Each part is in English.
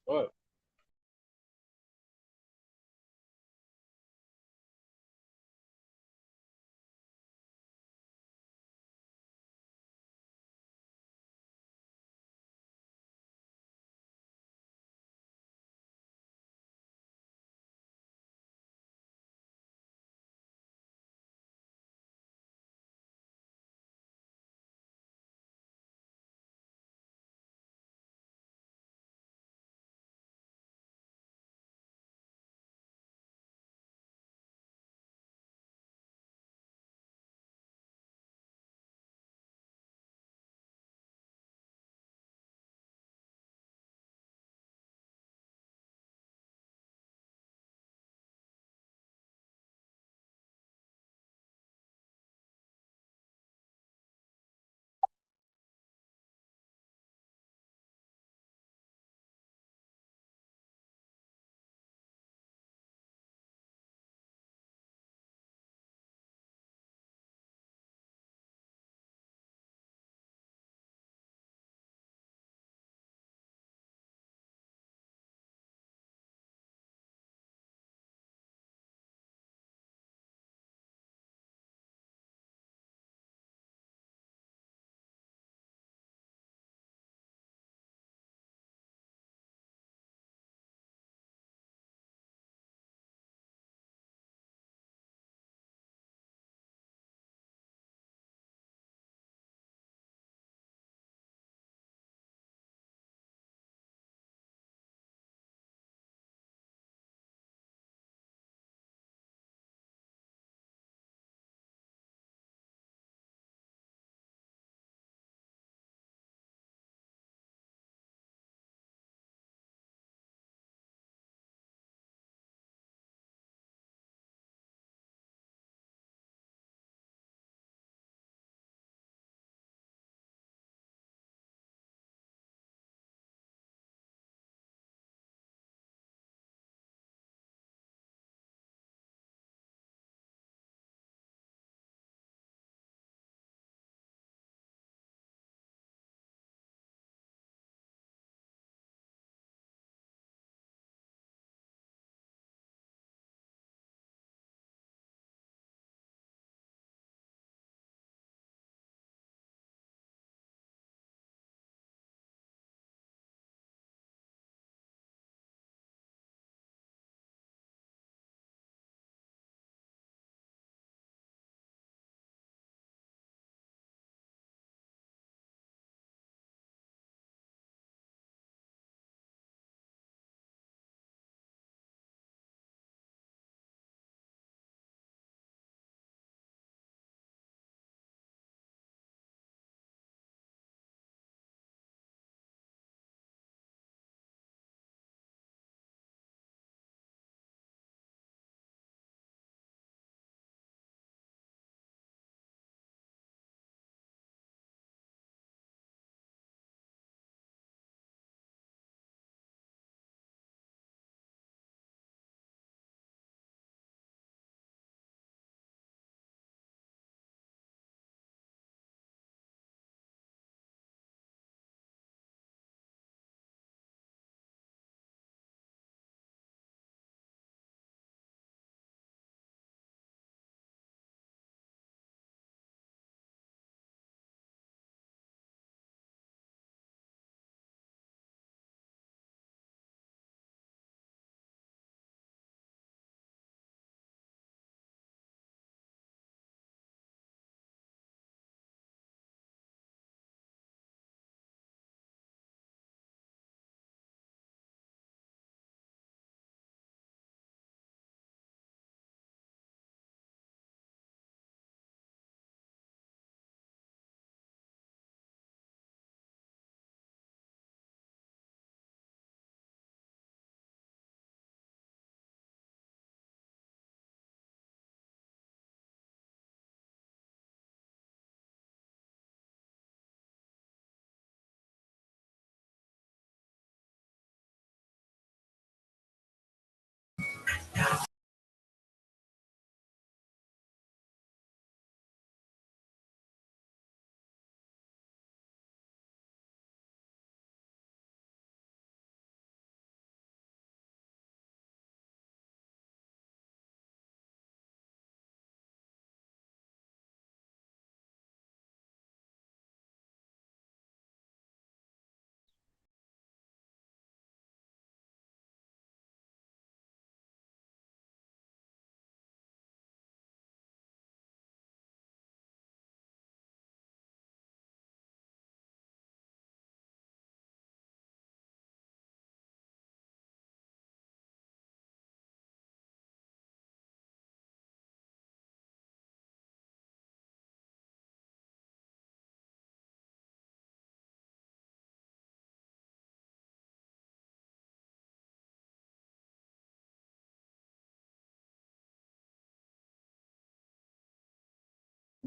Ouais.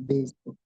Facebook.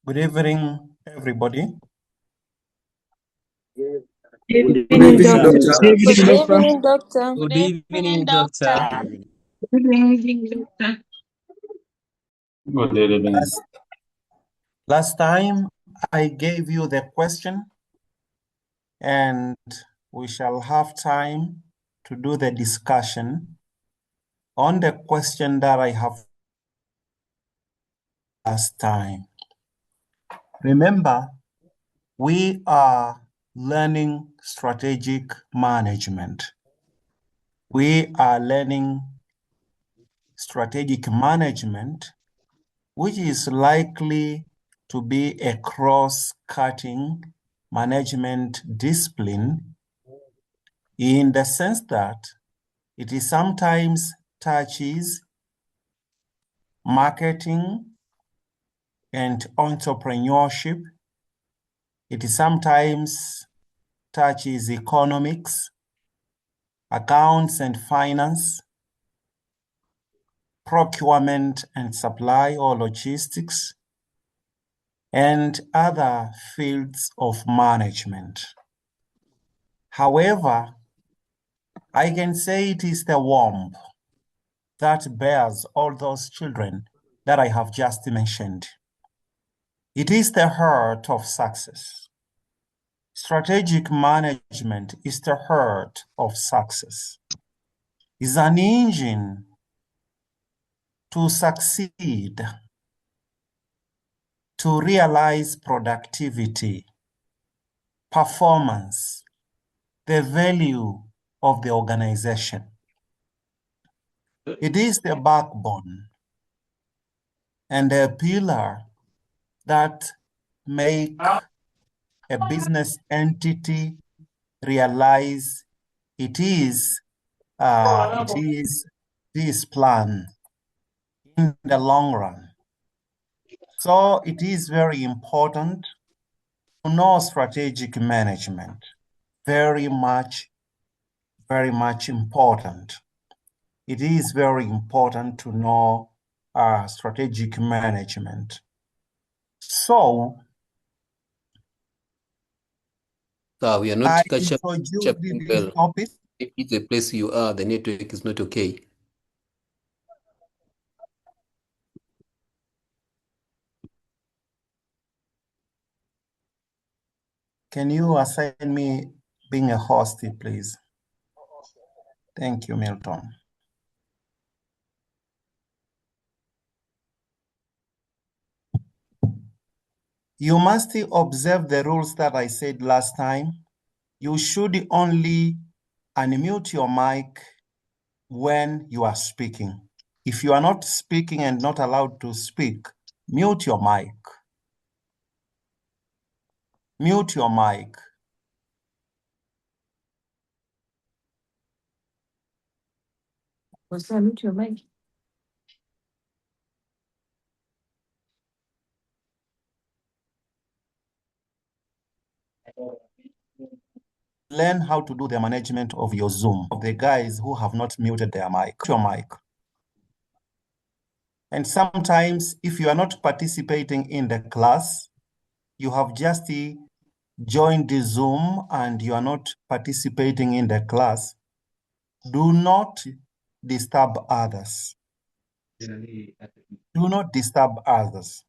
Good evening, everybody. Good evening, Doctor. Good evening, Doctor. Good evening, Doctor. Good evening, Doctor. Good evening. Last time I gave you the question, and we shall have time to do the discussion on the question that I have last time. Remember, we are learning strategic management. We are learning strategic management, which is likely to be a cross-cutting management discipline in the sense that it is sometimes touches marketing and entrepreneurship. It is sometimes touches economics, accounts and finance, procurement and supply or logistics, and other fields of management. However, I can say it is the womb that bears all those children that I have just mentioned. It is the heart of success. Strategic management is the heart of success. It's an engine to succeed, to realize productivity, performance, the value of the organization. It is the backbone and a pillar that make a business entity realize it is plan in the long run. So it is very important to know strategic management. Very much important. It is very important to know strategic management. So we are not I catching introduced this well. topic. If it's the place you are, the network is not okay. Can you assign me being a host, please? Thank you, Milton. You must observe the rules that I said last time. You should only unmute your mic when you are speaking. If you are not speaking and not allowed to speak, mute your mic. Mute your mic. What's that? Mute your mic. Learn how to do the management of your Zoom. Of the guys who have not muted their mic. Your mic. And sometimes, if you are not participating in the class, you have just joined the Zoom and you are not participating in the class, do not disturb others. Do not disturb others.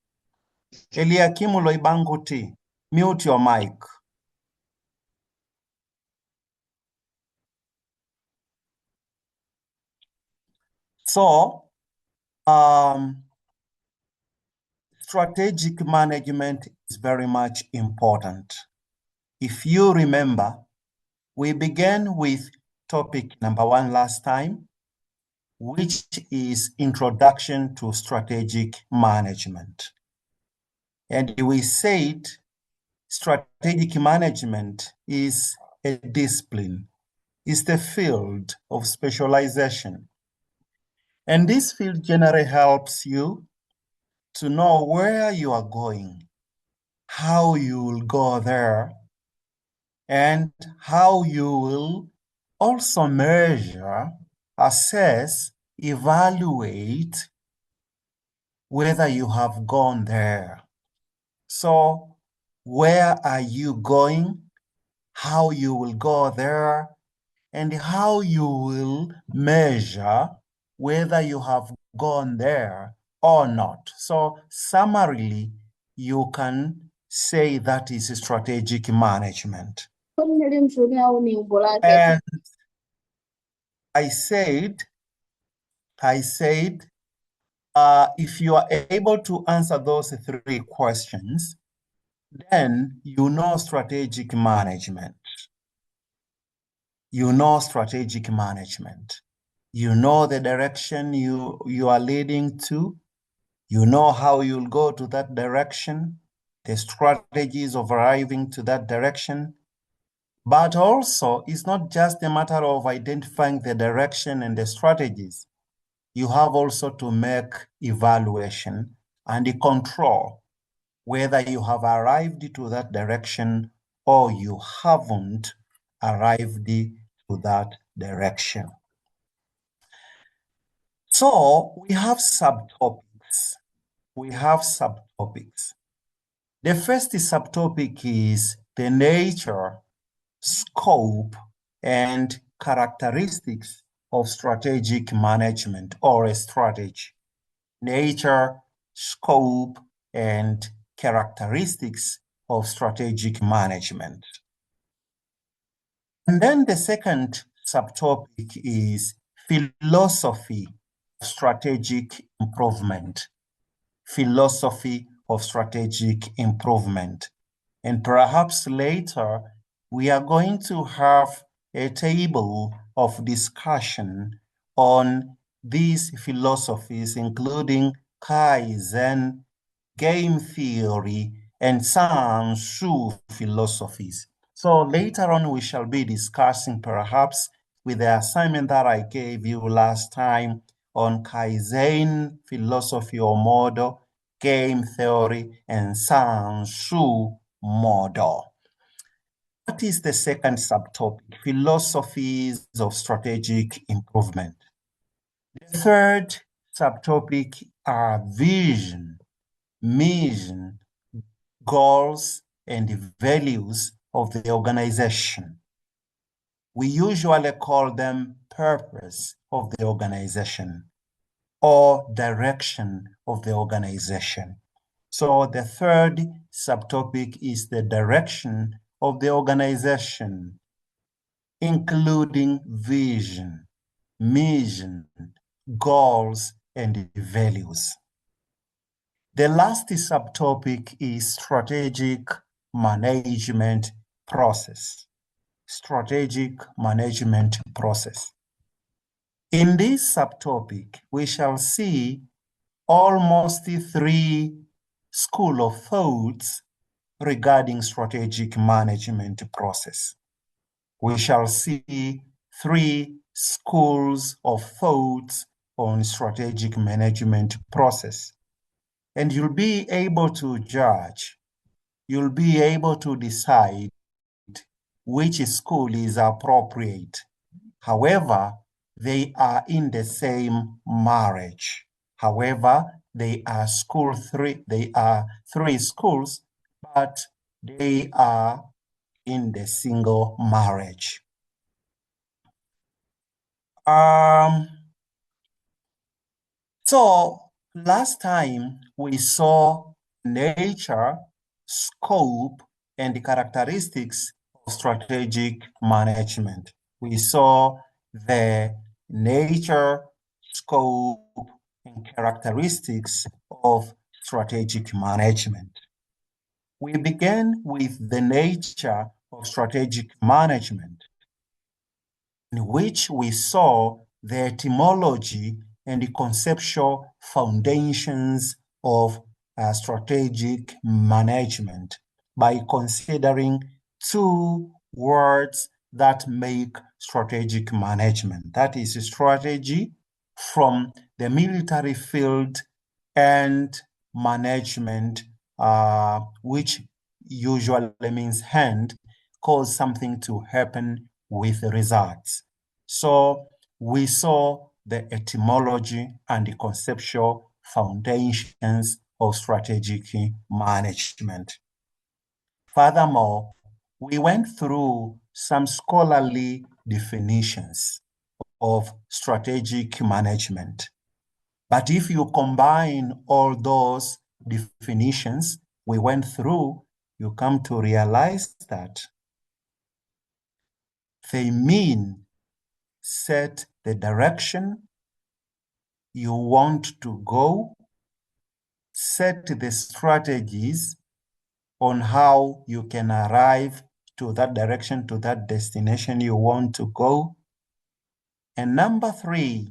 Eliakim Loibanguti, mute your mic. So, strategic management is very much important. If you remember, we began with topic number 1 last time, which is introduction to strategic management. And we said strategic management is a discipline, is the field of specialization. And this field generally helps you to know where you are going, how you will go there, and how you will also measure, assess, evaluate whether you have gone there. So, where are you going, how you will go there, and how you will measure whether you have gone there or not. So, summarily, you can say that is strategic management. And I said, if you are able to answer those 3 questions, then you know strategic management. You know strategic management. You know the direction you are leading to. You know how you'll go to that direction, the strategies of arriving to that direction. But also, it's not just a matter of identifying the direction and the strategies. You have also to make evaluation and control whether you have arrived to that direction or you haven't arrived to that direction. So we have subtopics. The first subtopic is the nature, scope, and characteristics of strategic management or a strategy. Nature, scope, and characteristics of strategic management. And then the second subtopic is philosophy of strategic improvement. Philosophy of strategic improvement. And perhaps later, we are going to have a table of discussion on these philosophies, including Kaizen, game theory, and Sun Tzu philosophies. So later on, we shall be discussing perhaps with the assignment that I gave you last time on Kaizen philosophy or model, game theory, and Sun Tzu model. What is the second subtopic? Philosophies of strategic improvement. The third subtopic are vision, mission, goals, and values of the organization. We usually call them purpose of the organization or direction of the organization. So the third subtopic is the direction of the organization, including vision, mission, goals, and values. The last subtopic is strategic management process. Strategic management process. In this subtopic, we shall see almost 3 schools of thoughts regarding strategic management process. We shall see 3 schools of thoughts on strategic management process. And you'll be able to judge, you'll be able to decide which school is appropriate. However, they are in the same marriage. However, they are 3 schools, but they are in the single marriage. So last time we saw nature, scope, and the characteristics of strategic management. We saw the nature, scope, and characteristics of strategic management. We began with the nature of strategic management, in which we saw the etymology and the conceptual foundations of strategic management by considering 2 words that make strategic management. That is strategy from the military field and management, which usually means hand, cause something to happen with results. So we saw the etymology and the conceptual foundations of strategic management. Furthermore, we went through some scholarly definitions of strategic management. But if you combine all those definitions we went through, you come to realize that they mean set the direction you want to go, set the strategies on how you can arrive to that direction, to that destination you want to go. And number 3,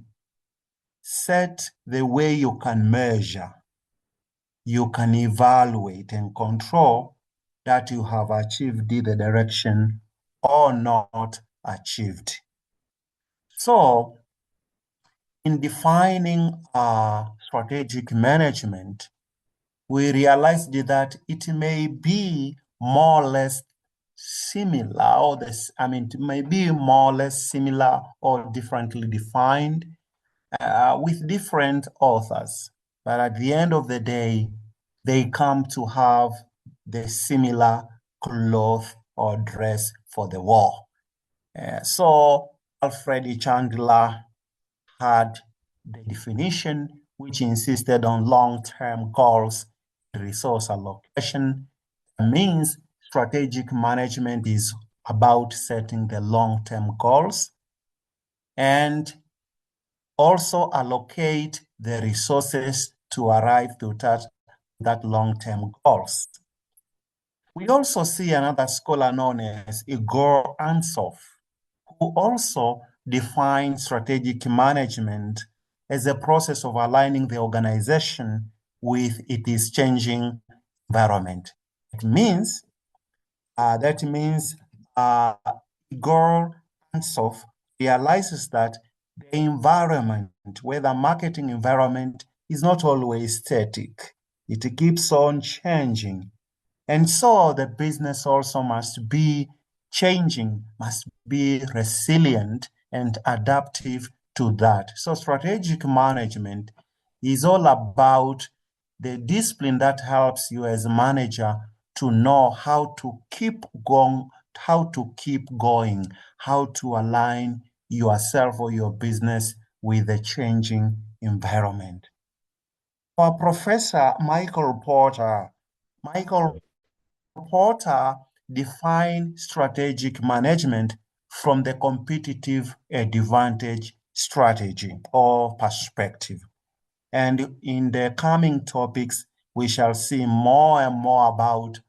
set the way you can measure, you can evaluate and control that you have achieved the direction or not achieved. So, in defining strategic management, we realized that it may be more or less similar, or it may be more or less similar or differently defined with different authors. But at the end of the day, they come to have the similar cloth or dress for the war. So Alfred E. Chandler had the definition which insisted on long-term goals resource allocation. Means strategic management is about setting the long-term goals and also allocate the resources to arrive to that long-term goals. We also see another scholar known as Igor Antsov, who also defines strategic management as a process of aligning the organization with its changing environment. That means Igor Antsov realizes that the environment, whether marketing environment, is not always static. It keeps on changing. And so the business also must be changing, must be resilient and adaptive to that. So strategic management is all about the discipline that helps you as a manager to know how to keep going, how to align yourself or your business with the changing environment. For Professor Michael Porter defined strategic management from the competitive advantage strategy or perspective. And in the coming topics, we shall see more and more about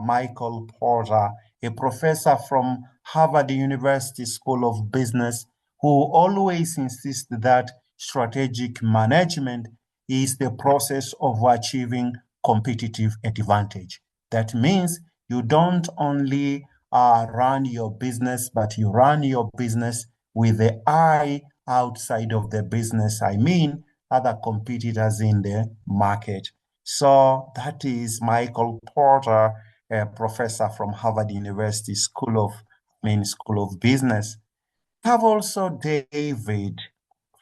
Michael Porter, a professor from Harvard University School of Business, who always insists that strategic management is the process of achieving competitive advantage. That means you don't only run your business, but you run your business with the eye outside of the business. I mean, other competitors in the market. So that is Michael Porter, a professor from Harvard University School of Business. We have also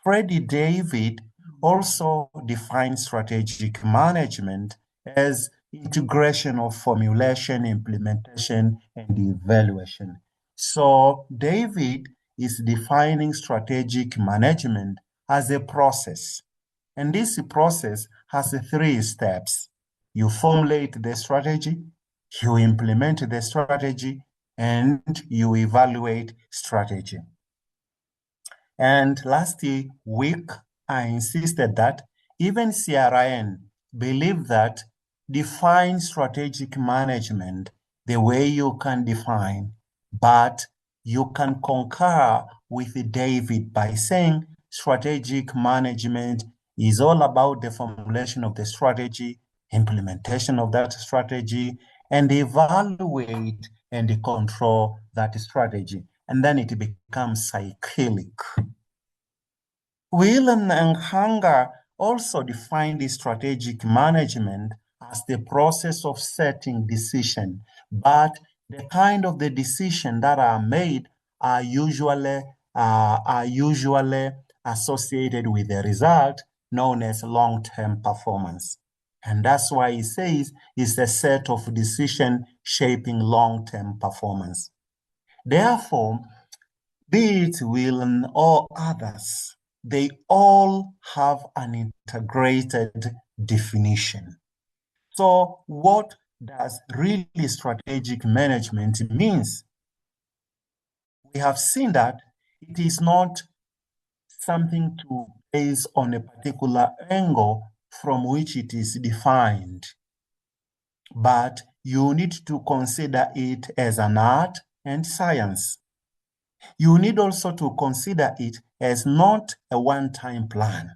Freddie David also defines strategic management as integration of formulation, implementation, and evaluation. So David is defining strategic management as a process. And this process has 3 steps. You formulate the strategy, you implement the strategy, and you evaluate strategy. And last week, I insisted that even CRIN believe that define strategic management the way you can define, but you can concur with David by saying strategic management is all about the formulation of the strategy, implementation of that strategy, and evaluate and control that strategy. And then it becomes cyclic. Whelan and Hanger also defined the strategic management as the process of setting decision, but the kind of the decision that are made are usually associated with a result known as long-term performance. And that's why he says it's a set of decisions shaping long-term performance. Therefore, be it Whelan or others, they all have an integrated definition. So what does really strategic management means? We have seen that it is not something to base on a particular angle from which it is defined, but you need to consider it as an art and science. You need also to consider it as not a one-time plan,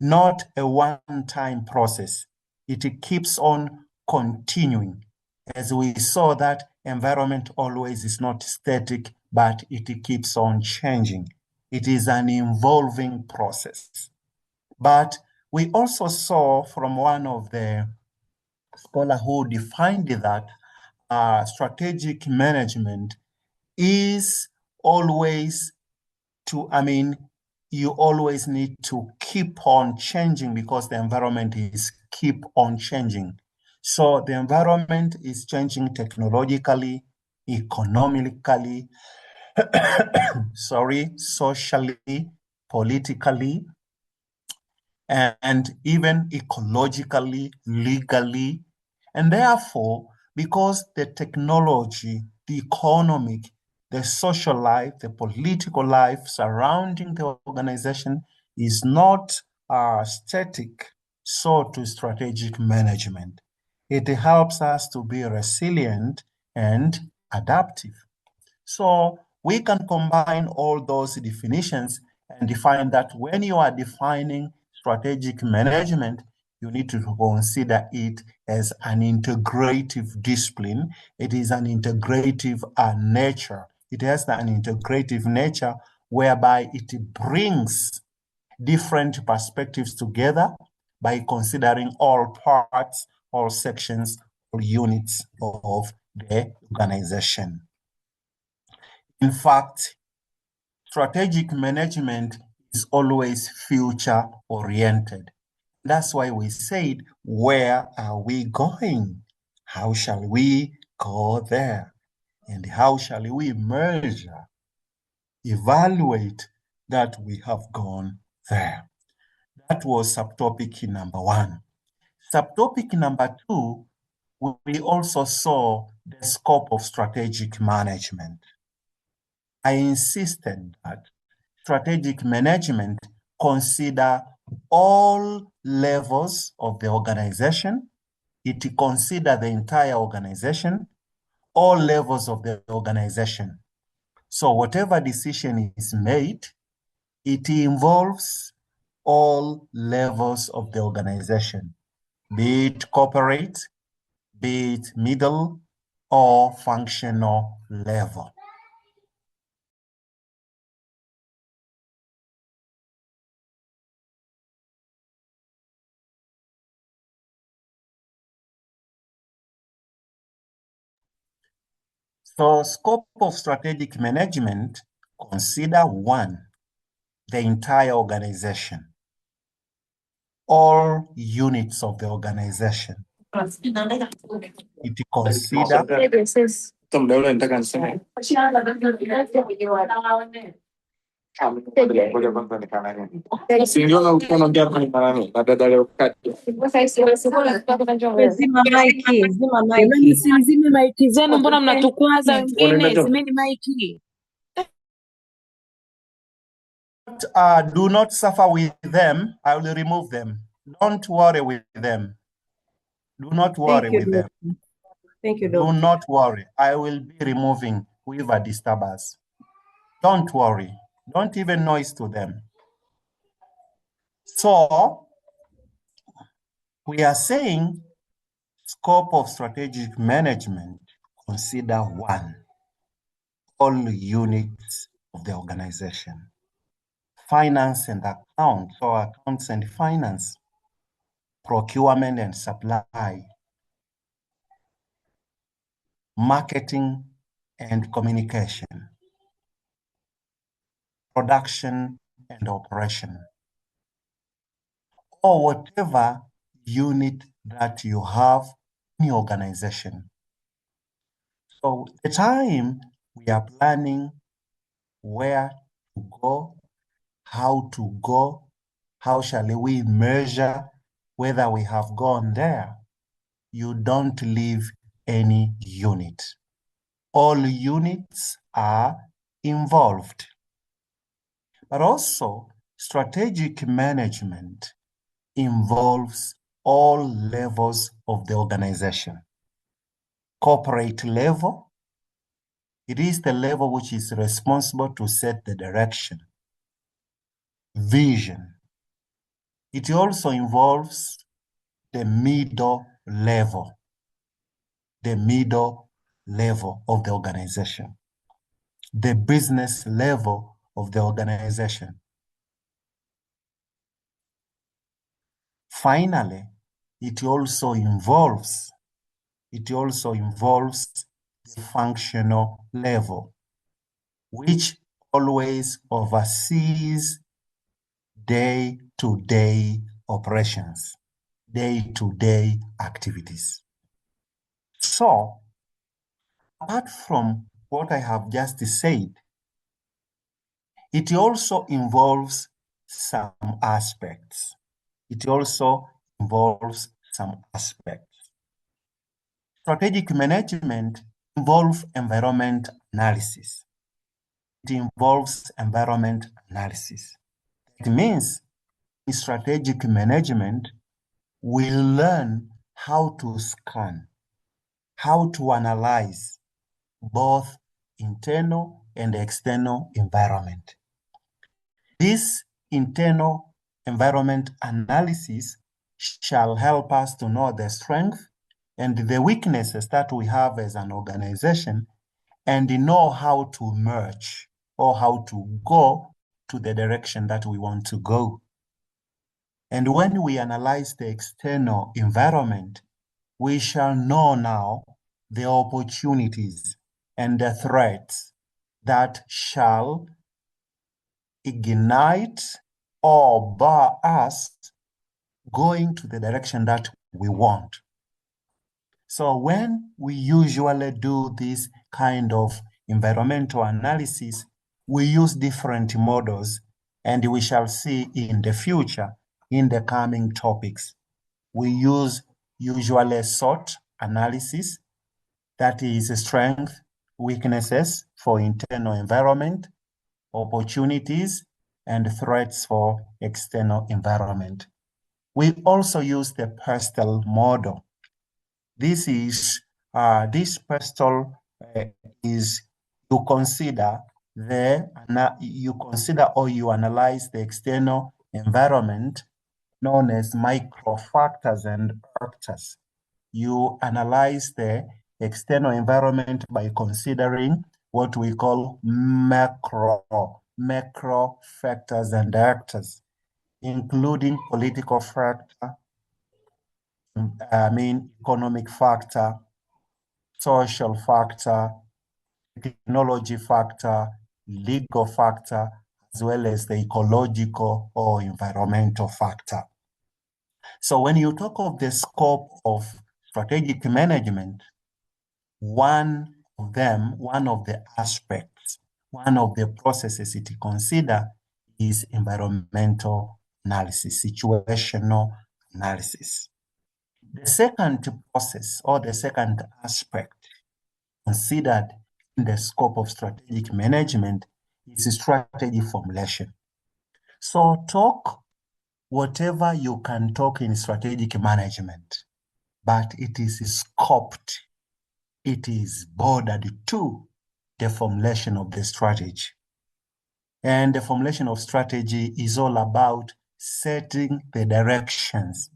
not a one-time process. It keeps on continuing. As we saw, that environment always is not static, but it keeps on changing. It is an evolving process. But we also saw from one of the scholars who defined that strategic management is always you always need to keep on changing because the environment is keep on changing. So the environment is changing technologically, economically, socially, politically. and even ecologically, legally. And therefore, because the technology, the economic, the social life, the political life surrounding the organization is not static, so to strategic management. It helps us to be resilient and adaptive. So we can combine all those definitions and define that when you are defining strategic management, you need to consider it as an integrative discipline. It is an integrative nature. It has an integrative nature whereby it brings different perspectives together by considering all parts, all sections, or units of the organization. In fact, strategic management is always future-oriented. That's why we said, where are we going? How shall we go there? And how shall we measure, evaluate that we have gone there? That was subtopic number 1. Subtopic number 2, we also saw the scope of strategic management. I insisted that strategic management consider all levels of the organization. It consider the entire organization, all levels of the organization. So whatever decision is made, it involves all levels of the organization, be it corporate, be it middle or functional level. So scope of strategic management, consider 1, the entire organization, all units of the organization. It consider Zima maiki, zima maiki. Jamani, simzime maiki zenu, mbona mnatukwaza wengine? Zimeni maiki. do not suffer with them. I will remove them. Don't worry with them. Do not worry with them. Thank you, Do Doctor. not worry. I will be removing whoever disturb us. Don't worry. Don't even noise to them. So we are saying scope of strategic management, consider 1, all units of the organization. Finance and accounts, or accounts and finance, procurement and supply, marketing and communication, production and operation, or whatever unit that you have in your organization. So the time we are planning where to go, how to go, how shall we measure whether we have gone there, you don't leave any unit. All units are involved. But also, strategic management involves all levels of the organization. Corporate level, it is the level which is responsible to set the direction, vision. It also involves the middle level of the organization, the business level of the organization. Finally, it also involves the functional level, which always oversees day-to-day operations, day-to-day activities. So, apart from what I have just said, it also involves some aspects. it also involves some aspects. Strategic management involves environment analysis. It involves environment analysis. It means in strategic management, we learn how to scan, how to analyze both internal and external environment. This internal environment analysis shall help us to know the strength and the weaknesses that we have as an organization and know how to merge or how to go to the direction that we want to go. And when we analyze the external environment, we shall know now the opportunities and the threats that shall ignite or bar us going to the direction that we want. So when we usually do this kind of environmental analysis, we use different models, and we shall see in the future, in the coming topics. We use usually SWOT analysis, that is strength, weaknesses for internal environment, opportunities, and threats for external environment. We also use the PESTEL model. This PESTEL is you consider or you analyze the external environment known as micro factors and factors. You analyze the external environment by considering what we call macro factors and actors, including political factor, economic factor, social factor, technology factor, legal factor, as well as the ecological or environmental factor. So when you talk of the scope of strategic management, one of the aspects, one of the processes it considers is environmental analysis, situational analysis. The second process or the second aspect considered in the scope of strategic management is strategy formulation. So talk whatever you can talk in strategic management, but it is scoped, it is bordered to the formulation of the strategy. And the formulation of strategy is all about setting the directions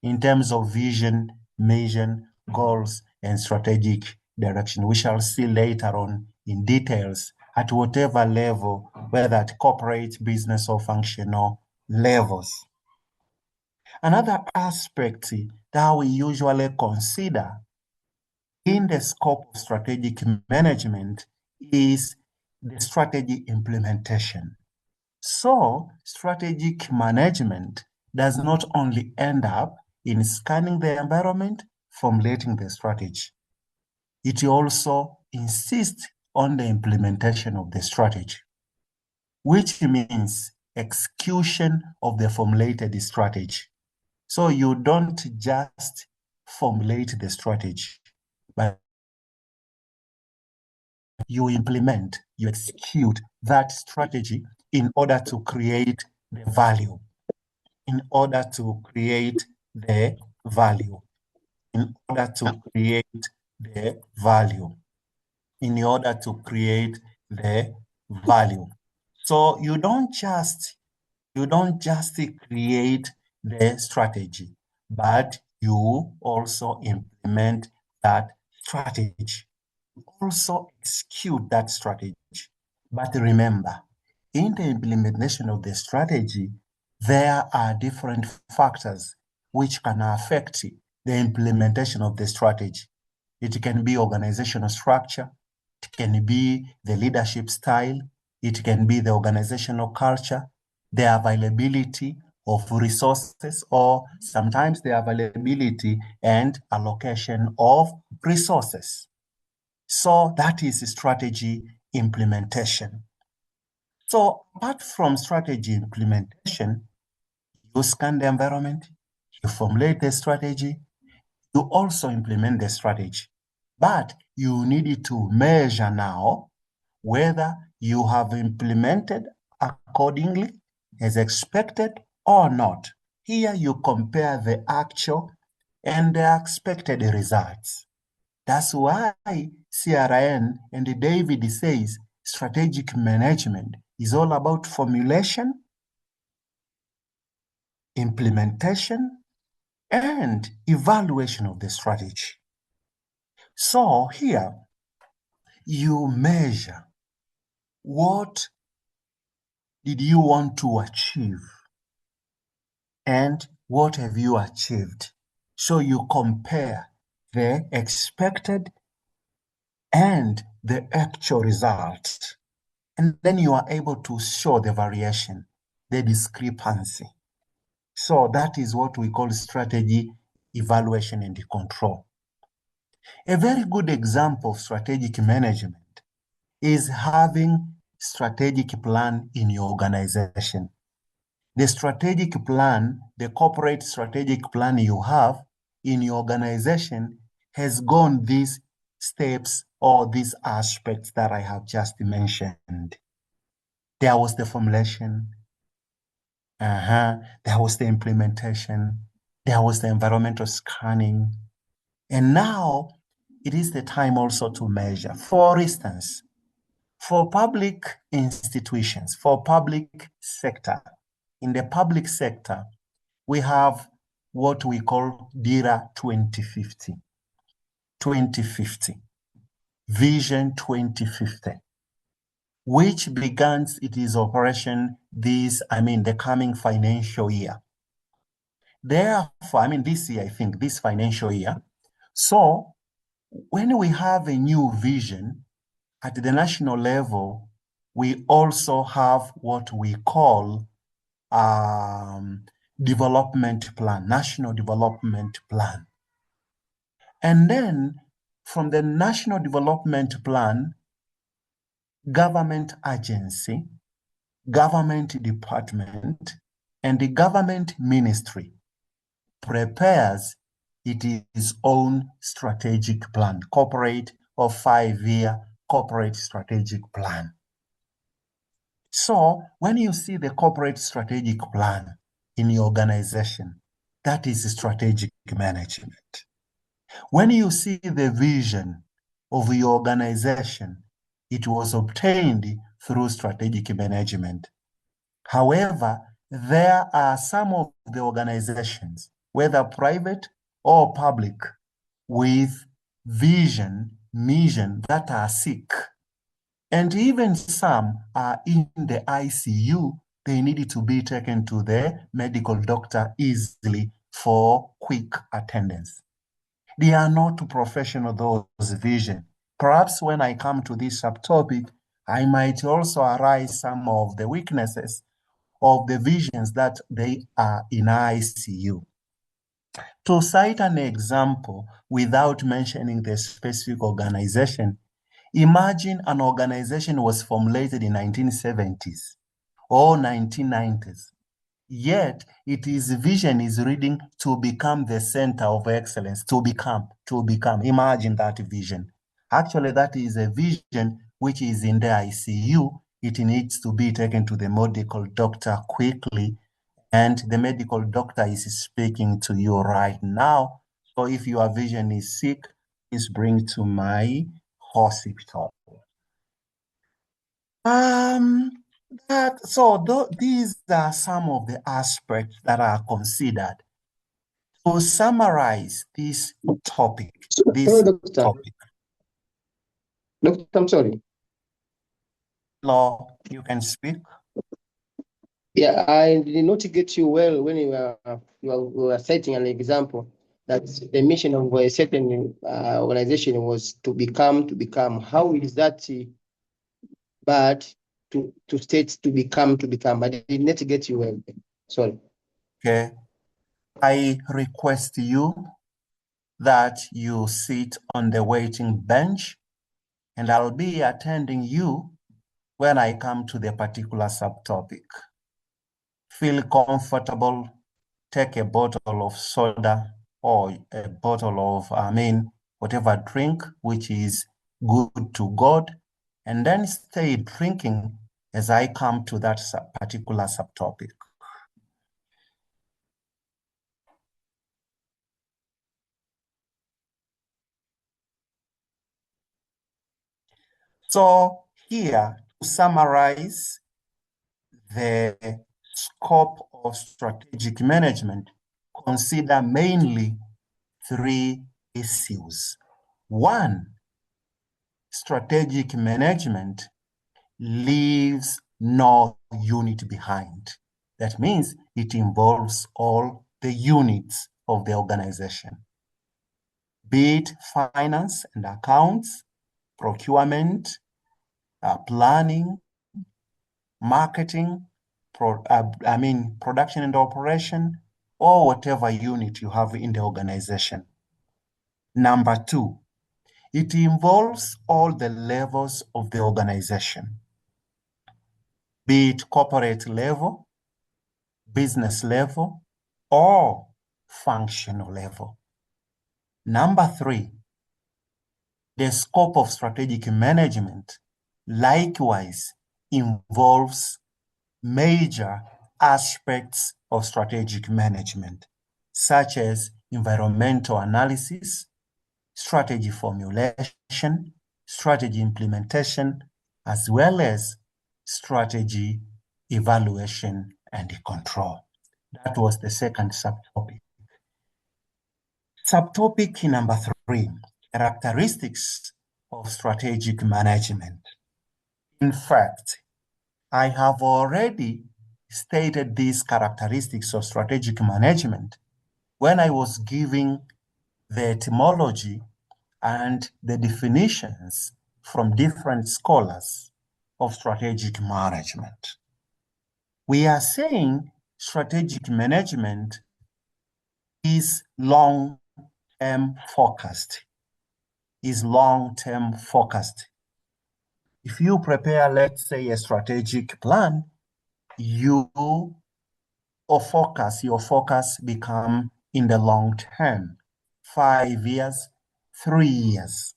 in terms of vision, mission, goals, and strategic direction. We shall see later on in details at whatever level, whether at corporate, business, or functional levels. Another aspect that we usually consider in the scope of strategic management is the strategy implementation. So strategic management does not only end up in scanning the environment, formulating the strategy. It also insists on the implementation of the strategy, which means execution of the formulated strategy. So you don't just formulate the strategy, but you implement, you execute that strategy in order to create the value, in order to create the value, in order to create the value, in order to create the value. So you don't just create the strategy, but you also implement that strategy. You also execute that strategy. But remember, in the implementation of the strategy, there are different factors which can affect the implementation of the strategy. It can be organizational structure, it can be the leadership style, it can be the organizational culture, the availability of resources, or sometimes the availability and allocation of resources. So that is strategy implementation. So apart from strategy implementation, You scan the environment, you formulate the strategy, you also implement the strategy. But you need to measure now whether you have implemented accordingly as expected or not. Here you compare the actual and the expected results. That's why CRN and David says strategic management is all about formulation, implementation, and evaluation of the strategy. So here you measure what did you want to achieve and what have you achieved. So you compare the expected and the actual results. And then you are able to show the variation, the discrepancy. So that is what we call strategy evaluation and control. A very good example of strategic management is having strategic plan in your organization. The strategic plan, the corporate strategic plan you have in your organization has gone these steps or these aspects that I have just mentioned. There was the formulation, there was the implementation, there was the environmental scanning, and now it is the time also to measure. For instance, for public institutions, for public sector, in the public sector, we have what we call DIRA 2050, Vision 2050, which begins its operation the coming financial year. Therefore, this year, I think, this financial year. So when we have a new vision at the national level, we also have what we call development plan, national development plan. And then from the national development plan, government agency, government department, and the government ministry prepares its own strategic plan, corporate or 5-year corporate strategic plan. So when you see the corporate strategic plan in your organization, that is strategic management. When you see the vision of your organization, it was obtained through strategic management. However, there are some of the organizations, whether private or public, with vision, mission that are sick. And even some are in the ICU, they need to be taken to the medical doctor easily for quick attendance. They are not professional, those vision. Perhaps when I come to this subtopic, I might also arise some of the weaknesses of the visions that they are in ICU. To cite an example without mentioning the specific organization, imagine an organization was formulated in 1970s or 1990s, yet its vision is reading to become the center of excellence, to become. Imagine that vision. Actually, that is a vision which is in the ICU. It needs to be taken to the medical doctor quickly, and the medical doctor is speaking to you right now. So if your vision is sick, please bring to my hospital. These are some of the aspects that are considered. To summarize this topic, Doctor, I'm sorry. Law, you can speak. Yeah, I did not get you well when you were citing an example that the mission of a certain organization was to become. How is that bad to state to become? I did not get you well. Sorry. Okay. I request you that you sit on the waiting bench, and I'll be attending you when I come to the particular subtopic. Feel comfortable take a bottle of soda or a bottle of, whatever drink which is good to God, and then stay drinking as I come to that particular subtopic. So here, to summarize the scope of strategic management, consider mainly 3 issues. 1, strategic management leaves no unit behind. That means it involves all the units of the organization, be it finance and accounts, procurement, planning, marketing, production and operation, or whatever unit you have in the organization. Number 2, it involves all the levels of the organization, be it corporate level, business level, or functional level. Number 3, the scope of strategic management likewise involves major aspects of strategic management, such as environmental analysis, strategy formulation, strategy implementation, as well as strategy evaluation and control. That was the second subtopic. Subtopic number 3, characteristics of strategic management. In fact, I have already stated these characteristics of strategic management when I was giving the etymology and the definitions from different scholars of strategic management. We are saying strategic management is long-term focused. If you prepare, let's say, a strategic plan, your focus become in the long term, 5 years, 3 years.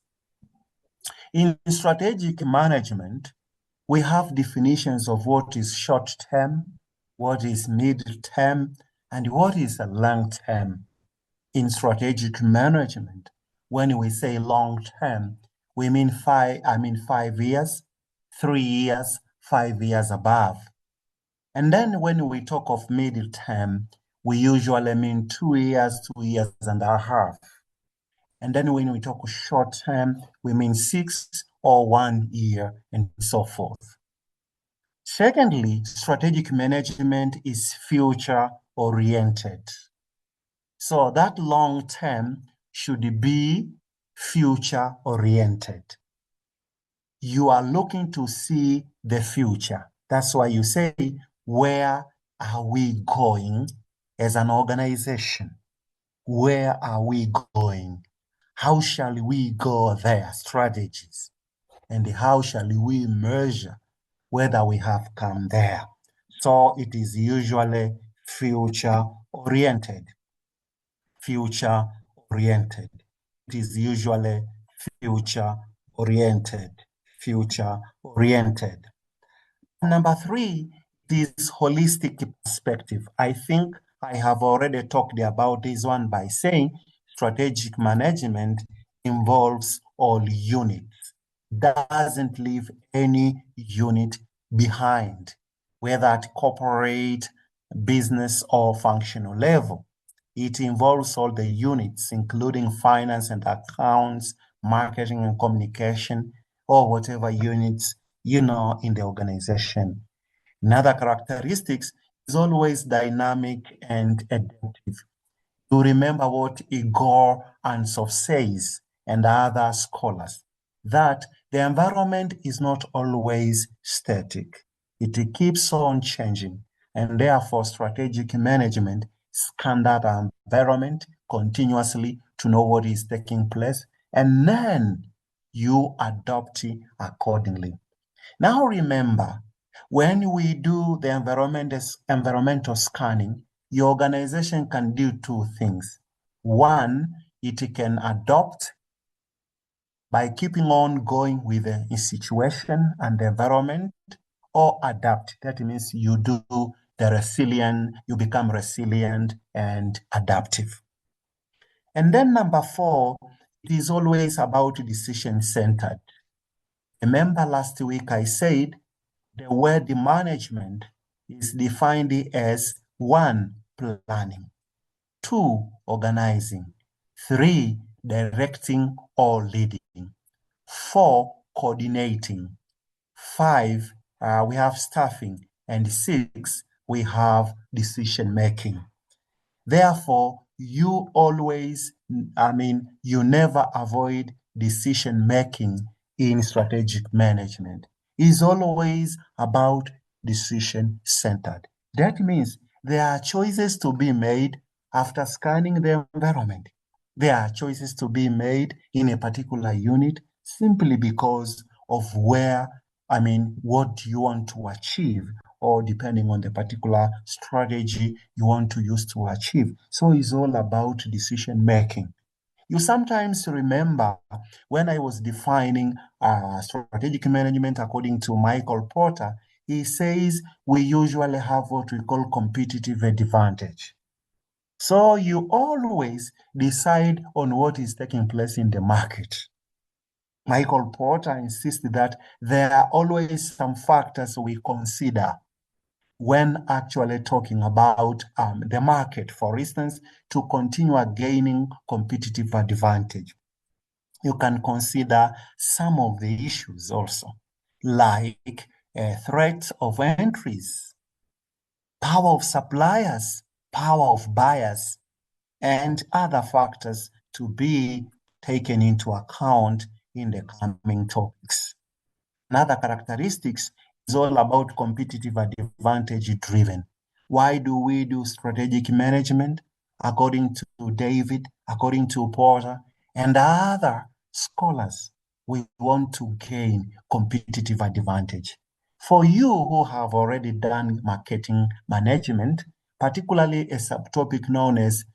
In strategic management, we have definitions of what is short term, what is mid term, and what is a long term. In strategic management, when we say long term, we mean 5 years, 3 years, 5 years above. And then when we talk of middle term, we usually mean 2 years, 2 years and a half. And then when we talk short term, we mean 6 or 1 year and so forth. Secondly, strategic management is future oriented. So that long term should be future oriented. You are looking to see the future. That's why you say, where are we going as an organization? Where are we going? How shall we go there? Strategies. And how shall we measure whether we have come there? So it is usually future oriented. Future oriented. It is usually future oriented. Future oriented. Number 3, this holistic perspective. I think I have already talked about this one by saying strategic management involves all units, doesn't leave any unit behind, whether at corporate, business, or functional level. It involves all the units, including finance and accounts, marketing and communication, or whatever units in the organization. Another characteristics is always dynamic and adaptive. You remember what Igor Ansov says and other scholars, that the environment is not always static. It keeps on changing, and therefore strategic management scan that environment continuously to know what is taking place, and then you adopt it accordingly. Now remember, when we do the environmental scanning, your organization can do two things. One, it can adopt by keeping on going with the situation and the environment, or adapt. That means you do the resilient, you become resilient and adaptive. And then number four, it is always about decision-centered. Remember last week I said the word management is defined as 1, planning, 2, organizing, 3, directing or leading, 4, coordinating, 5, we have staffing, and 6, we have decision making. Therefore, you always, you never avoid decision making in strategic management. It's always about decision centered. That means there are choices to be made after scanning the environment. There are choices to be made in a particular unit simply because of what do you want to achieve, or depending on the particular strategy you want to use to achieve. So it's all about decision making. You sometimes remember when I was defining strategic management according to Michael Porter, he says we usually have what we call competitive advantage. So you always decide on what is taking place in the market. Michael Porter insists that there are always some factors we consider when actually talking about the market, for instance, to continue gaining competitive advantage. You can consider some of the issues also, like threats of entries, power of suppliers, power of buyers, and other factors to be taken into account in the coming topics. Another characteristics is all about competitive advantage driven. Why do we do strategic management? According to David, according to Porter, and other scholars, we want to gain competitive advantage. For you who have already done marketing management, particularly a subtopic known as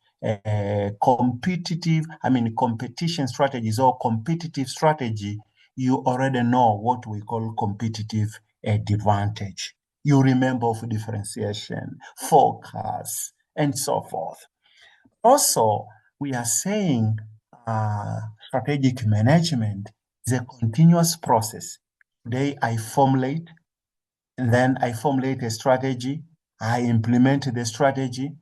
competition strategies or competitive strategy, you already know what we call competitive advantage. You remember of differentiation, focus, and so forth. Also, we are saying strategic management is a continuous process. Today, I formulate, and then I formulate a strategy, I implement the strategy.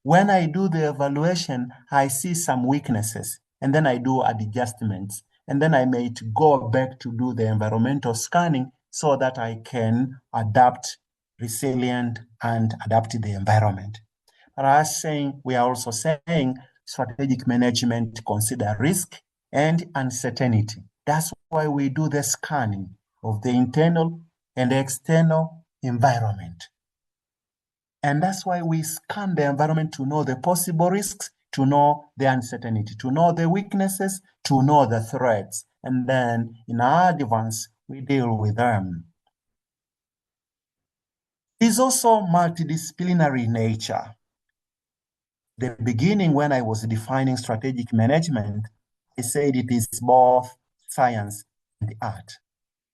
When I do the evaluation, I see some weaknesses, and then I do adjustments. And then I may go back to do the environmental scanning so that I can adapt, resilient, and adapt to the environment. We are also saying strategic management consider risk and uncertainty. That's why we do the scanning of the internal and external environment. And that's why we scan the environment to know the possible risks, to know the uncertainty, to know the weaknesses, to know the threats. And then in our advance, we deal with them. It's also multidisciplinary nature. The beginning, when I was defining strategic management, I said it is both science and art.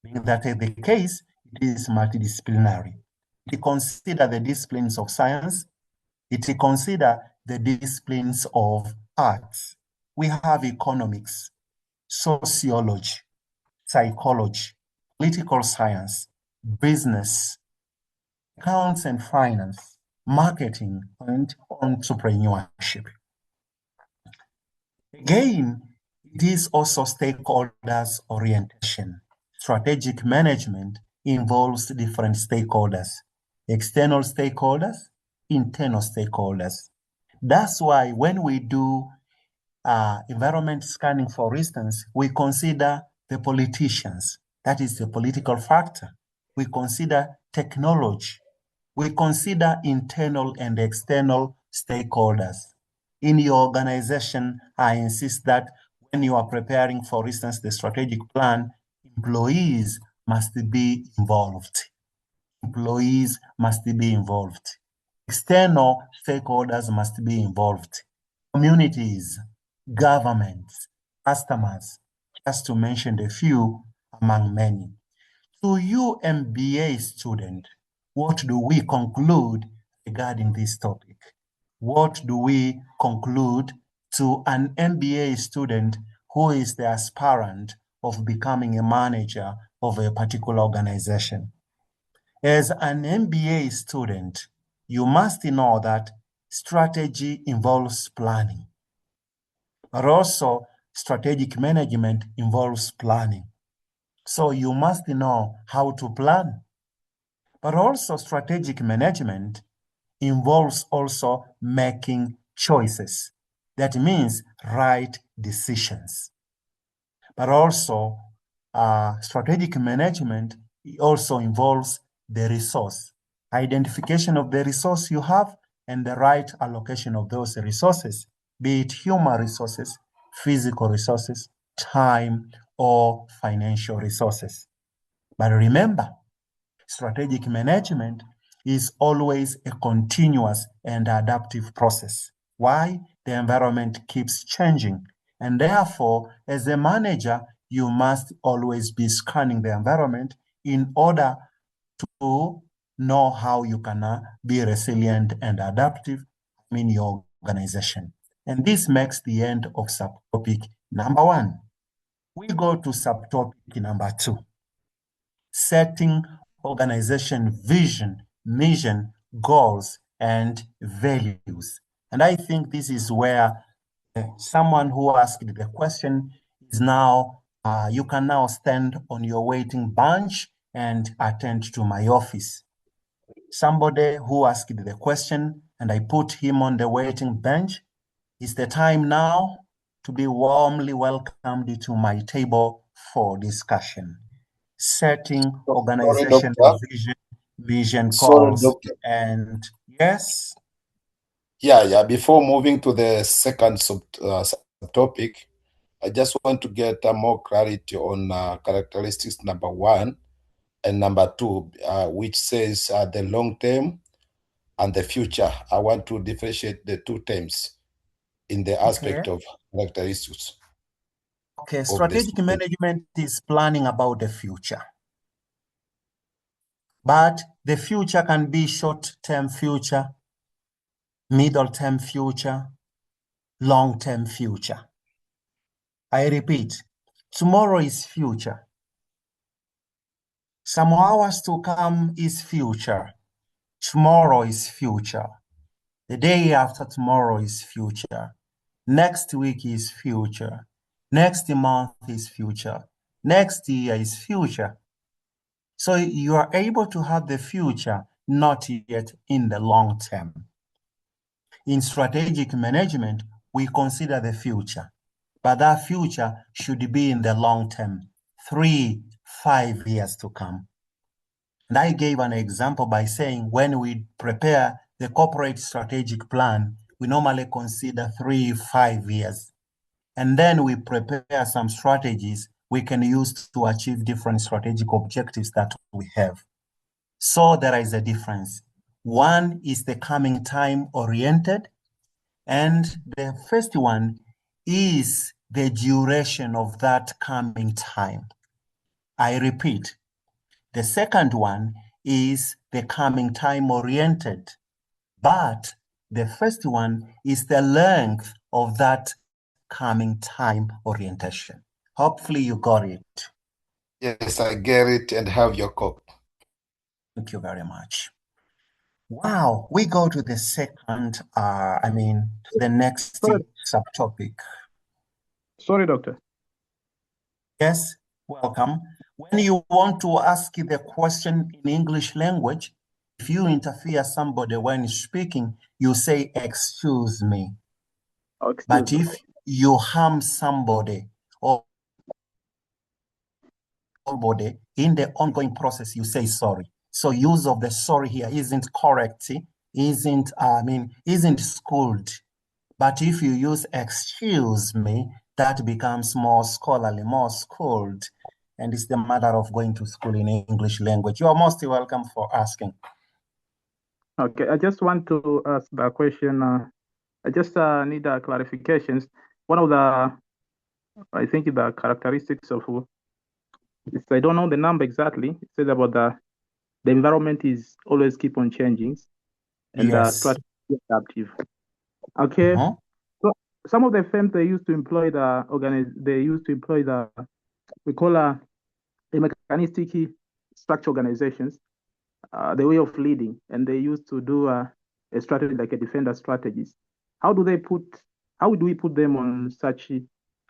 Being that the case, it is multidisciplinary. It considers the disciplines of science, it considers the disciplines of arts. We have economics, sociology, psychology, political science, business, accounts and finance, marketing, and entrepreneurship. Again, it is also stakeholders orientation. Strategic management involves different stakeholders, external stakeholders, internal stakeholders. That's why when we do environment scanning, for instance, we consider the politicians. That is the political factor. We consider technology. We consider internal and external stakeholders. In your organization, I insist that when you are preparing, for instance, the strategic plan, employees must be involved. Employees must be involved. External stakeholders must be involved. Communities, governments, customers, just to mention a few among many. To you, MBA student, what do we conclude regarding this topic? What do we conclude to an MBA student who is the aspirant of becoming a manager of a particular organization? As an MBA student, you must know that strategy involves planning, but also strategic management involves planning. So you must know how to plan. But also strategic management involves also making choices. That means right decisions. But also strategic management also involves the resource, identification of the resource you have and the right allocation of those resources, be it human resources, physical resources, time, or financial resources. But remember, strategic management is always a continuous and adaptive process. Why? The environment keeps changing. And therefore, as a manager, you must always be scanning the environment in order to know how you can be resilient and adaptive in your organization. And this makes the end of subtopic number 1. We go to subtopic number 2. Setting organization vision, mission, goals, and values. And I think this is where someone who asked the question is now, you can now stand on your waiting bench and attend to my office. Somebody who asked the question and I put him on the waiting bench, it's the time now to be warmly welcomed to my table for discussion. Setting organization vision Sorry, calls, Doctor. and yes. Yeah. Before moving to the second subtopic, I just want to get more clarity on characteristics number 1 and number 2, which says the long term and the future. I want to differentiate the two terms in the aspect of characteristics. Okay, strategic management is planning about the future. But the future can be short-term future, middle-term future, long-term future. I repeat, tomorrow is future. Some hours to come is future. Tomorrow is future. The day after tomorrow is future. Next week is future. Next month is future. Next year is future. So you are able to have the future, not yet in the long term. In strategic management, we consider the future, but that future should be in the long term, 3-5 years to come. And I gave an example by saying when we prepare the corporate strategic plan, we normally consider 3-5 years. And then we prepare some strategies we can use to achieve different strategic objectives that we have. So there is a difference. One is the coming time oriented, and the first one is the duration of that coming time. I repeat, the second one is the coming time oriented, but the first one is the length of that coming time orientation. Hopefully you got it. Yes, I get it and have your copy. Thank you very much. Wow, we go to the second, the next subtopic. Sorry, Doctor. Yes, welcome. When you want to ask the question in English language, if you interfere somebody when speaking, you say, excuse me. But if you harm somebody or somebody in the ongoing process, you say sorry. So use of the sorry here isn't correct, isn't schooled. But if you use excuse me, that becomes more scholarly, more schooled. And it's the matter of going to school in English language. You are most welcome for asking. Okay, I just want to ask the question. I just need clarifications. One of the, I think the characteristics of, I don't know the number exactly. It says about the environment is always keep on changing and the Yes. strategy is adaptive. Okay. So some of the firms they used to employ we call a mechanistic structure organizations, the way of leading, and they used to do a strategy like a defender strategies. How do we put them on such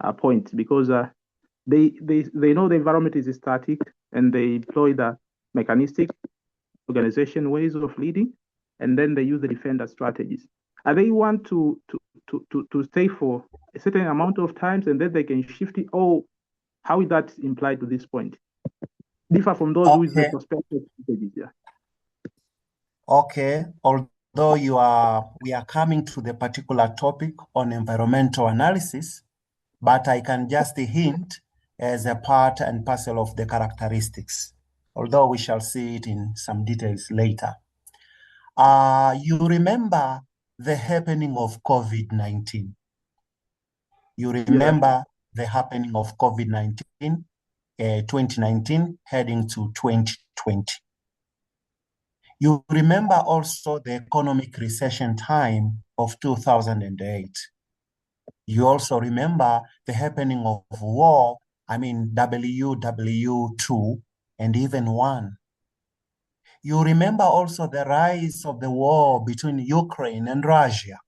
a point? Because they know the environment is static and they employ the mechanistic organization ways of leading, and then they use the defender strategies. Are they want to stay for a certain amount of times and then they can shift it? Or how is that implied to this point? Differ from those who is the prospective strategies, yeah. Okay, although we are coming to the particular topic on environmental analysis, but I can just hint as a part and parcel of the characteristics, although we shall see it in some details later. You remember the happening of COVID-19. You remember the happening of COVID-19, 2019 heading to 2020. You remember also the economic recession time of 2008. You also remember the happening of war, I mean WW2 and even 1. You remember also the rise of the war between Ukraine and Russia.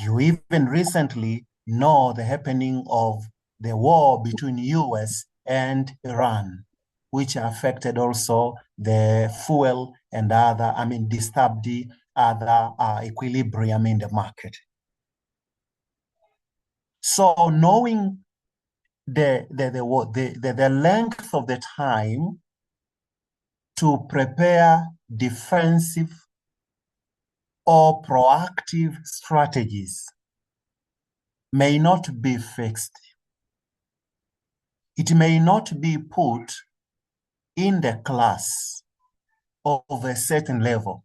You even recently know the happening of the war between US and Iran, which affected also the fuel and other, disturbed the other equilibrium in the market. So knowing the length of the time to prepare defensive or proactive strategies may not be fixed. It may not be put in the class of a certain level,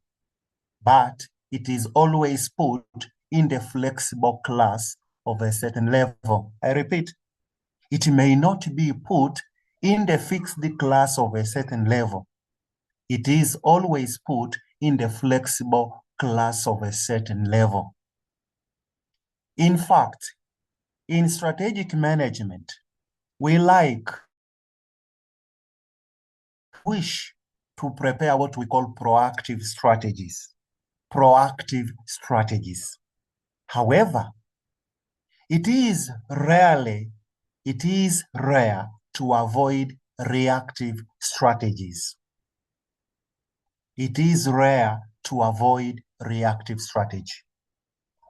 but it is always put in the flexible class of a certain level. I repeat, it may not be put in the fixed class of a certain level. It is always put in the flexible class of a certain level. In fact, in strategic management, we wish to prepare what we call proactive strategies. Proactive strategies. However, it is rare to avoid reactive strategies. It is rare to avoid reactive strategy.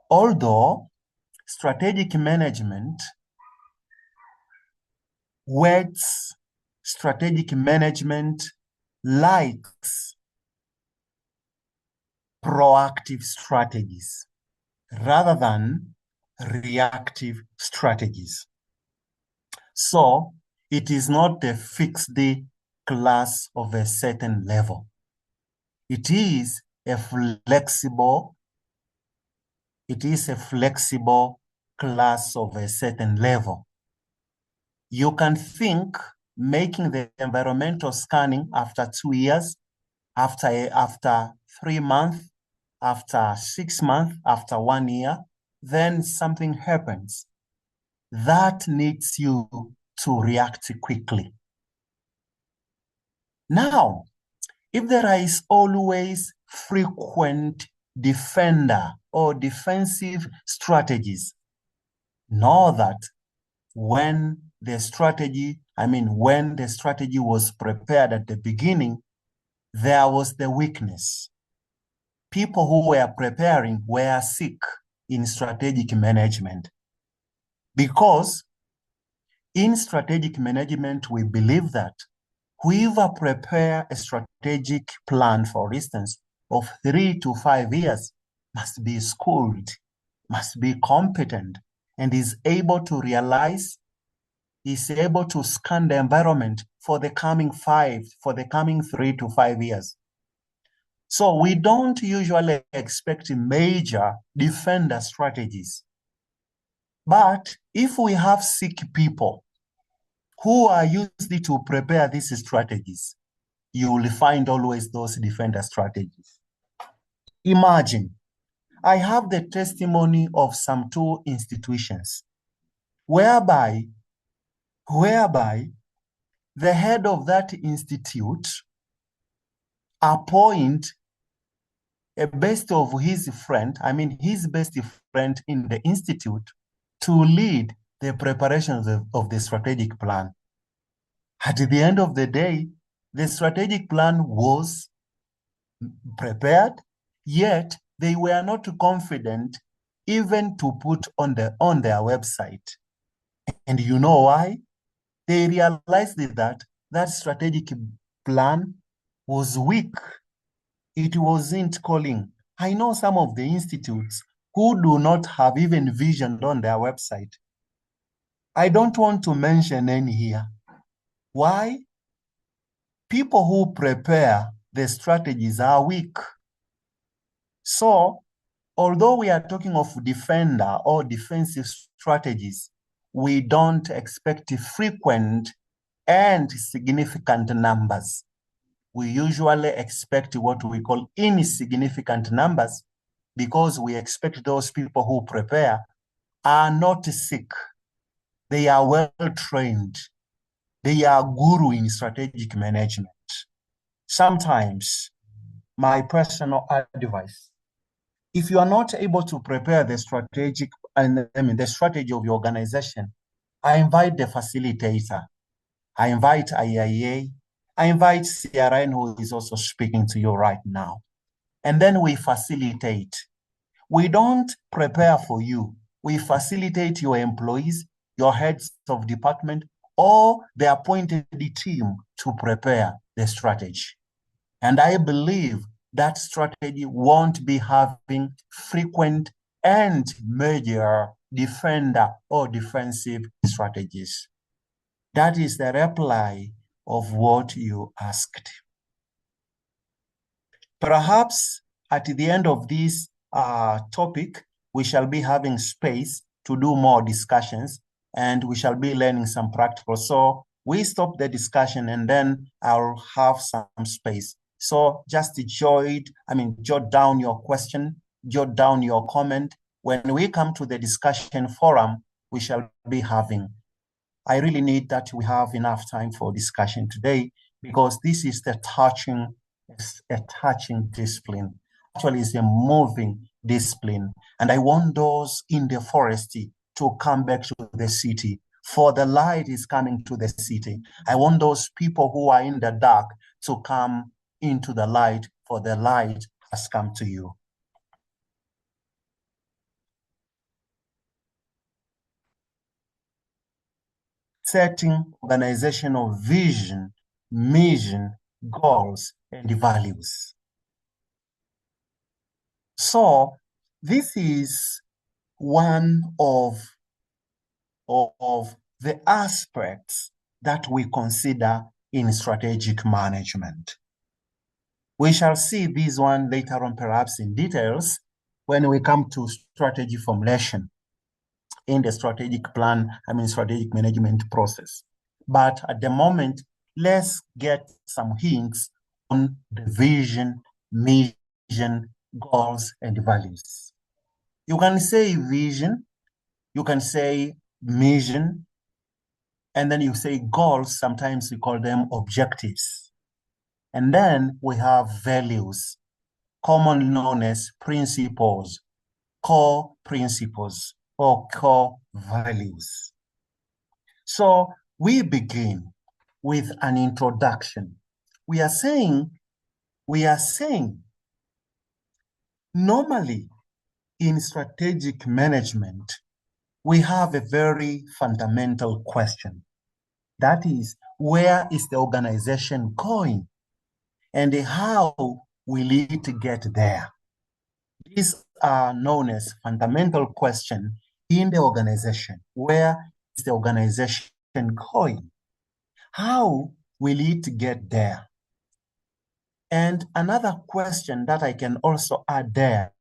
Although strategic management likes proactive strategies rather than reactive strategies. So it is not a fixed class of a certain level. It is a flexible class of a certain level. You can think making the environmental scanning after 2 years, after 3 months, after 6 months, after 1 year, then something happens. That needs you to react quickly. Now, if there is always frequent defender or defensive strategies, know that when the strategy was prepared at the beginning, there was the weakness. People who were preparing were sick in strategic management. Because in strategic management, we believe that whoever prepare a strategic plan, for instance, of 3 to 5 years must be schooled, must be competent, and is able to scan the environment for the coming 3 to 5 years. So we don't usually expect major defender strategies. But if we have sick people who are used to prepare these strategies, you will find always those defender strategies. Imagine, I have the testimony of some 2 institutions whereby the head of that institute appoint a best of his friend, his best friend in the institute to lead the preparations of the strategic plan. At the end of the day, the strategic plan was prepared, yet they were not confident even to put on their website. And you know why? They realized that strategic plan was weak. It wasn't calling. I know some of the institutes who do not have even vision on their website. I don't want to mention any here. Why? People who prepare the strategies are weak. So, although we are talking of defender or defensive strategies, we don't expect frequent and significant numbers. We usually expect what we call insignificant numbers because we expect those people who prepare are not sick. They are well trained. They are guru in strategic management. Sometimes, my personal advice, if you are not able to prepare the strategy of your organization, I invite the facilitator. I invite IIA. I invite CRN, who is also speaking to you right now. And then we facilitate. We don't prepare for you. We facilitate your employees, your heads of department, or the appointed team to prepare the strategy. And I believe that strategy won't be having frequent and major defender or defensive strategies. That is the reply of what you asked. Perhaps at the end of this topic, we shall be having space to do more discussions and we shall be learning some practical. So we stop the discussion and then I'll have some space. So just jot down your question, jot down your comment. When we come to the discussion forum, we shall be having. I really need that we have enough time for discussion today because this is a touching discipline. Actually, it's a moving discipline. And I want those in the forest to come back to the city, for the light is coming to the city. I want those people who are in the dark to come into the light, for the light has come to you. Setting organizational vision, mission, goals, and values. So this is one of the aspects that we consider in strategic management. We shall see this one later on, perhaps in details, when we come to strategy formulation in the strategic plan, strategic management process. But at the moment, let's get some hints on the vision, mission, goals, and values. You can say vision, you can say mission, and then you say goals. Sometimes we call them objectives. And then we have values, commonly known as principles, core principles, or core values. So we begin with an introduction. We are saying, normally in strategic management, we have a very fundamental question. That is, where is the organization going? And how will it get there? These are known as fundamental questions in the organization. Where is the organization going? How will it get there? And another question that I can also add there,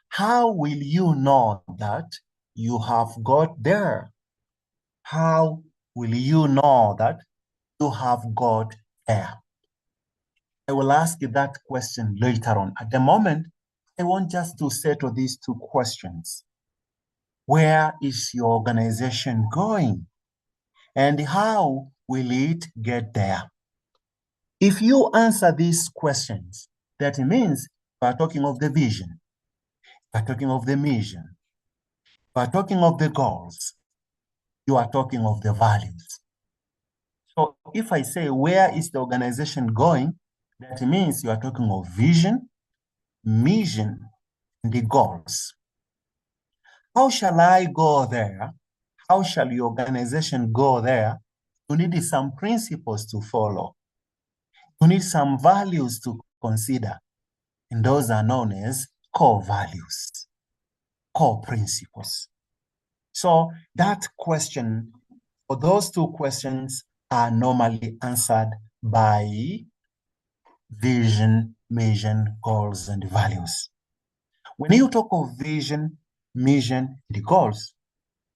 how will you know that you have got there? How will you know that you have got there? I will ask you that question later on. At the moment, I want just to settle these two questions. Where is your organization going? And how will it get there? If you answer these questions, that means we are talking of the vision, we are talking of the mission, we are talking of the goals, you are talking of the values. So if I say, where is the organization going? That means you are talking of vision, mission, and the goals. How shall I go there? How shall your organization go there? You need some principles to follow. You need some values to consider. And those are known as core values, core principles. So that question, or those two questions, are normally answered by vision, mission, goals, and values. When you talk of vision, mission, and goals,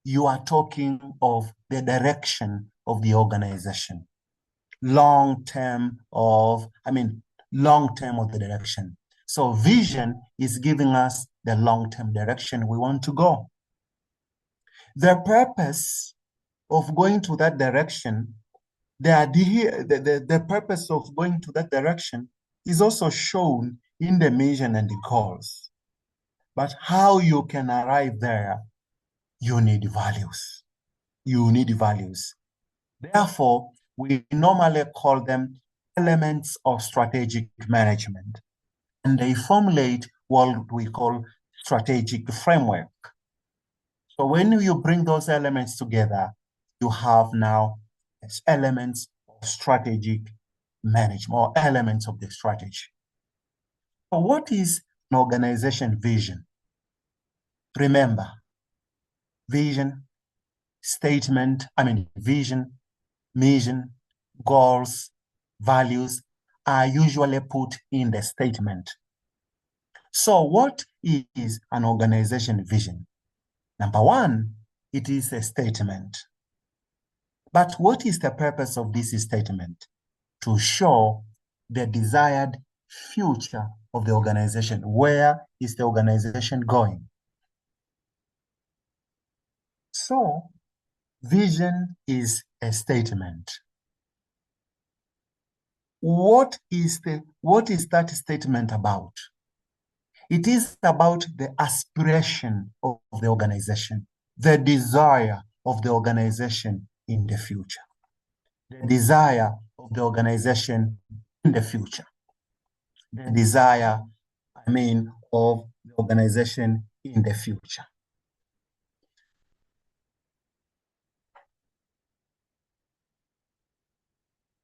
you are talking of the direction of the organization. Long-term of the direction. So vision is giving us the long-term direction we want to go. The purpose of going to that direction, the purpose of going to that direction is also shown in the mission and the goals. But how you can arrive there, you need values. You need values. Therefore, we normally call them elements of strategic management. And they formulate what we call strategic framework. So when you bring those elements together, you have now elements of strategic management, or elements of the strategy. So what is an organization vision? Remember, vision, vision, mission, goals, values are usually put in the statement. So what is an organization vision? Number one, it is a statement. But what is the purpose of this statement? To show the desired future of the organization. Where is the organization going? So, vision is a statement. What is that statement about? It is about the aspiration of the organization, the desire of the organization in the future. The desire of the organization in the future. The desire, of the organization in the future.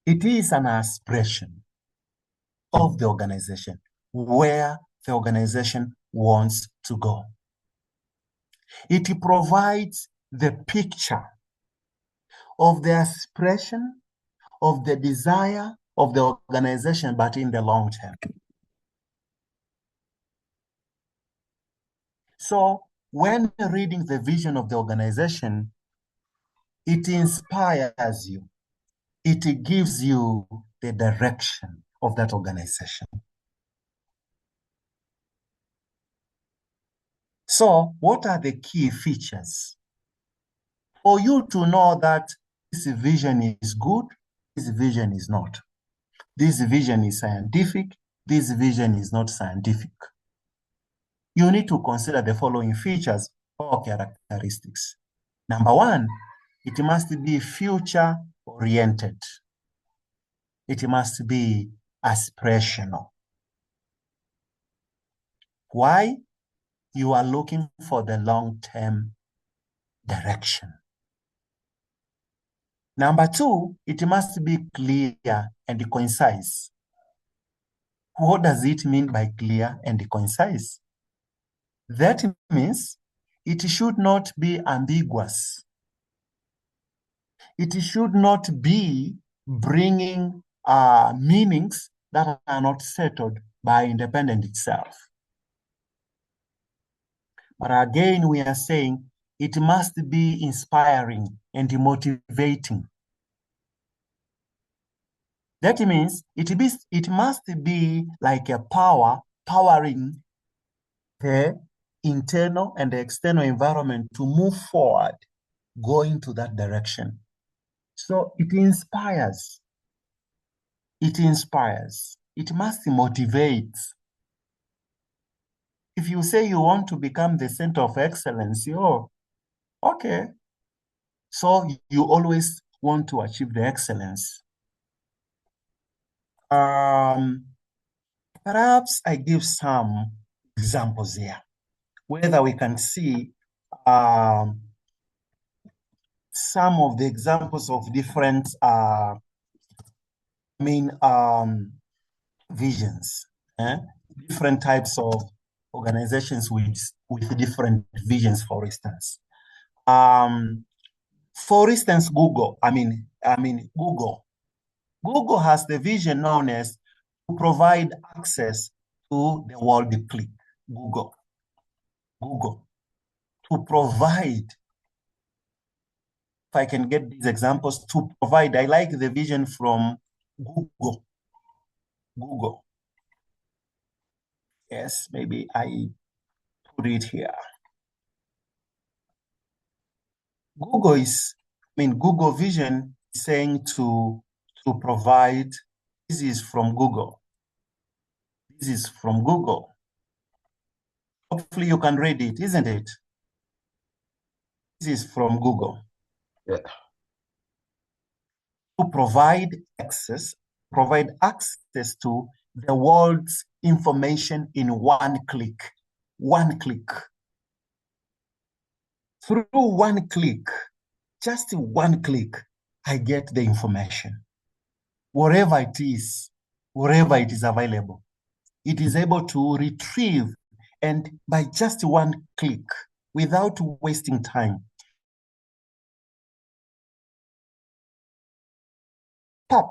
It is an aspiration of the organization, where the organization wants to go. It provides the picture of the aspiration, of the desire of the organization, but in the long term. So when reading the vision of the organization, it inspires you. It gives you the direction of that organization. So what are the key features? For you to know that this vision is good, this vision is not. This vision is scientific, this vision is not scientific. You need to consider the following features or characteristics. Number one, it must be future-oriented. It must be aspirational. Why? You are looking for the long-term direction. Number two, it must be clear and concise. What does it mean by clear and concise? That means it should not be ambiguous. It should not be bringing meanings that are not settled by independent itself. But again, we are saying it must be inspiring and motivating. That means it must be like a power powering the internal and the external environment to move forward, going to that direction. So it inspires. It inspires. It must motivate. If you say you want to become the center of excellence, oh, okay. So you always want to achieve the excellence. Perhaps I give some examples here, whether we can see some of the examples of different visions, different types of organizations with different visions, for instance. For instance, Google. Google. Google has the vision known as to provide access to the world click. Google. To provide, if I can get these examples, to provide, I like the vision from Google. Yes, maybe I put it here. Google vision is saying to provide, this is from Google. This is from Google. Hopefully you can read it, isn't it? This is from Google. Yeah. To provide access to the world's information in one click. One click. Through one click, just one click, I get the information. Wherever it is available, it is able to retrieve, and by just one click, without wasting time, tap.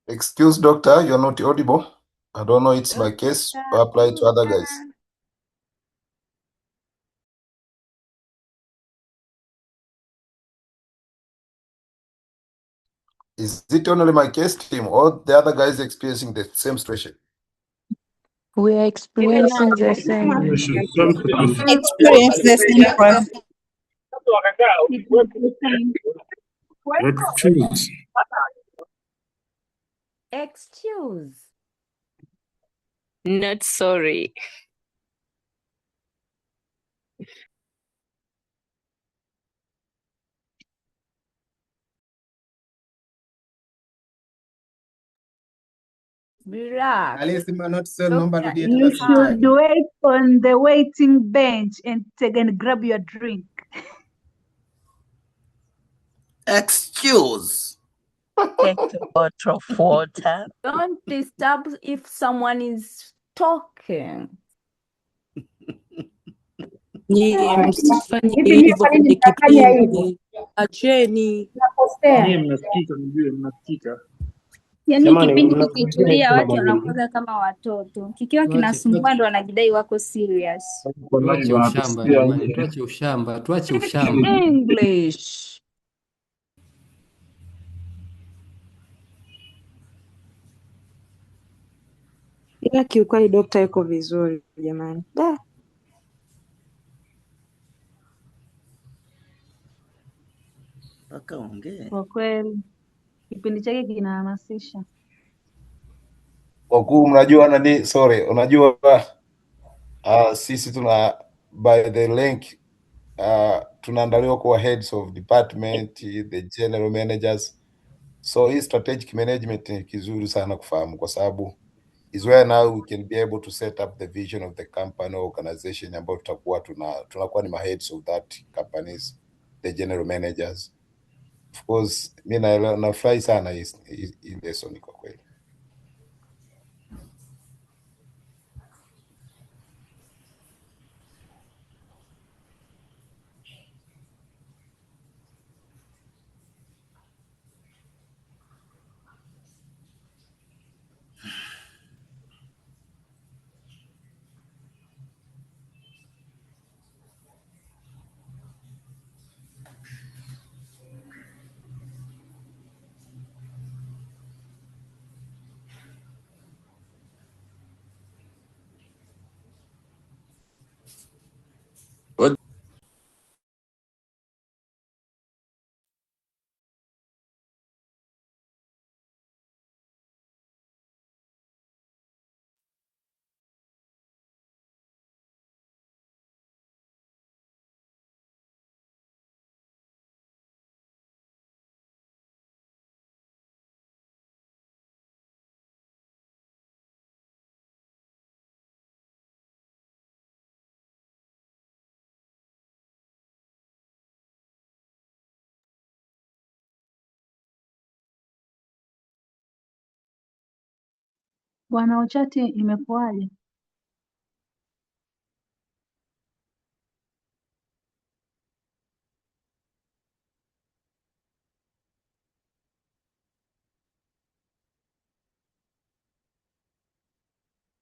Excuse, doctor, you're not audible. I don't know, it's my case or apply to other guys. Is it only my case, team, or the other guys experiencing the same situation? We are experiencing the same. Experience the same process. Excuse. Not sorry. At least not so Doctor, You should wait on the waiting bench and grab your drink. Excuse. Take a bottle of water. Don't disturb if someone is talking. Nyie msifanye Hivi nyie hivyo kwa nini kwenye mnafanya hivyo? kipindi. Acheni. Nakosea. mnasikika. Yaani Jamani, kipindi mna- kikitulia watu mna- wanakuwa kama watoto, kikiwa kinasumbua ndo wanajidai wako serious. Tuache ushamba jamani, tuache ushamba, tuache ushamba. English. Ila kiukweli dokta yuko vizuri jamani. Da. Mpaka ongee. Kwa kweli kipindi chake kinahamasisha. Wakuu, mnajua nani, sorry, unajua sisi tuna by the link tunaandaliwa kuwa heads of department, the general managers. So hii strategic management ni kizuri sana kufahamu, kwa sababu is where now we can be able to set up the vision of the company or organization ambayo tutakuwa tunakuwa ni heads of that companies, the general managers. Of course mimi nafurahi sana hii lesson kwa kweli. Wanaochati imekuwaje?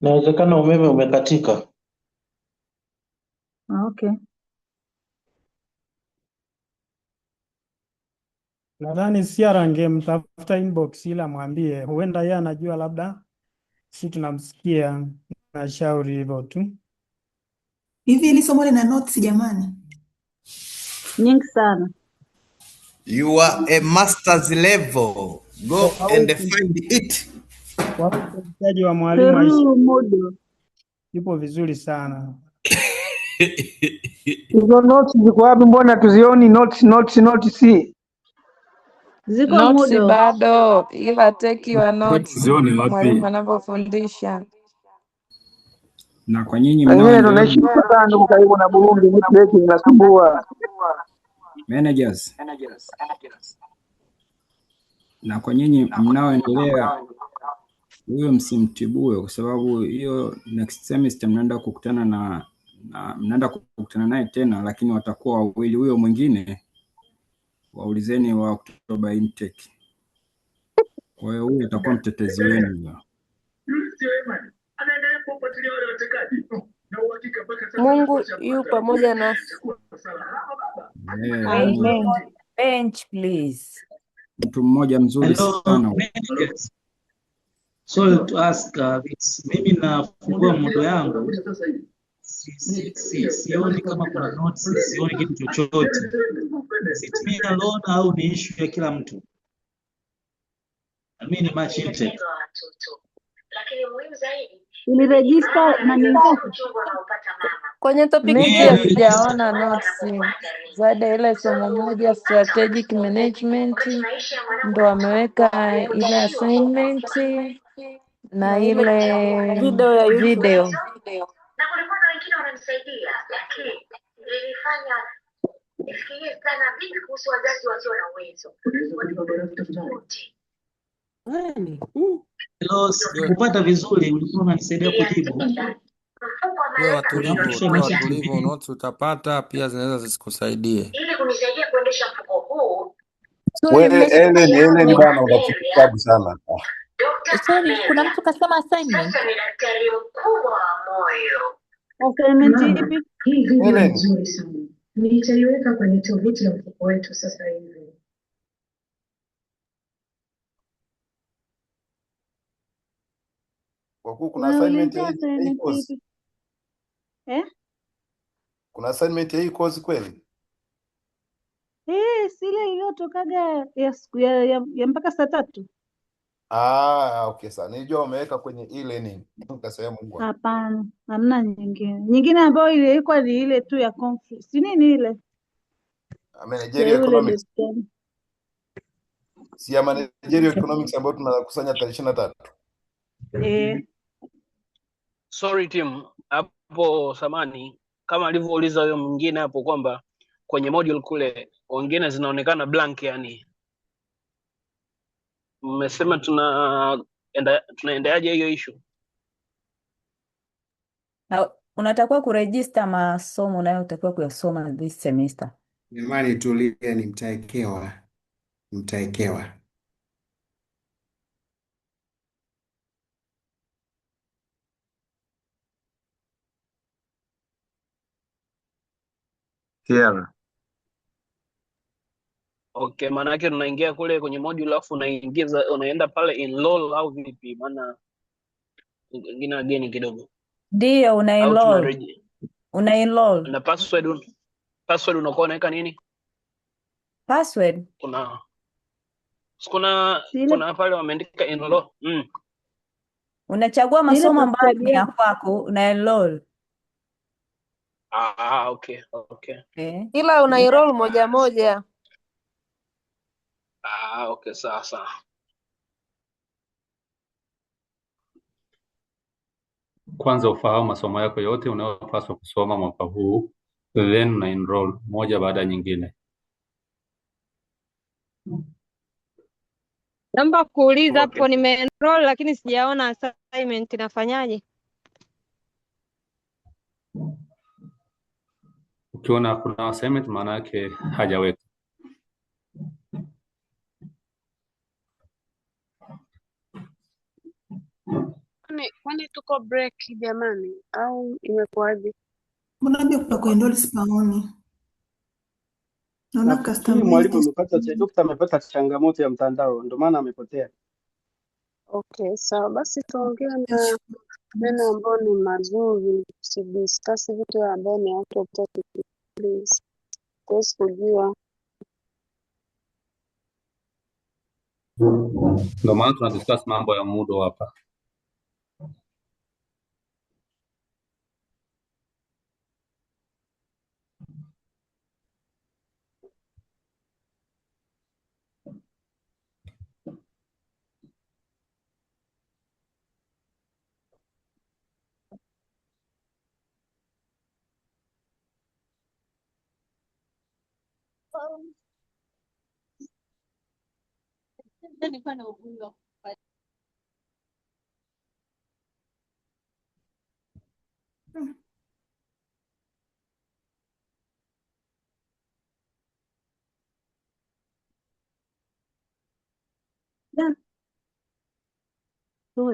Inawezekana umeme umekatika. Okay. Nadhani Siara angemtafuta inbox ila mwambie, huenda yeye anajua, labda si tunamsikia na shauri hivyo tu. Hivi hili somo lina notes jamani? Nyingi sana. You are a master's level. Go and find it. Mtaji wa mwalimu Aisha Modo yupo vizuri sana. Hizo notes ziko wapi? Mbona tuzioni notes? Ziko Notes Modo. bado, ila take your notes Zioni wapi? mwalimu anapofundisha. Na kwa nyinyi Wengine tunaishi sana ndugu, karibu na Burundi, network inasumbua. managers. Na kwa nyinyi mnaoendelea, huyo msimtibue, kwa sababu hiyo next semester mnaenda kukutana mnaenda kukutana naye tena, lakini watakuwa wawili. Huyo mwingine waulizeni wa October intake. Kwa hiyo huyo atakuwa mtetezi wenu. Mungu yu pamoja nasi. Amen. Bench please. Mtu mmoja mzuri sana. Sorry to ask, mimi nafungua modo yangu sioni kama kuna notes, sioni kitu chochote. It's me alone au ni issue ya kila mtu? Mimi ni match intake. Ili register na ningine kwenye topic hii sijaona notes. Zaidi ile somo moja strategic management ndo ameweka ile assignment na ile video ya YouTube. video. Na kulikuwa na wengine wananisaidia, lakini nilifanya nifikirie sana vipi kuhusu wazazi wasio na uwezo. Hello, kupata vizuri, ulikuwa unanisaidia kujibu. Tuwe watulivu, notes utapata pia zinaweza zisikusaidie. Ili kunisaidia kuendesha mfuko huu. Wewe Ellen bana unafikiri sana. Sorry, kuna mtu kasema assignment. Sasa ni daktari mkubwa wa moyo. Assignment ipi? Hii video ni nzuri sana. Nitaiweka kwenye tovuti ya mfuko wetu sasa hivi. Kwa kuna assignment ya hii course. Kuna assignment ya hii course kweli? Sile iliyotokaga ya mpaka saa 3. Okay sana. Nilijua umeweka kwenye e-learning. Nikasema Mungu. Hapana, hamna nyingine. Nyingine ambayo ilikuwa ni ile tu ya conference. Si nini ile? Managerial economics. Si ya managerial economics ambayo tunakusanya tarehe 23. Sorry team, hapo samani kama alivyouliza huyo mwingine hapo kwamba kwenye module kule wengine zinaonekana blank, yani mmesema tunaendeaje hiyo issue? Na unatakiwa kuregister masomo unayotakiwa kuyasoma this semester. Jamani, tulieni, mtaekewa. Sierra. Okay, maana yake tunaingia kule kwenye module alafu unaenda pale enroll au vipi? Maana wengine wageni kidogo. Ndio Au una enroll. na password unakuwa unaweka nini? Password Kuna pale wameandika enroll. unachagua masomo ambayo ni ya kwako, una enroll. Okay. Ila una enroll moja moja. Okay, sawa. Kwanza ufahamu masomo yako yote unayopaswa kusoma mwaka huu, then una enroll moja baada ya nyingine. Naomba kuuliza hapo, nimeenroll lakini sijaona assignment, nafanyaje? Ukiona kuna assignment maana yake hajaweka. Kwani tuko break jamani, au imekuwaje? Mbona kwa kuenroll sipaoni? Naona Nafikiri mwalimu customized. dokta amepata changamoto ya mtandao ndio maana amepotea. Okay, sawa basi tuongee na neno ambao ni mazuri, tusidiscuss vitu ambao ni out of topic please. Tuwezi kujua. Ndio maana tunadiscuss mambo ya muda hapa.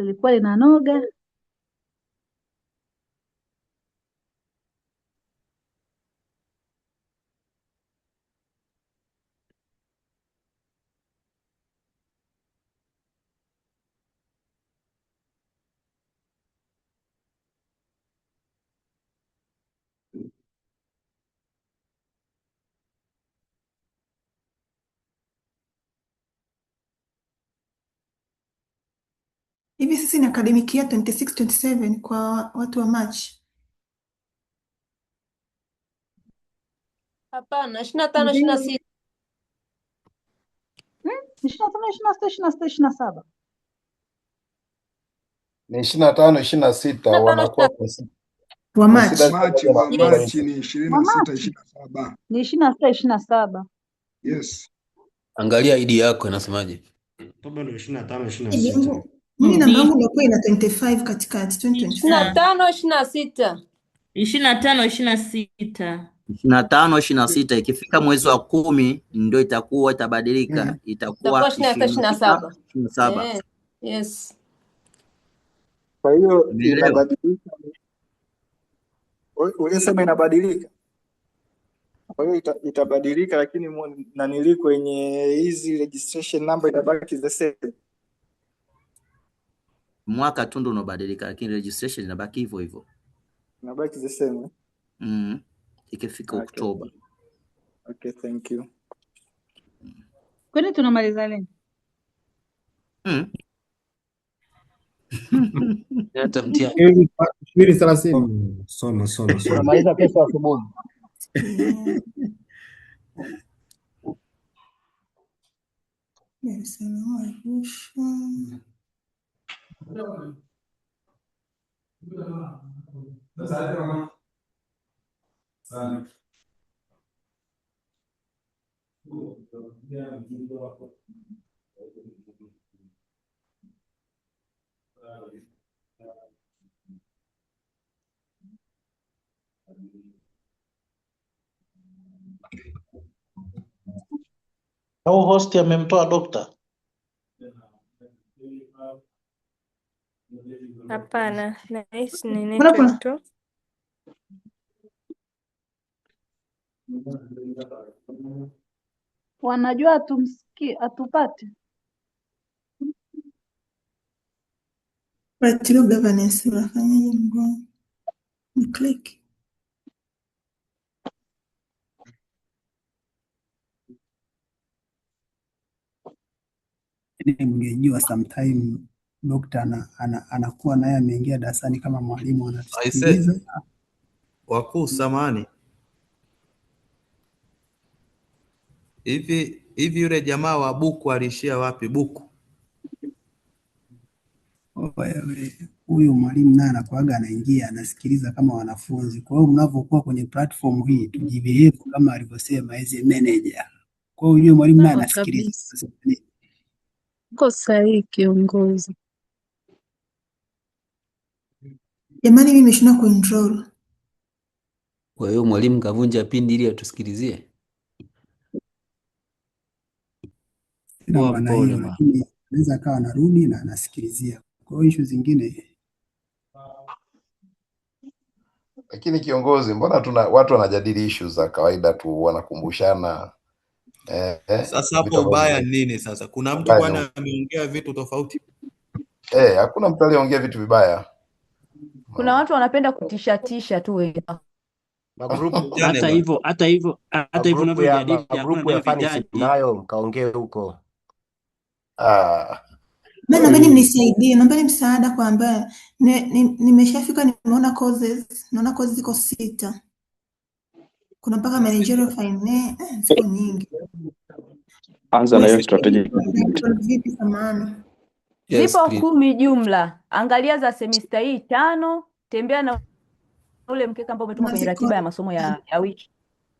Ilikuwa linanoga. Hivi sisi ni academic year 26-27 kwa watu wa March. Hapana, 25 26. 25, 26, 27. Ni 25, 26 wanakuwa Wa March. Machi ni 26, 27. Ni 26, 27. Yes. Angalia ID yako inasemaje? Oktoba ndio 25, 26. Mimi namba yangu ilikuwa ina 25 katikati 2025. 25 26. 25 26. 25, 26 ikifika mwezi wa 10 ndio itabadilika, itakuwa 27. 27. Yes. Kwa hiyo Umeelewa? inabadilika. Ungesema inabadilika. Kwa hiyo itabadilika, lakini nanili kwenye hizi registration number itabaki the same. Mwaka tu ndio unabadilika, lakini registration inabaki hivyo hivyo. Inabaki the same. Ikifika Oktoba. Okay, thank you. Kwani tunamaliza lini? Hata mtihani 2030. Soma. Tunamaliza kesho asubuhi. Au host amemtoa dokta? Hapana, nahisi ni Mbona kuna network tu. Wanajua hatumsikii, hatupati. ratiba governance unafanyaje mgongo? Ni click. Mngejua sometime dokta anakuwa naye ameingia darasani kama mwalimu Aise, anatusikiliza. wakuu samani. Hivi yule jamaa wa buku alishia wapi buku? Huyu mwalimu naye anakuaga anaingia anasikiliza kama wanafunzi. Kwa hiyo mnavyokuwa kwenye platform hii tujibehave kama alivyosema as a manager. Kwa hiyo yule mwalimu naye Sawa anasikiliza. kabisa. Uko sahihi kiongozi. Jamani mimi nimeshindwa kuenroll. Kwa hiyo mwalimu kavunja pindi ili atusikilizie. Sina maana hiyo, lakini anaweza akawa anarudi na anasikilizia. Kwa hiyo issue zingine. Lakini kiongozi, mbona watu wanajadili issues za kawaida tu, wanakumbushana Sasa hapo ubaya nini sasa? Kuna mtu kwani ameongea vitu tofauti? Hakuna mtu aliyeongea vitu vibaya. Kuna watu wanapenda kutishatisha tu wenzao. Hata hivyo unavyojadili magrupu ya fanisi nayo mkaongee huko. Naomba mnisaidie, naomba msaada kwa ambaye nimeshafika nimeona courses, naona courses ziko 6. Kuna mpaka managerial finance, ziko nyingi. Anza na hiyo strategy. Vipi samani? Zipo 10 jumla. Angalia za semester hii 5, tembea na ule mkeka ambao umetoka kwenye ratiba ya masomo ya wiki.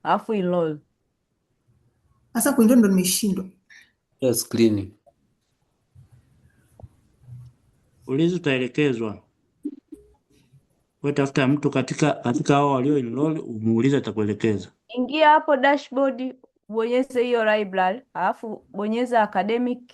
Alafu enroll. Sasa kuenroll ndo nimeshindwa. Yes, clean. Ulizo utaelekezwa. Wewe tafuta mtu katika hao walio enroll umuulize atakuelekeza. Ingia hapo dashboard, bonyeza hiyo library, alafu bonyeza academic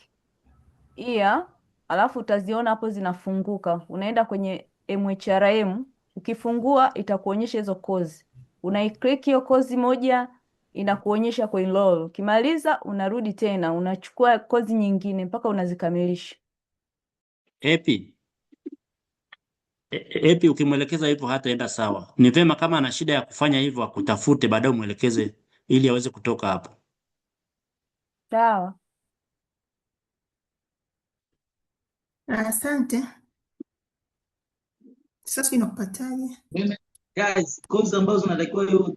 year, alafu utaziona hapo zinafunguka. Unaenda kwenye MHRM, ukifungua itakuonyesha hizo kozi. Unaiclick hiyo kozi moja inakuonyesha ku enroll. Ukimaliza unarudi tena, unachukua kozi nyingine mpaka unazikamilisha. Epi ukimwelekeza hivyo hataenda sawa. Ni vema kama ana shida ya kufanya hivyo akutafute baadaye umwelekeze ili aweze kutoka hapo. Sawa. Asante. Sasa inakupataje? Guys, course ambazo natakiwa hiyo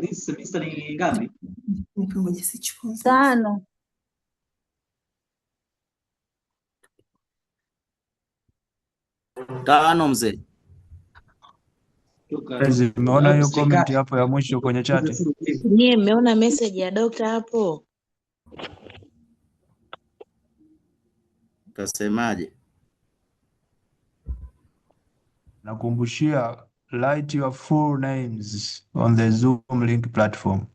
this semester ni ngapi? Nipungoje sichukue. 5. 5 mzee. Umeona hiyo comment hapo ya mwisho kwenye chat? Nyie mmeona message ya dokta hapo? Kasemaje? Nakumbushia write your full names on the Zoom link platform.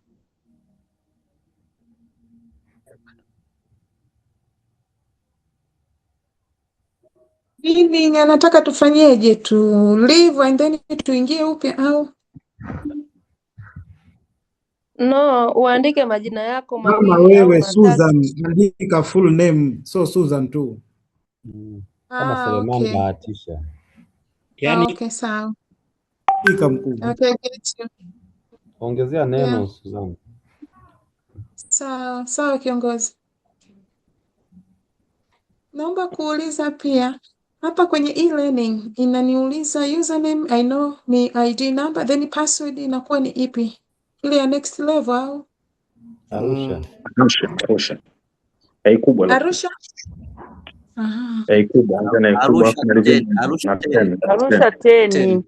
Hivi anataka tufanyeje, tu leave and then tuingie upya au? No, uandike majina yako mawili Kama au wewe matatu. Susan, andika full name, so Susan tu. Kama Selemani Okay. bahatisha. Okay, sawa. Andika mkubwa. Okay, get you. Ongezea neno Yeah. Susan. Sawa kiongozi. Naomba kuuliza pia hapa kwenye e-learning inaniuliza username, I know ni ID number, then password inakuwa ni ipi? Ile ya next level au? Arusha. Arusha. Kubwa lakini. Arusha? Aha. Kubwa, anza kubwa afu malizeni Arusha na 10. Arusha 10.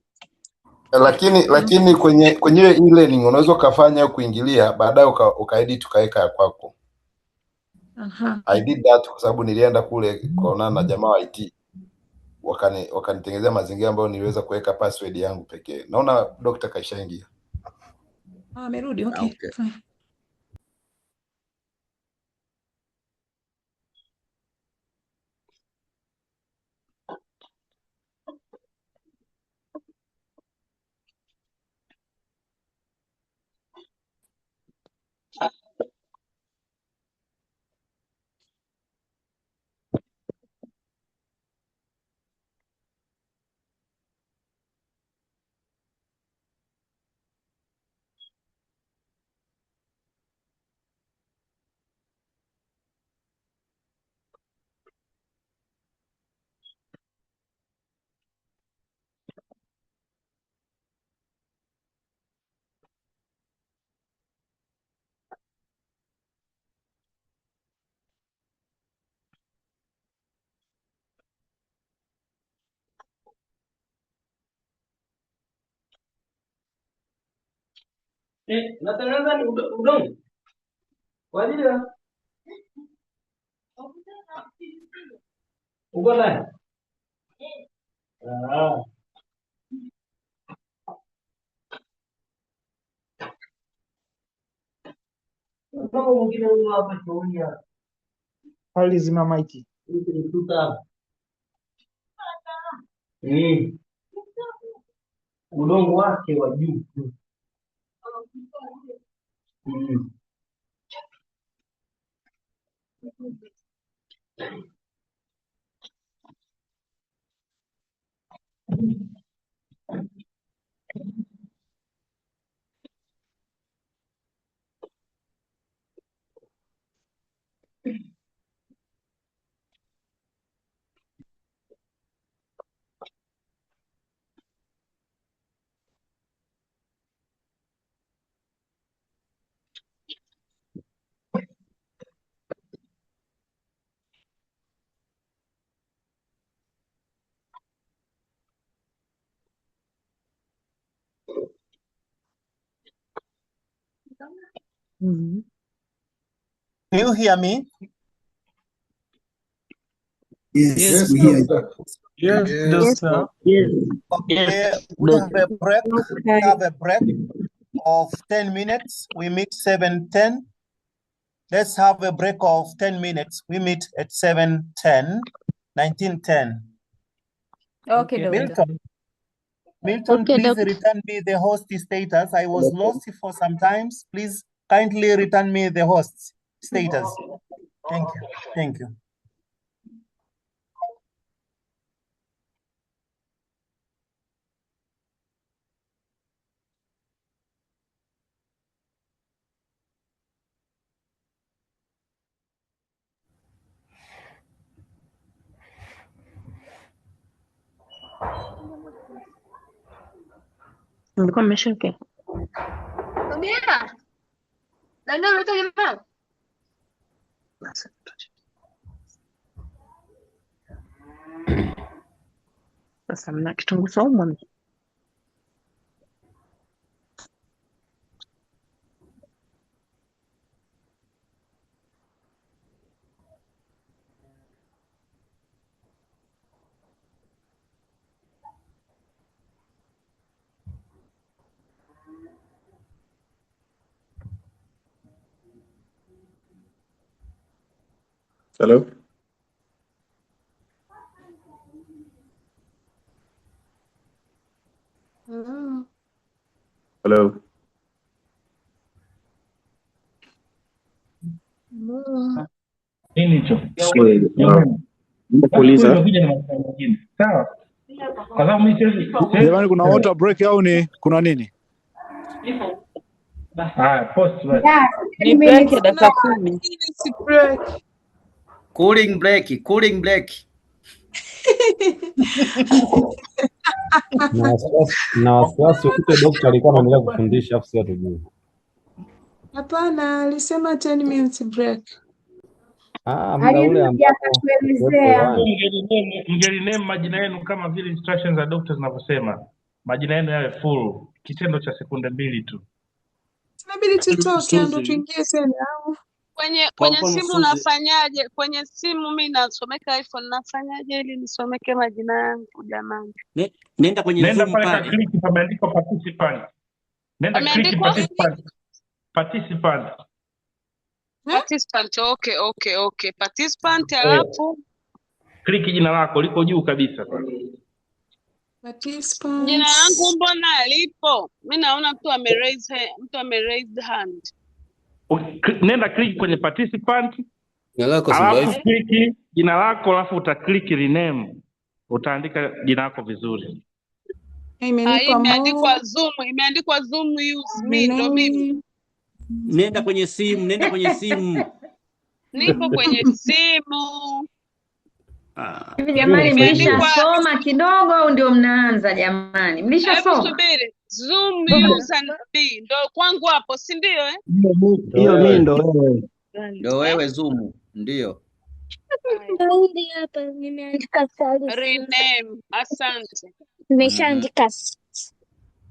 Lakini kwenye e-learning unaweza ukafanya kuingilia baadaye ukaedit ukaweka ya kwako. Aha. I did that kwa sababu nilienda kule kuonana na jamaa wa IT, wakanitengenezea mazingira ambayo niliweza kuweka password yangu pekee. Naona Dr. kaishaingia. Amerudi, okay. Fine. Natengeneza ni udongo kwa ajili ya uko ndani. Kama mwingine huyo hapa chooni. Hali zima maiki. Udongo wake wa juu. Can you hear me? Yes, we hear you. Yes, doctor. Yes. Okay, we have a break. We have a break of 10 minutes. We meet 7:10. Let's have a break of 10 minutes. We meet at 7:10, 19:10. Okay, doctor. Milton, Okay, please doctor. return me the host status. I was lost for some times. Please kindly return me the host status. Thank you. Thank you. Nilikuwa nimeshaongea. Ongea. Ndio unaitwa jamaa. Sasa mna kitunguu saumu. Hello? Hello? Nini hicho? Sorry, nimekuuliza. Sawa. Kwa sababu mimi siwezi. Jamani, kuna water break au ni kuna nini? Post basi. Ni break ya dakika 10. Cooling break, cooling break. Na wasiwasi ukute dokta alikuwa anaendelea kufundisha afu sio tujue. Hapana, alisema 10 minutes break. Muda ule ambapo Mngeliname majina yenu kama vile instructions za doctor zinavyosema. Majina yenu yawe full. Kitendo cha sekunde 2 tu. Inabidi tutoke ndo tuingie tena au? Kwenye mfano simu unafanyaje? Kwenye simu mimi nasomeka iPhone, nafanyaje ili nisomeke majina yangu jamani? Nenda kwenye Nenda Zoom pale ka pale. click pameandikwa participant. Nenda click Pameandikwa participant. participant. Okay. Participant alafu Click jina lako liko juu kabisa pale. jina langu mbona lipo? Mimi naona mtu ame hand. Nenda click kwenye participant. Alafu click jina lako alafu utaklik rename. Utaandika jina lako vizuri. Imeandikwa Zoom use me ndo mimi. Nenda kwenye simu. Nipo kwenye simu. Hivi jamani, mlishasoma kidogo au ndio mnaanza jamani? Mlishasoma? Subiri. Zoom use and me ndo kwangu hapo, si ndio Hiyo mimi ndo wewe. Ndio wewe Zoom, ndio. hapa nimeandika rename. Asante. Nimeshaandika.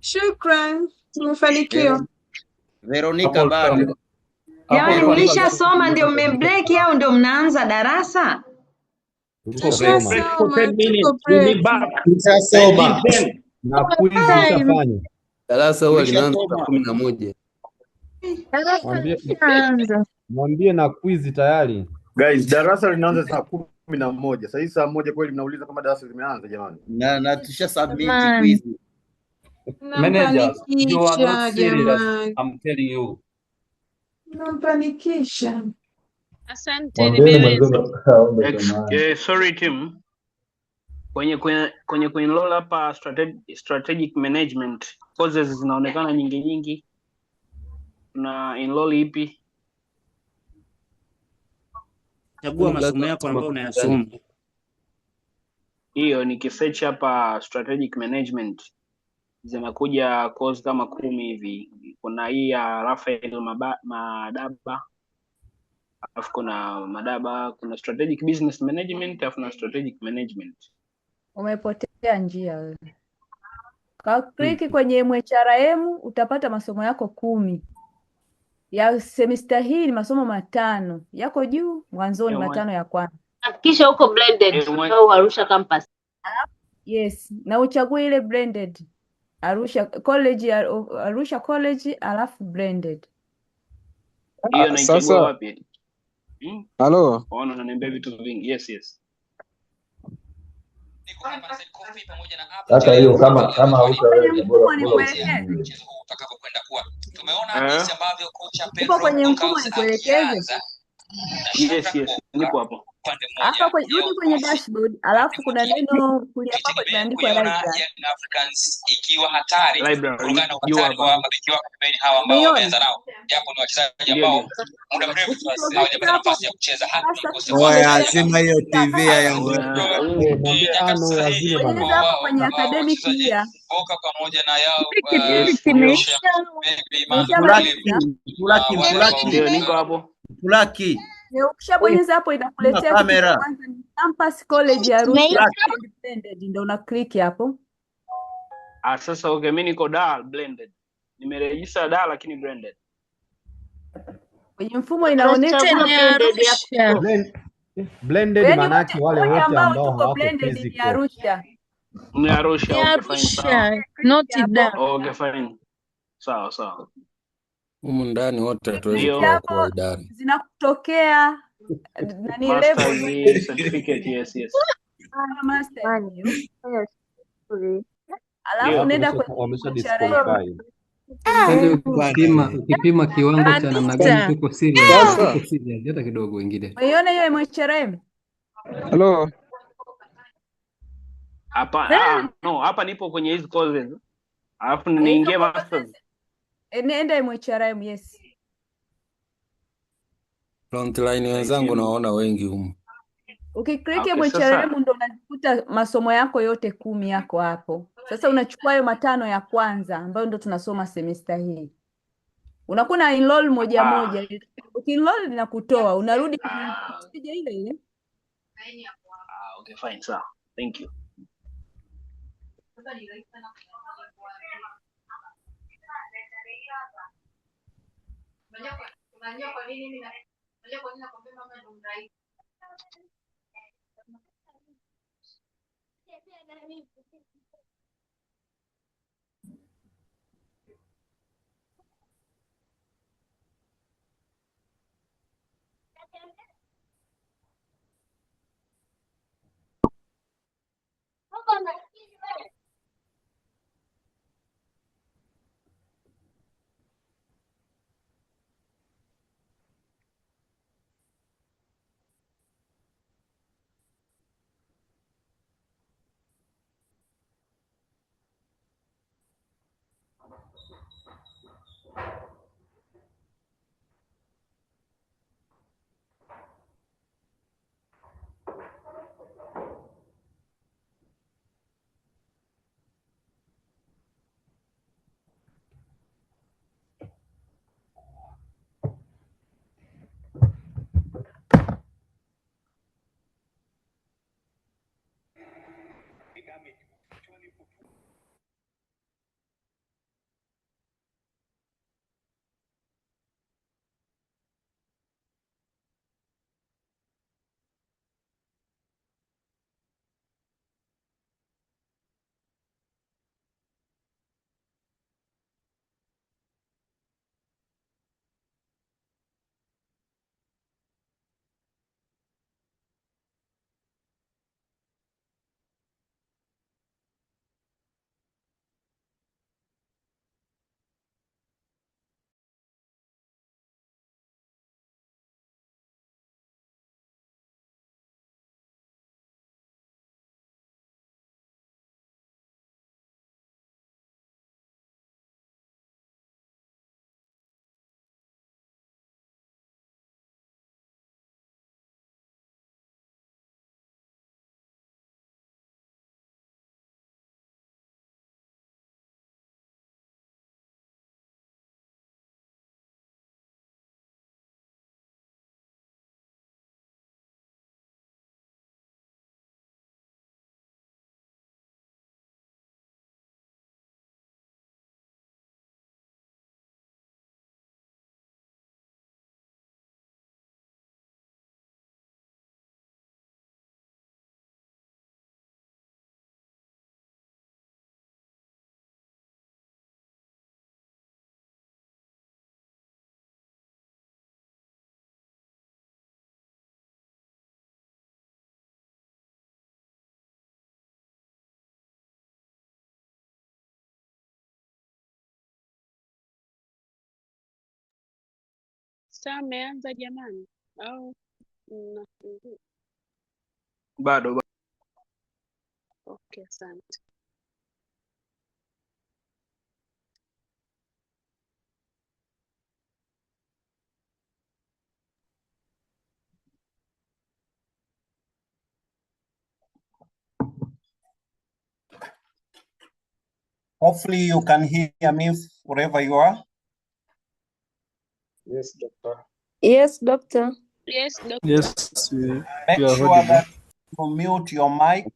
Shukran, tumefanikiwa. Veronica bado. Jamani, mlishasoma ndio mmebreak au ndio mnaanza darasa? Tushasoma. Na quiz ishafanya. Darasa huwa linaanza saa 11. Mwambie na quiz tayari. Guys, darasa linaanza saa 11. Sasa hivi saa 1 kweli mnauliza kama darasa limeanza jamani? Na tusha submit quiz. Manager, you are not serious. I'm telling you. Nampanikisha. Asante. Sorry team. Kwenye roll hapa strategic management courses zinaonekana nyingi. Na enroll ipi? Chagua masomo yako ambayo unayasoma. Hiyo nikisearch hapa strategic management zinakuja course kama 10 hivi. Kuna hii ya Rafael Madaba. Alafu kuna Madaba, kuna strategic business management, alafu na strategic management. Umepotea njia wewe. Ka click kwenye MHRM utapata masomo yako 10. Ya semester hii ni masomo 5. Yako juu mwanzoni 5 ya kwanza. Kisha huko blended au Arusha campus. Yes, na uchague ile blended. Arusha College alafu blended. Hiyo naichagua wapi? Halo. Ona unaniambia vitu vingi. Yes. Sasa hiyo kama hutaweza bora tumeona jinsi ambavyo kocha Pedro kwenye mfumo nikuelekeze. Yes, nipo hapo. Hapa kwenye dashboard, alafu kuna neno kulia hapo limeandikwa library. Africans ikiwa hatari kutokana na ukatari wa mabeki wako pembeni hawa ambao wameanza nao. Japo ni wachezaji ambao muda mrefu sasa hawajapata nafasi ya kucheza hata kikosi Oya, azima hiyo TV ya hapo kwenye academic year. Boka pamoja na yao Ndio niko hapo. Fulaki. Ukishabonyeza hapo inakuletea kamera. Kwanza ni Campus College ya Arusha blended, ndio una click hapo. Sasa okay, mimi niko blended. Nimeregister lakini blended. Kwenye mfumo inaonyesha blended maana yake wale wote ambao hawako physical. Arusha. Ni Arusha, okay fine. Not down. Okay fine. Sawa. Humu ndani wote hatuwezi kwa idara. Zinakutokea nani level certificate. Yes. Master. Alafu nenda wamesha disqualify. Ukipima kiwango cha namna gani tuko serious hata kidogo wengine. Umeona hiyo MHRM? Hello. Hapa no, hapa nipo kwenye hizo courses. Alafu niingie masters. Nenda MHRM, yes. Frontline wenzangu naona wengi humu. Ukiklik MHRM ndo unakuta masomo yako yote 10 yako hapo. Sasa unachukua hayo 5 ya kwanza ambayo ndo tunasoma semester hii. Unakuwa na enroll moja. Ukienroll linakutoa, unarudi kwenye stage ile. Okay fine, sir. Thank you. Saa ameanza jamani au mnafungua? Bado. Okay, asante. Hopefully you can hear me wherever you are. Yes, doctor. Yes, doctor. Yes, doctor. Yes, we Make are sure audible. that you mute your mic.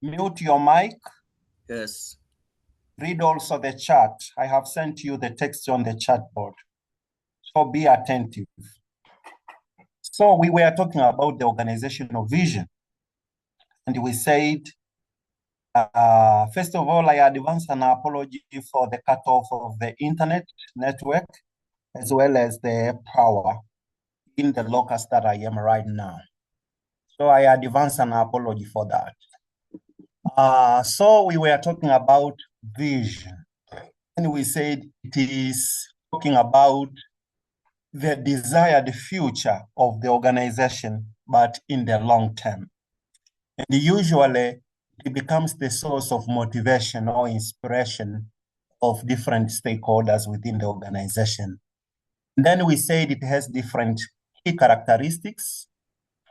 Mute your mic. Yes. Read also the chat. I have sent you the text on the chat board. So be attentive. So we were talking about the organizational vision. And we said, first of all, I advance an apology for the cutoff of the internet network, as well as the power in the locus that I am right now. So I advance an apology for that. So we were talking about vision. And we said it is talking about the desired future of the organization, but in the long term. And usually it becomes the source of motivation or inspiration of different stakeholders within the organization. And then we said it has different key characteristics.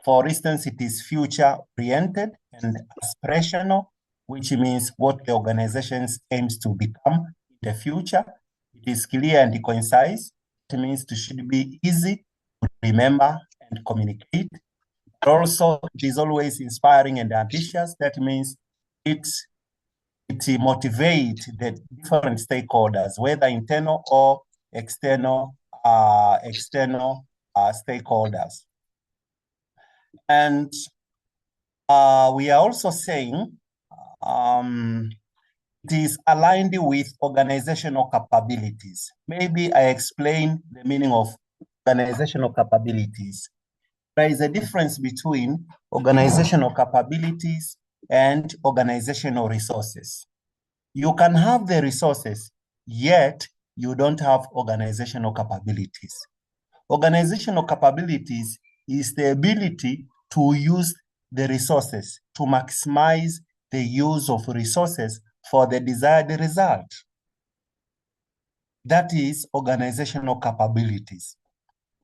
For instance, it is future-oriented and aspirational, which means what the organization aims to become in the future. It is clear and concise. It means it should be easy to remember and communicate. But also, it is always inspiring and ambitious. That means it motivates the different stakeholders, whether internal or external stakeholders. And we are also saying it is aligned with organizational capabilities. Maybe I explain the meaning of organizational capabilities. There is a difference between organizational capabilities and organizational resources. You can have the resources, yet you don't have organizational capabilities. Organizational capabilities is the ability to use the resources, to maximize the use of resources for the desired result. That is organizational capabilities.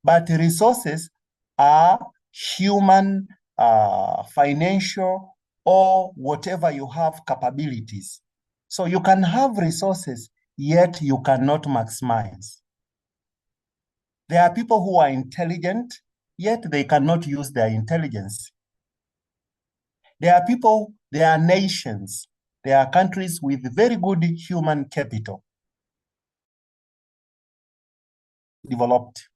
But resources are human, financial, or whatever you have capabilities. So you can have resources, yet you cannot maximize. There are people who are intelligent, yet they cannot use their intelligence. There are people, there are nations, there are countries with very good human capital developed.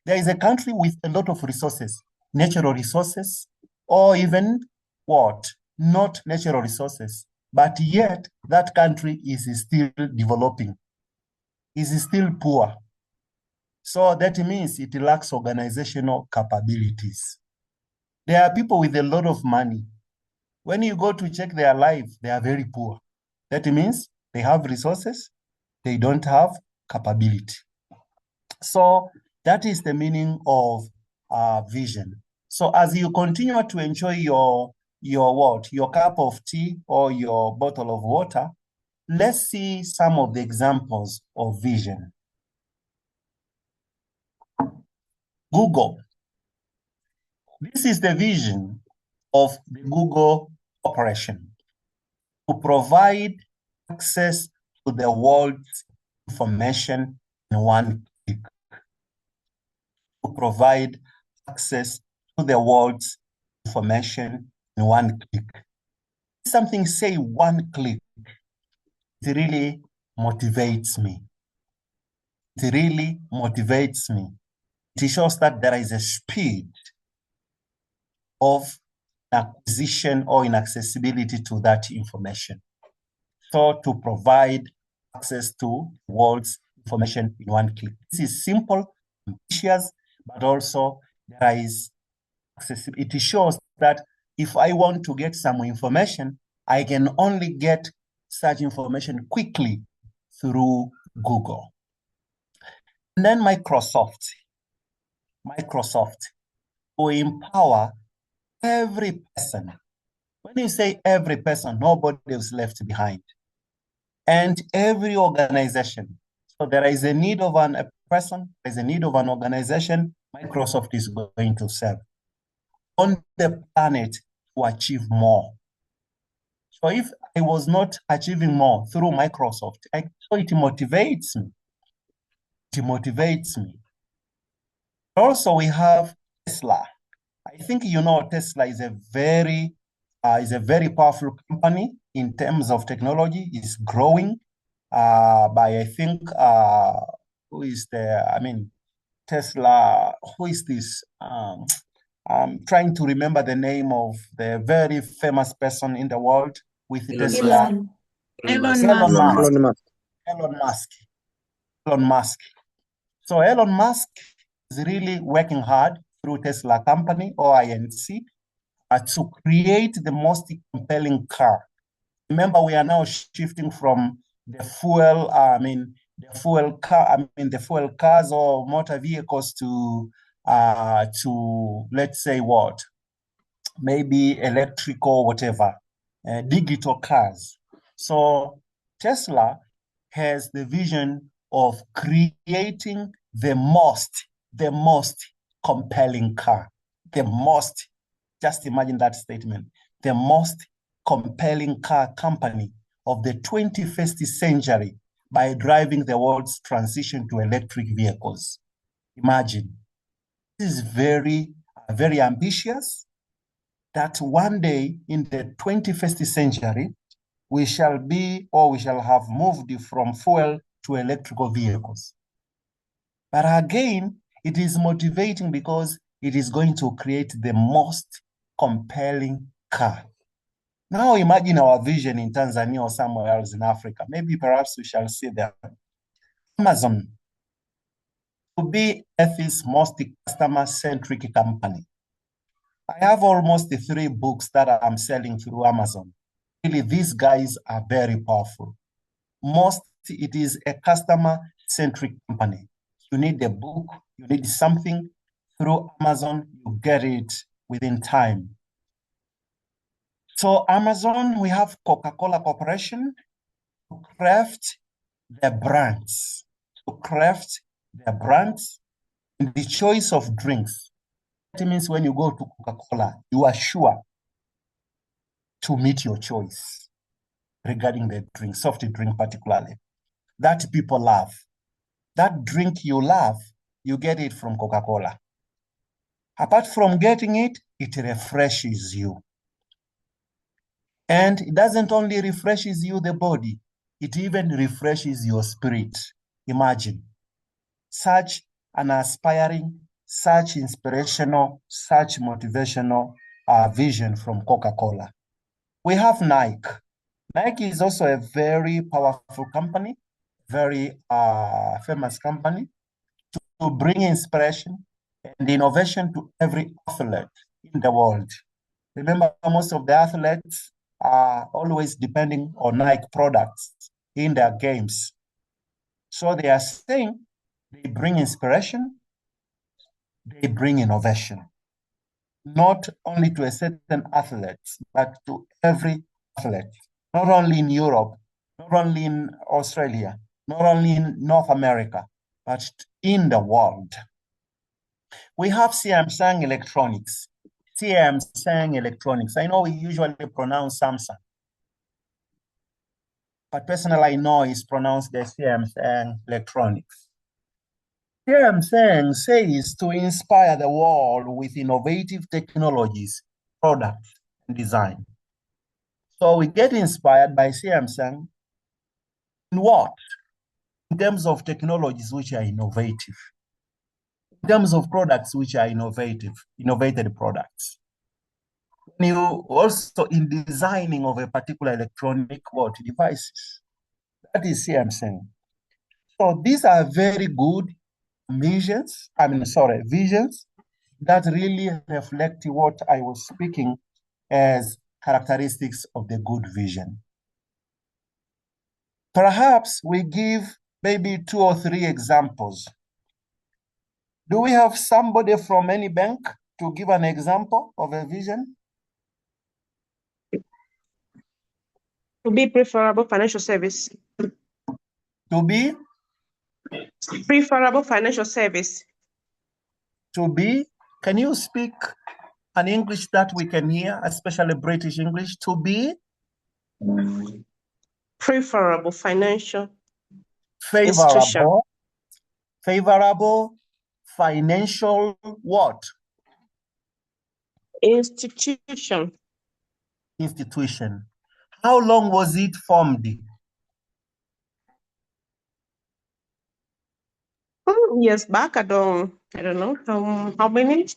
There is a country with a lot of resources, natural resources, or even what? Not natural resources, but yet that country is still developing, is still poor. So that means it lacks organizational capabilities. There are people with a lot of money. When you go to check their life, they are very poor. That means they have resources, they don't have capability. So that is the meaning of vision. So as you continue to enjoy your cup of tea or your bottle of water, let's see some of the examples of vision. Google. This is the vision of the Google Corporation, to provide access to the world's information in one click. To provide access to the world's information in one click. Something say one click, it really motivates me. It really motivates me. It shows that there is a speed of acquisition or inaccessibility to that information. So to provide access to the world's information in one click. This is simple, ambitious, but also there is accessibility. It shows that if I want to get some information, I can only get such information quickly through Google. And then Microsoft will empower every person. When you say every person, nobody is left behind. And every organization. So there is a need of a person, there's a need of an organization, Microsoft is going to serve on the planet to achieve more. So if I was not achieving more through Microsoft, so it motivates me. It motivates me. Also, we have Tesla. I think you know Tesla is a very powerful company in terms of technology. It's growing by, I think, Tesla, who is this? I'm trying to remember the name of the very famous person in the world with Tesla. Elon Musk. So Elon Musk is really working hard through Tesla company or INC to create the most compelling car. Remember, we are now shifting from the fuel cars or motor vehicles to let's say what, maybe electrical, whatever, digital cars. So Tesla has the vision of creating the most compelling car. Just imagine that statement, the most compelling car company of the 21st century by driving the world's transition to electric vehicles. Imagine. This is very, very ambitious, that one day in the 21st century, we shall have moved from fuel to electrical vehicles. But again, It is motivating because it is going to create the most compelling car. Now imagine our vision in Tanzania or somewhere else in Africa. Maybe perhaps we shall see them. Amazon to be Earth's most customer-centric company. I have almost 3 books that I'm selling through Amazon. Really, these guys are very powerful. It is a customer-centric company. You need a book, you need something through Amazon, you get it within time. So Amazon, we have Coca-Cola Corporation to craft their brands, and the choice of drinks. That means when you go to Coca-Cola, you are sure to meet your choice regarding the drink, soft drink particularly, that people love. That drink you love, you get it from Coca-Cola. Apart from getting it, it refreshes you. And it doesn't only refreshes you, the body, it even refreshes your spirit. Imagine such an aspiring, such inspirational, such motivational vision from Coca-Cola. We have Nike. Nike is also a very powerful company, very famous company to bring inspiration and innovation to every athlete in the world. Remember, most of the athletes are always depending on Nike products in their games. So they are saying they bring inspiration, they bring innovation, not only to a certain athlete, but to every athlete, not only in Europe, not only in Australia, not only in North America, but in the world. We have Samsung Electronics. Samsung Electronics. I know we usually pronounce Samsung, but personally I know it's pronounced the Samsung Electronics. Samsung says to inspire the world with innovative technologies, products, and design. So we get inspired by Samsung in what? In terms of technologies which are innovative, in terms of products which are innovated products. You also in designing of a particular electronic devices. That is Samsung. So these are very good visions that really reflect what I was speaking as characteristics of the good vision. Perhaps we give maybe 2 or 3 examples. Do we have somebody from any bank to give an example of a vision? To be preferable financial service. To be? Preferable financial service. To be? Can you speak an English that we can hear, especially British English? To be? Preferable financial institution. Favorable financial what? Institution. Institution. How long was it formed? Years back, I don't know how many.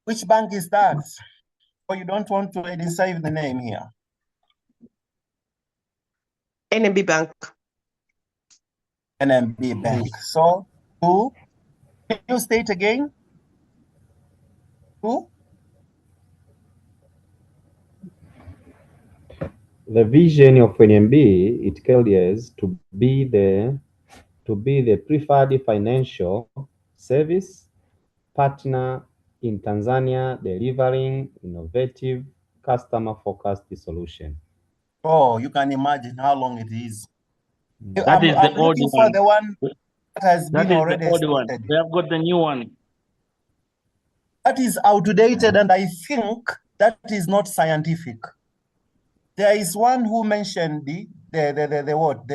Which bank is that? Or you don't want to identify the name here? NMB Bank. NMB Bank. So, who? Can you state again? Who? The vision of NMB, it clears to be the preferred financial service partner in Tanzania, delivering innovative, customer-focused solution. Oh, you can imagine how long it is. That is the I'm old looking one. for the one that has That been is already the old one. stated. We have got the new one. That is outdated, and I think that is not scientific. There is one who mentioned the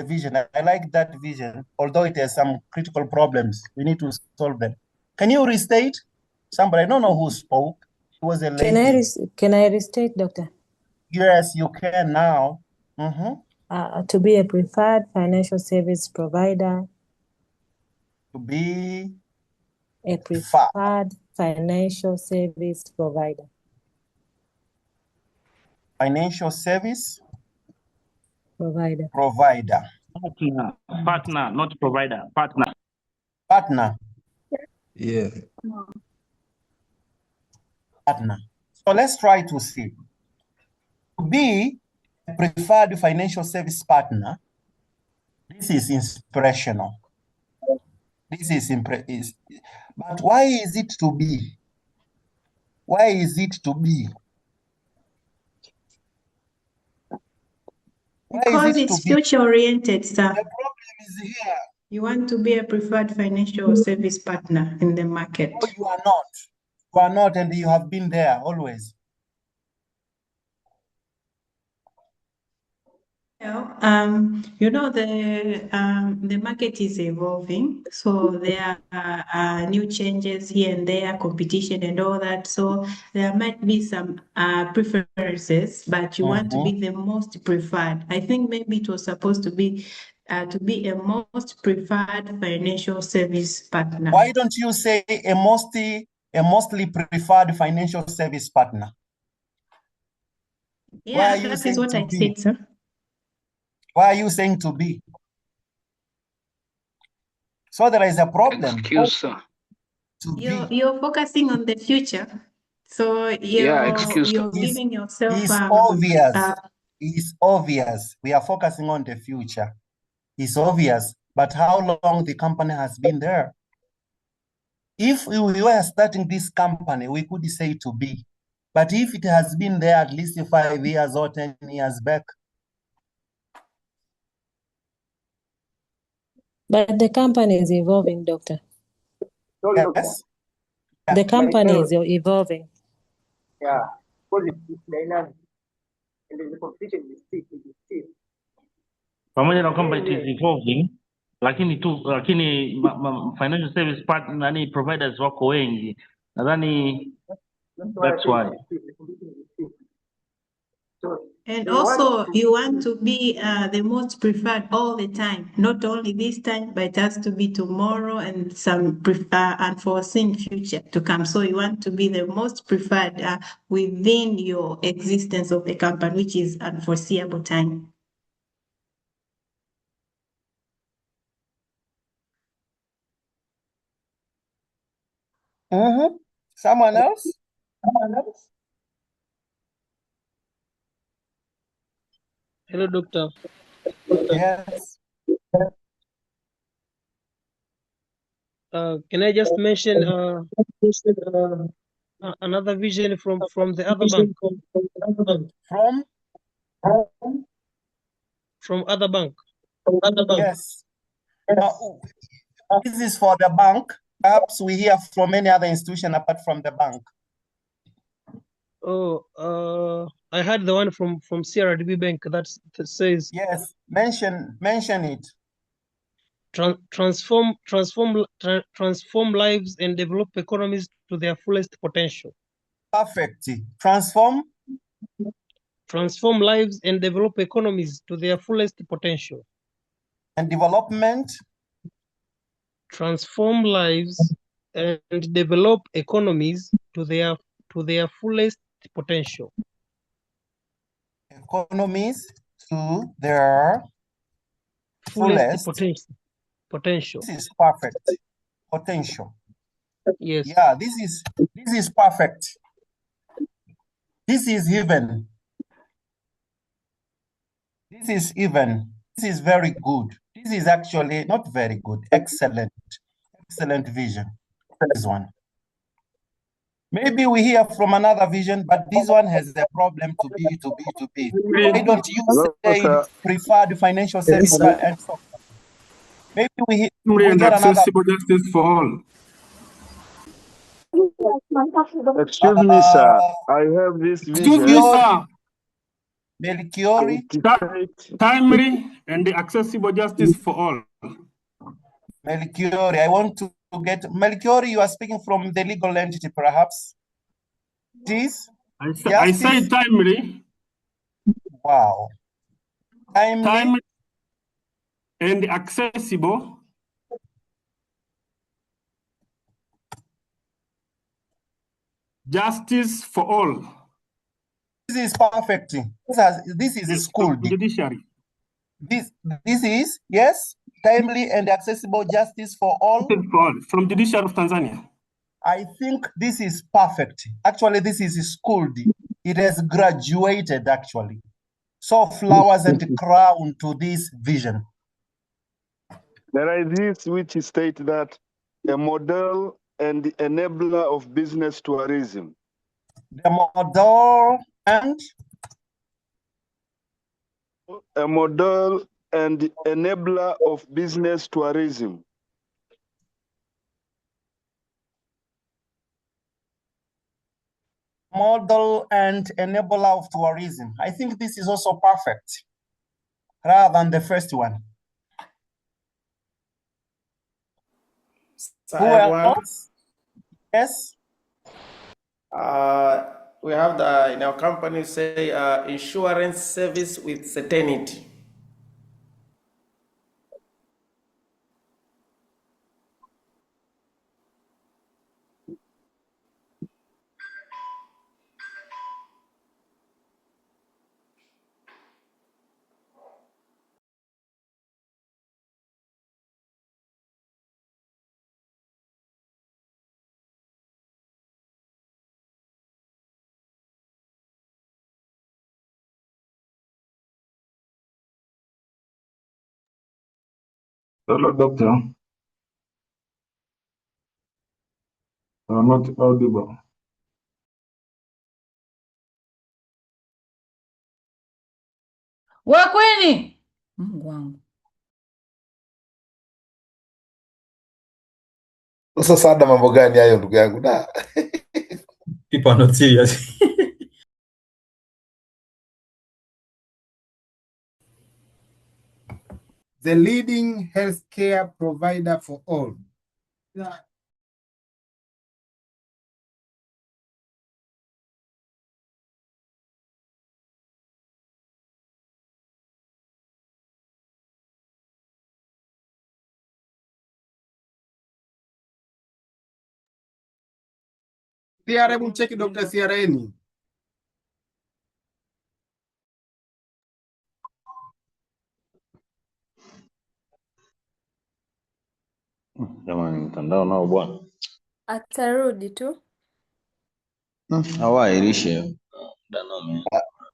vision. I like that vision, although it has some critical problems. We need to solve them. Can you restate? Somebody, I don't know who spoke. It was a lady. Can I restate, Doctor? Yes, you can now. To be a preferred financial service provider. To be A preferred financial service provider. Financial service Provider. provider. Partner, not provider. Partner. Partner. Yeah. Partner. So let's try to see. To be a preferred financial service partner, this is inspirational. This is but why is it to be? Why is it to be? Why Because is it it's to be? future oriented, sir. The problem is here. You want to be a preferred financial service partner in the market. No, you are not. You are not, and you have been there always. Well, the market is evolving, so there are new changes here and there, competition and all that. So there might be some preferences, but you want to be the most preferred. I think maybe it was supposed to be a most preferred financial service partner. Why don't you say a mostly preferred financial service partner? Yeah, that is what I said, sir. Why are you saying to be? So there is a problem. Excuse, sir. You're focusing on the future. So you're giving yourself It's obvious. It's obvious. We are focusing on the future. It's obvious. But how long the company has been there? If we were starting this company, we could say to be. But if it has been there at least 5 years or 10 years back. But the company is evolving, Doctor. Yes. The company is evolving. Yeah, because it's dynamic. And the competition is stiff. Pamoja na kwamba it is evolving, lakini financial service partner providers wako wengi. Nadhani that's why. And also, you want to be the most preferred all the time, not only this time, but it has to be tomorrow and some unforeseen future to come. So you want to be the most preferred within your existence of the company, which is unforeseeable time. Someone else? Hello, Doctor. Yes. Can I just mention another vision from the other bank? From other bank. Yes. This is for the bank. Perhaps we hear from any other institution apart from the bank. Oh, I had the one from CRDB Bank that says. Yes, mention it. Transform lives and develop economies to their fullest potential. Perfect. Transform lives and develop economies to their fullest potential. And development. Transform lives and develop economies to their fullest potential. Economies to their fullest potential. This is perfect. Potential. Yes. Yeah, this is perfect. This is even. This is even. This is very good. This is actually not very good. Excellent. Excellent vision. This one. Maybe we hear from another vision, but this one has a problem to be. Why don't you say preferred financial service and so on? Maybe we get another. Accessible justice for all. Excuse me, sir. I have this vision. Excuse me, sir. Melchiori. Timely and accessible justice for all. Melchiori, I want to get Melchiori. You are speaking from the legal entity, perhaps. This. I say timely. Wow. Timely and accessible Justice for all. This is perfect. This is a school. Judiciary. This is, yes, timely and accessible justice for all. From Judiciary of Tanzania. I think this is perfect. Actually, this is schooled. It has graduated, actually. So flowers and crown to this vision. There is this which states that a model and enabler of business tourism. The model and? A model and enabler of business tourism. Model and enabler of tourism. I think this is also perfect, rather than the first one. So who everyone, else? Yes. We have the in our company say insurance service with certainty. Hello, doctor. I'm not audible. Wakweni. Mungu wangu. Sasa ada mambo gani hayo ndugu yangu? Da. People are not serious. The leading healthcare provider for all. CRM, check Dr. CRN. Jamani, mtandao nao bwana. Atarudi tu. Hawairishe. Danome.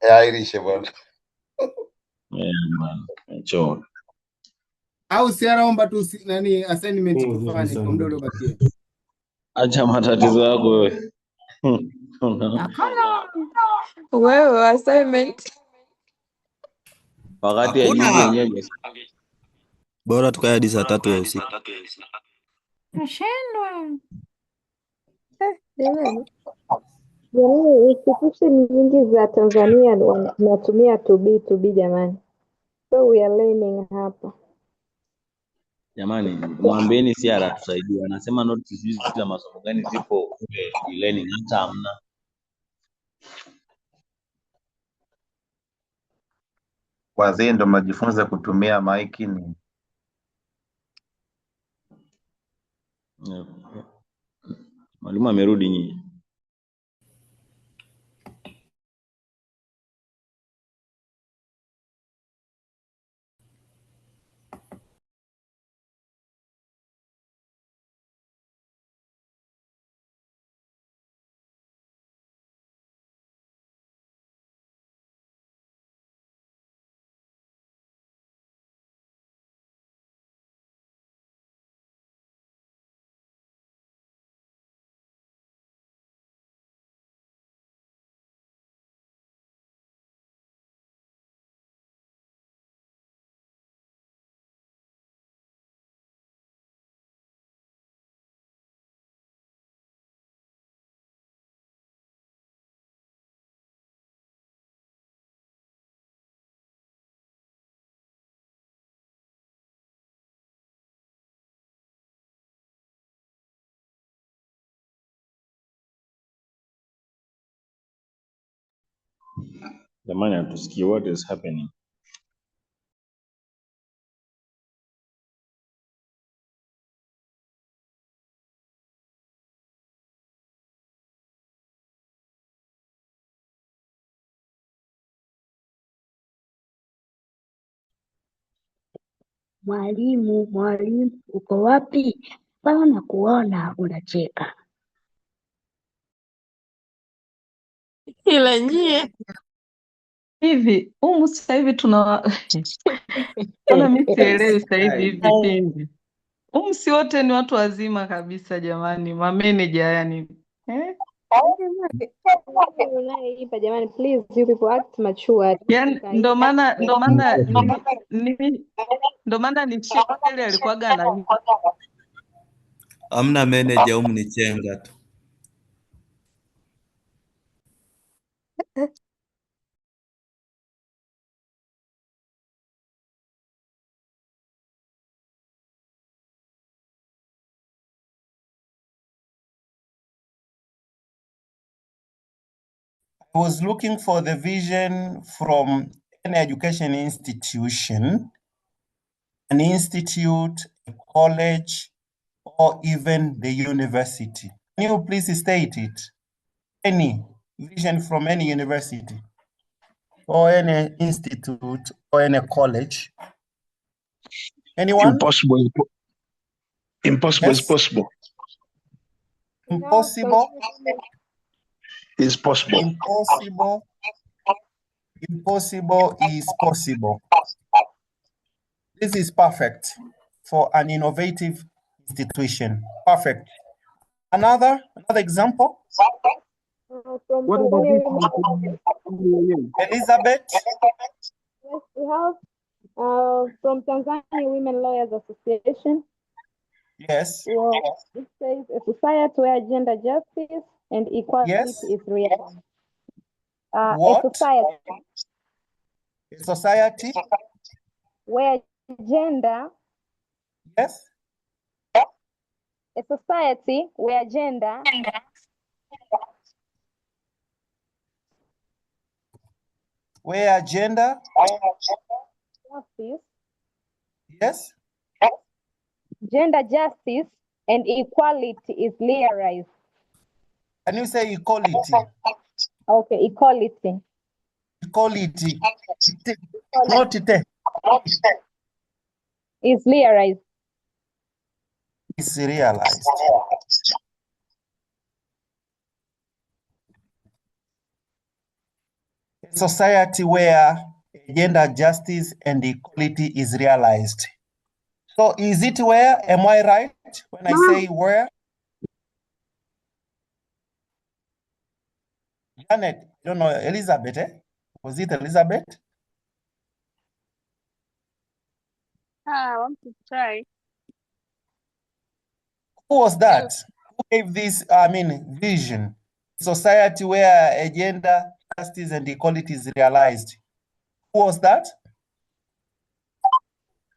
Airishe bwana. Bwana. Choo. Au siaraomba tu nani assignment tufanye kwa muda uliobakia. Acha matatizo yako wewe. Wewe assignment. Wakati ya juzi yenyewe. Bora tukae hadi saa 3 ya usiku. Nashindwa. Jamani, institution nyingi za Tanzania wanatumia to be jamani. So we are learning hapa. Jamani, mwambieni Siara tusaidie. Anasema notice hizi za masomo gani zipo e-learning hata hamna. Wazee ndo mnajifunza kutumia maiki ni Mwalimu amerudi nyinyi. Jamani, hatusikii what is happening. Mwalimu, uko wapi? Mbona nakuona unacheka? Ila nyie hivi humu sasa hivi tuna Mbona mi sielewi sasa hivi hivi vipindi. Humu si wote ni watu wazima kabisa jamani, mameneja yani. Unaipa jamani, please you people act mature. Yaani ndo maana ndo maana ni Chele alikuwaga na Hamna manager humu ni chenga tu. I was looking for the vision from an education institution, an institute, a college, or even the university. Can you please state it? Any vision from any university, or any institute, or any college? Anyone? Impossible. Impossible is Yes. possible. Impossible. Is possible. Impossible. Impossible is possible. This is perfect for an innovative institution. Perfect. Another example. What about Elizabeth? Yes, we have from Tanzania Women Lawyers Association. Yes. Well, it says a society where gender justice and equality is real. What? A society. A society. Where gender. Yes. A society where gender. Where gender. Justice. Yes. Gender justice and equality is realized. Can you say equality? Okay, equality. Equality. Not it. Is realized. Is realized. A society where gender justice and equality is realized. So is it where? Am I right when I say where? Janet, I don't know, Elizabeth, eh? Was it Elizabeth? I want to try. Who was that? Who gave this, vision? Society where gender justice and equality is realized. Who was that?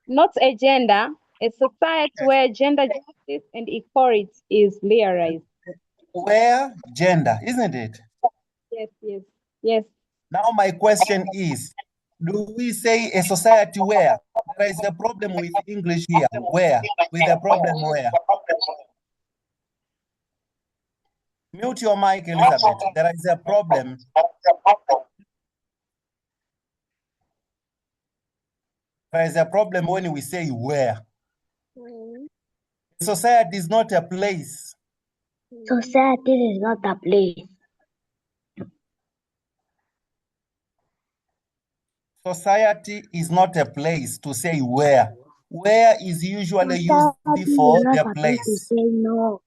Not a gender, a society where gender justice and equality is realized. Where gender, isn't it? Yes. Now my question is, do we say a society where? There is a problem with English here. Where? With a problem where? Mute your mic, Elizabeth. There is a problem. There is a problem when we say where. Society is not a place. Society is not a place. Society is not a place to say where. Where is usually used before the place. No.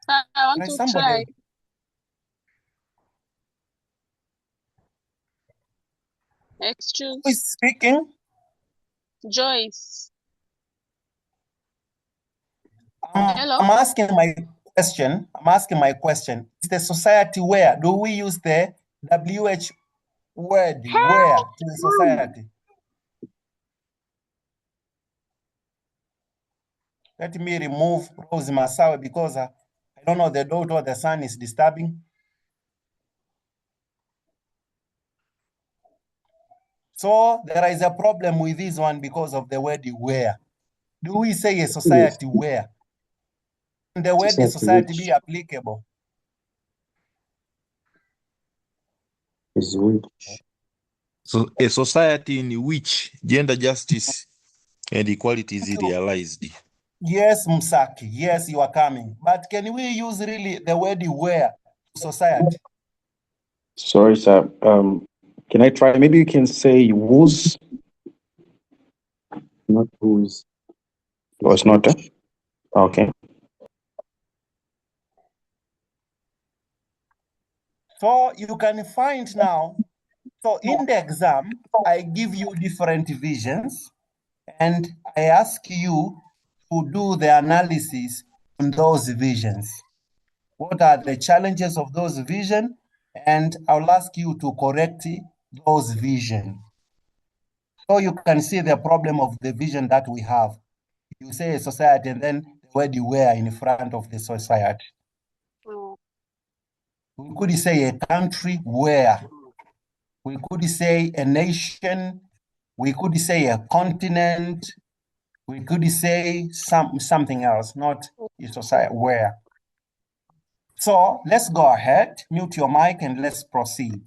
I want to try. Excuse. Who is speaking? Joyce. Hello? I'm asking my question. Is the society where? Do we use the WH word where to the society? Let me remove Rose Masawe because I don't know, the daughter or the son is disturbing. So there is a problem with this one because of the word where. Do we say a society where? And the word society be applicable? Is which? So a society in which gender justice and equality is realized. Yes, Msaki. Yes, you are coming. But can we use really the word where society? Sorry, sir. Can I try? Maybe you can say whose, not whose. Oh, it's not. Okay. So you can find now. So in the exam, I give you different visions, and I ask you to do the analysis on those visions. What are the challenges of those visions? And I'll ask you to correct those visions. So you can see the problem of the vision that we have. You say a society, and then the word you wear in front of the society. We could say a country where. We could say a nation. We could say a continent. We could say something else, not a society where. So let's go ahead, mute your mic, and let's proceed.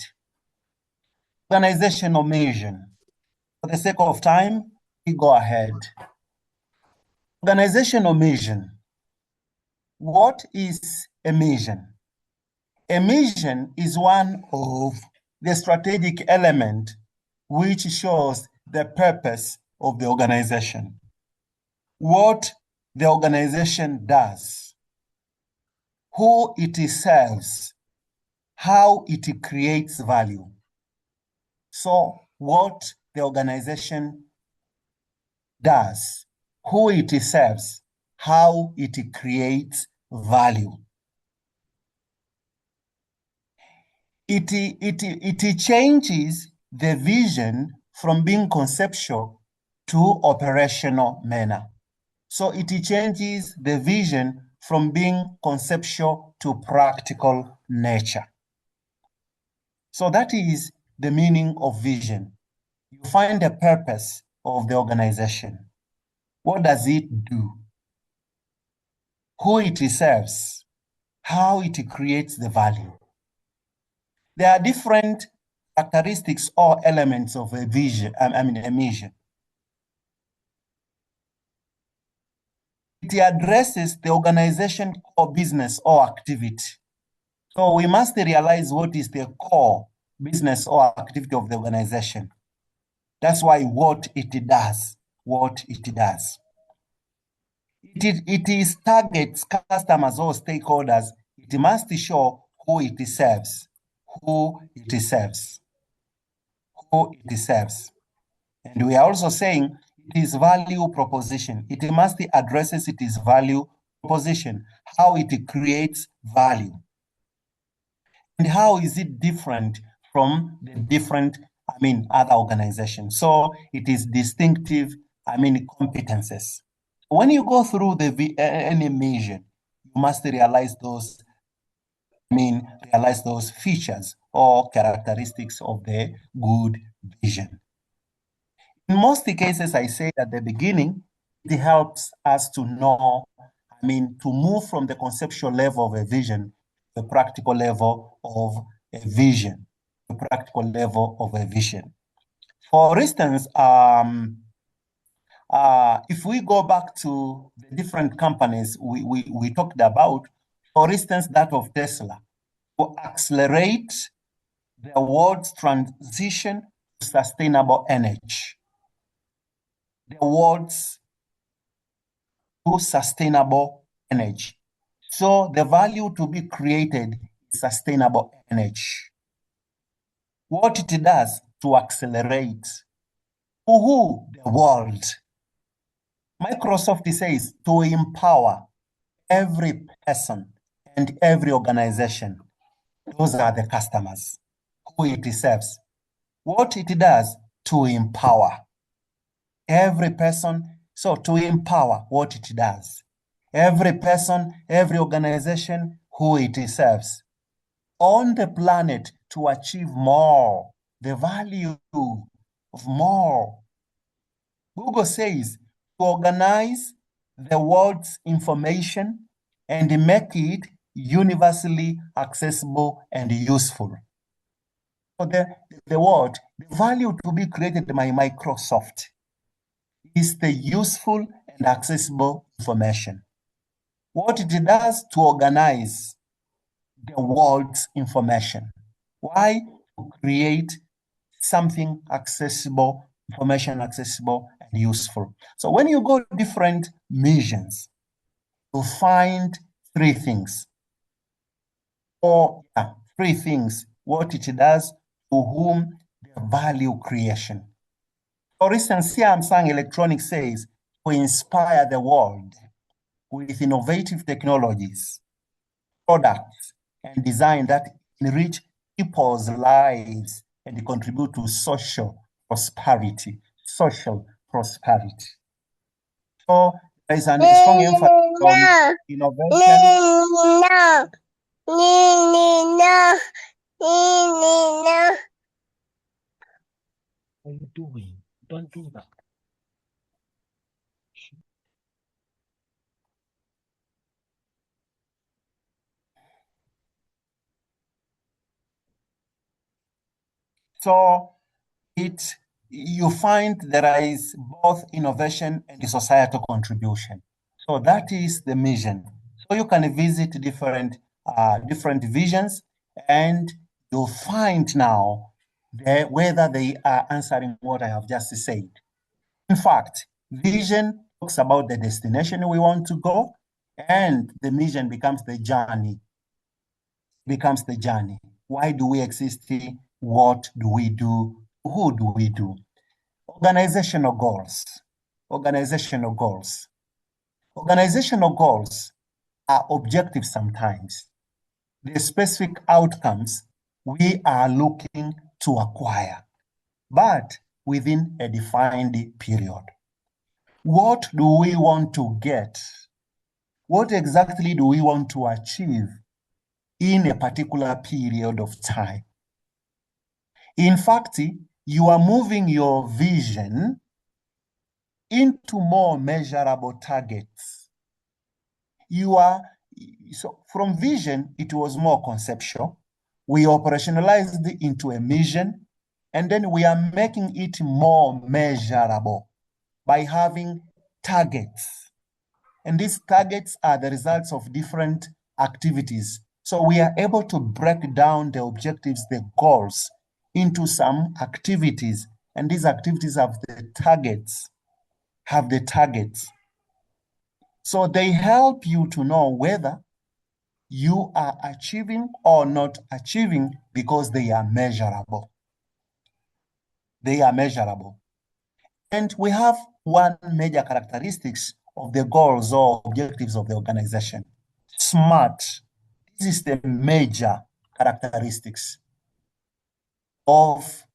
Organizational mission. For the sake of time, we go ahead. Organizational mission. What is a mission? A mission is one of the strategic element which shows the purpose of the organization, what the organization does, who it serves, how it creates value. So what the organization does, who it serves, how it creates value. It changes the vision from being conceptual to operational manner. So it changes the vision from being conceptual to practical nature. So that is the meaning of vision. You find the purpose of the organization. What does it do? Who it serves? How it creates the value? There are different characteristics or elements of a vision, a mission. It addresses the organization core business or activity. So we must realize what is the core business or activity of the organization. That's why what it does. It is targets customers or stakeholders. It must show who it serves. And we are also saying it is value proposition. It must address its value proposition, how it creates value. And how is it different from the different, other organizations? So it is distinctive, competences. When you go through any mission, you must realize those features or characteristics of the good vision. In most cases, I say at the beginning, it helps us to know, to move from the conceptual level of a vision to the practical level of a vision. For instance, if we go back to the different companies we talked about, for instance, that of Tesla, to accelerate the world's transition to sustainable energy. Sustainable energy. So the value to be created is sustainable energy. What it does to accelerate who? The world. Microsoft says to empower every person and every organization. Those are the customers who it serves. What it does to empower every person. So to empower what it does. Every person, every organization who it serves on the planet to achieve more, the value of more. Google says to organize the world's information and make it universally accessible and useful. So the value to be created by Microsoft is the useful and accessible information. What it does to organize the world's information. Why? To create something accessible, information accessible and useful. So when you go to different missions, you'll find three things. Three things, what it does, to whom, the value creation. For instance, here Samsung Electronics says, we inspire the world with innovative technologies, products, and design that enrich people's lives and contribute to social prosperity. Social prosperity. So there is a strong emphasis on innovation. What are you doing? Don't do that. So you find there is both innovation and societal contribution. So that is the mission. So you can visit different visions, and you'll find now whether they are answering what I have just said. In fact, vision talks about the destination we want to go, and the mission becomes the journey. Why do we exist here? What do we do? Who do we do? Organizational goals. Organizational goals. Organizational goals are objective sometimes. The specific outcomes we are looking to acquire, but within a defined period. What do we want to get? What exactly do we want to achieve in a particular period of time? In fact, you are moving your vision into more measurable targets. So from vision, it was more conceptual. We operationalized it into a mission, and then we are making it more measurable by having targets. And these targets are the results of different activities. So we are able to break down the objectives, the goals, into some activities. And these activities have the targets. So they help you to know whether you are achieving or not achieving because they are measurable. They are measurable. And we have one major characteristics of the goals or objectives of the organization. SMART. This is the major characteristics of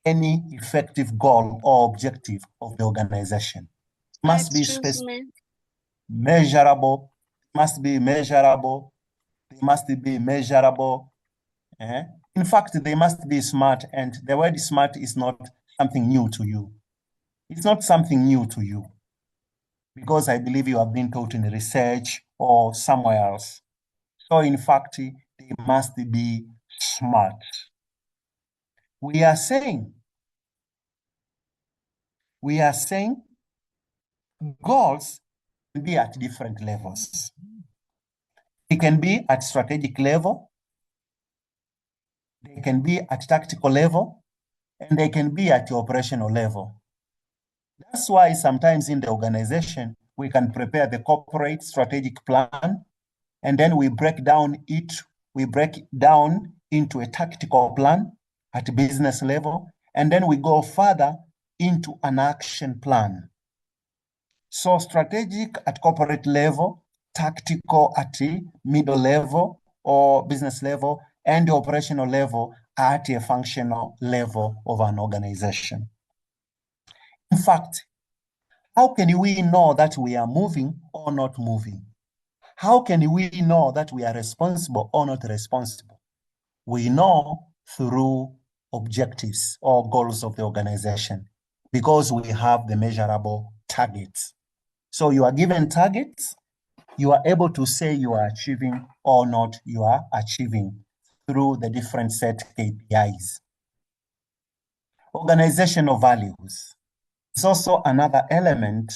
any effective goal or objective of the organization. Must be specific, measurable, must be measurable, they must be measurable. In fact, they must be smart, and the word smart is not something new to you. It's not something new to you, because I believe you have been taught in research or somewhere else. So in fact, they must be smart. We are saying goals can be at different levels. They can be at strategic level, they can be at tactical level, and they can be at the operational level. That's why sometimes in the organization, we can prepare the corporate strategic plan, and then we break down into a tactical plan at business level, and then we go further into an action plan. So strategic at corporate level, tactical at the middle level or business level, and the operational level at a functional level of an organization. In fact, how can we know that we are moving or not moving? How can we know that we are responsible or not responsible? We know through objectives or goals of the organization, because we have the measurable targets. So you are given targets, you are able to say you are achieving or not you are achieving through the different set KPIs. Organizational values is also another element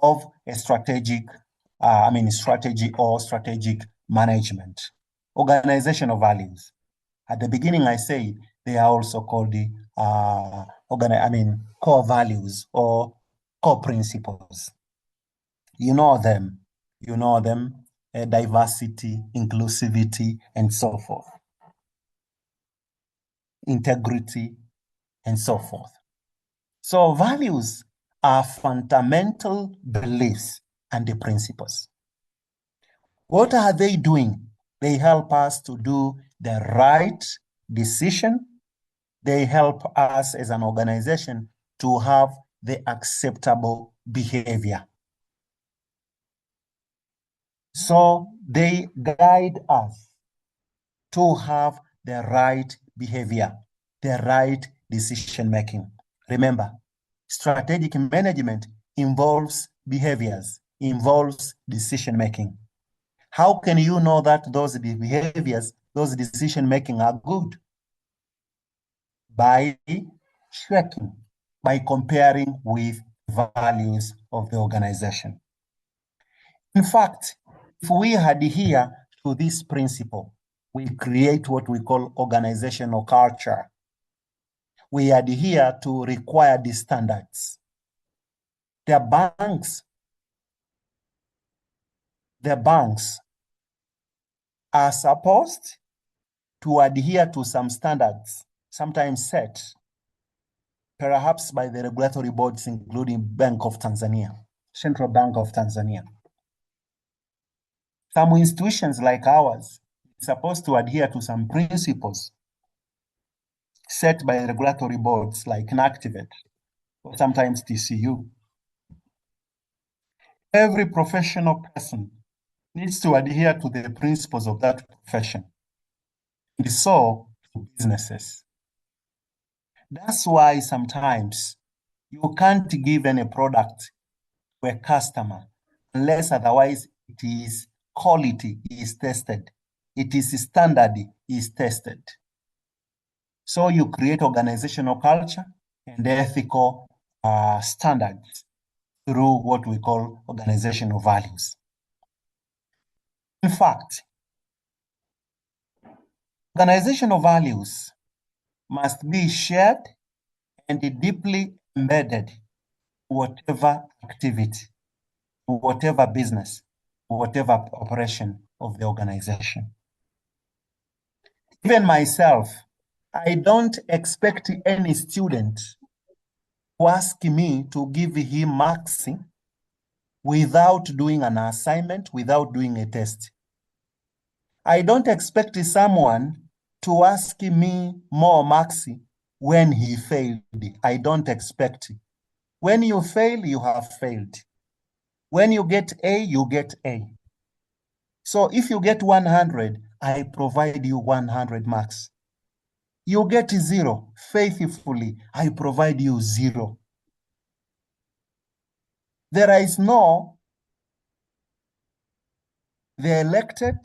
of a strategic, strategy or strategic management. Organizational values. At the beginning, I say they are also called the core values or core principles. You know them, diversity, inclusivity, and so forth. Integrity, and so forth. So values are fundamental beliefs and the principles. What are they doing? They help us to do the right decision. They help us as an organization to have the acceptable behavior. So they guide us to have the right behavior, the right decision making. Remember, strategic management involves behaviors, involves decision making. How can you know that those behaviors, those decision making are good? By checking, by comparing with values of the organization. In fact, if we adhere to this principle, we create what we call organizational culture. We adhere to required standards. The banks are supposed to adhere to some standards, sometimes set, perhaps by the regulatory boards, including Bank of Tanzania, Central Bank of Tanzania. Some institutions like ours are supposed to adhere to some principles set by regulatory boards like NACTIVATE, or sometimes TCU. Every professional person needs to adhere to the principles of that profession. And so, businesses. That's why sometimes you can't give any product to a customer unless otherwise it is quality is tested. It is standard is tested. So you create organizational culture and ethical standards through what we call organizational values. In fact, organizational values must be shared and deeply embedded in whatever activity, whatever business, whatever operation of the organization. Even myself, I don't expect any student to ask me to give him marks without doing an assignment, without doing a test. I don't expect someone to ask me more marks when he failed. I don't expect. When you fail, you have failed. When you get A, you get A. So if you get 100, I provide you 100 marks. You get 0, faithfully, I provide you 0. There is no the elected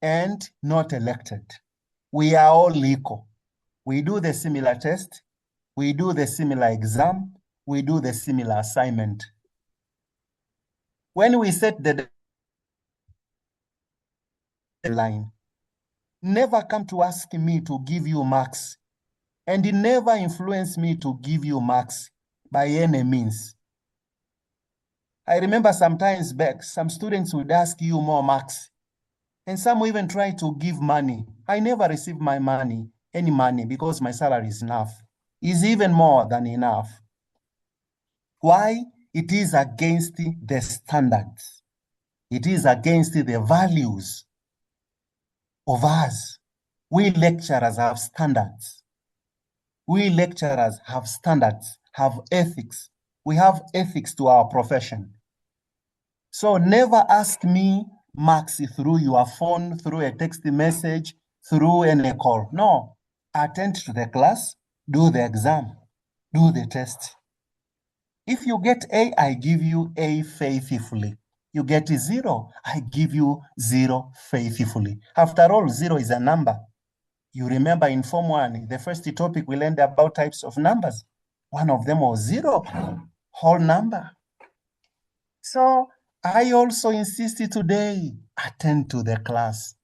and not elected. We are all equal. We do the similar test. We do the similar exam. We do the similar assignment. When we set the line, never come to ask me to give you marks, and it never influence me to give you marks by any means. I remember sometimes back, some students would ask you more marks, and some even try to give money. I never receive my money, any money, because my salary is enough. Is even more than enough. Why? It is against the standards. It is against the values of us. We lecturers have standards. We lecturers have standards, have ethics. We have ethics to our profession. So never ask me marks through your phone, through a text message, through any call. No, attend to the class, do the exam, do the test. If you get A, I give you A faithfully. you get 0. I give you 0 faithfully. After all, 0 is a number. You remember in Form 1, the first topic we learned about types of numbers. One of them was 0, whole number. So I also insist today, attend to the class.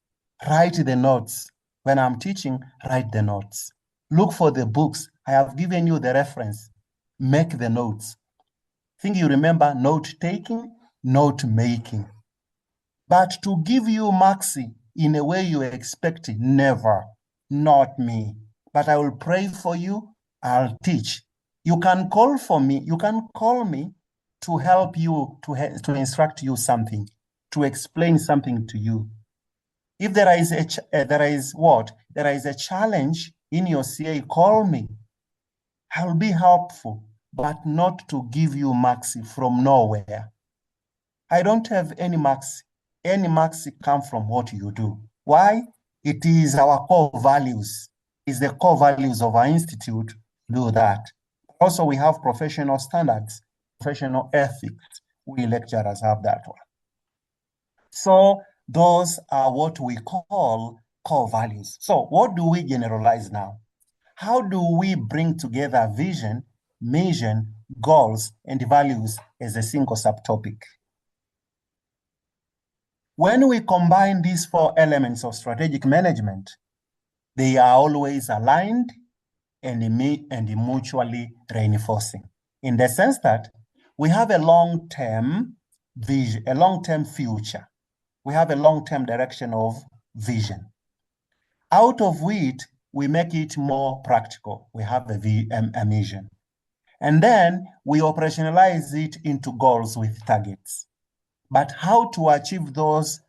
Write the notes. When I'm teaching, write the notes. Look for the books. I have given you the reference. Make the notes. Think you remember note taking, note making. But to give you marks in a way you expect, never. Not me. But I will pray for you. I'll teach. You can call for me. You can call me to help you, to instruct you something, to explain something to you. If there is a challenge in your CA, call me. I'll be helpful, but not to give you marks from nowhere. I don't have any marks. Any marks come from what you do. Why? It is our core values. It's the core values of our institute do that. Also, we have professional standards, professional ethics. We lecturers have that one. So those are what we call core values. So what do we generalize now? How do we bring together vision, mission, goals, and values as a single subtopic? When we combine these 4 elements of strategic management, they are always aligned and mutually reinforcing, in the sense that we have a long-term vision, a long-term future. We have a long-term direction of vision. Out of which, we make it more practical. We have a mission. And then we operationalize it into goals with targets. But how to achieve those,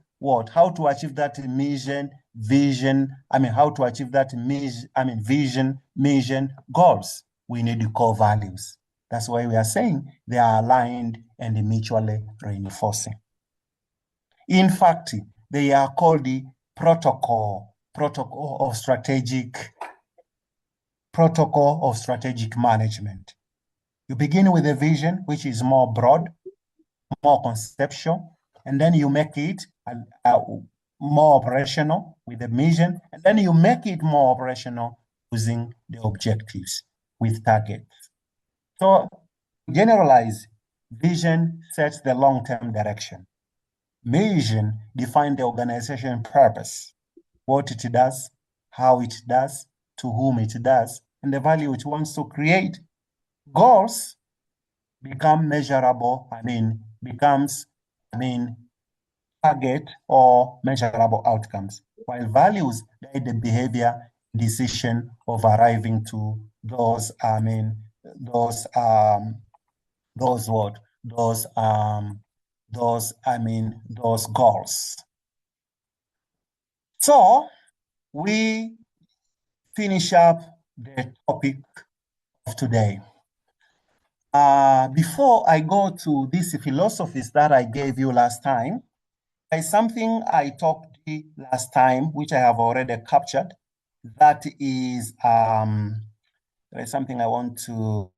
how to achieve that vision, how to achieve that vision, mission, goals? We need core values. That's why we are saying they are aligned and mutually reinforcing. In fact, they are called the protocol of strategic management. You begin with a vision, which is more broad, more conceptual, and then you make it more operational with the mission, and then you make it more operational using the objectives with targets. So, generalize, vision sets the long-term direction. Mission defines the organization purpose, what it does, how it does, to whom it does, and the value it wants to create. Goals become measurable, target or measurable outcomes, while values guide the behavior, decision of arriving to those goals. So we finish up the topic of today. Before I go to these philosophies that I gave you last time, there's something I talked last time, which I have already captured. That is, there's something I want to,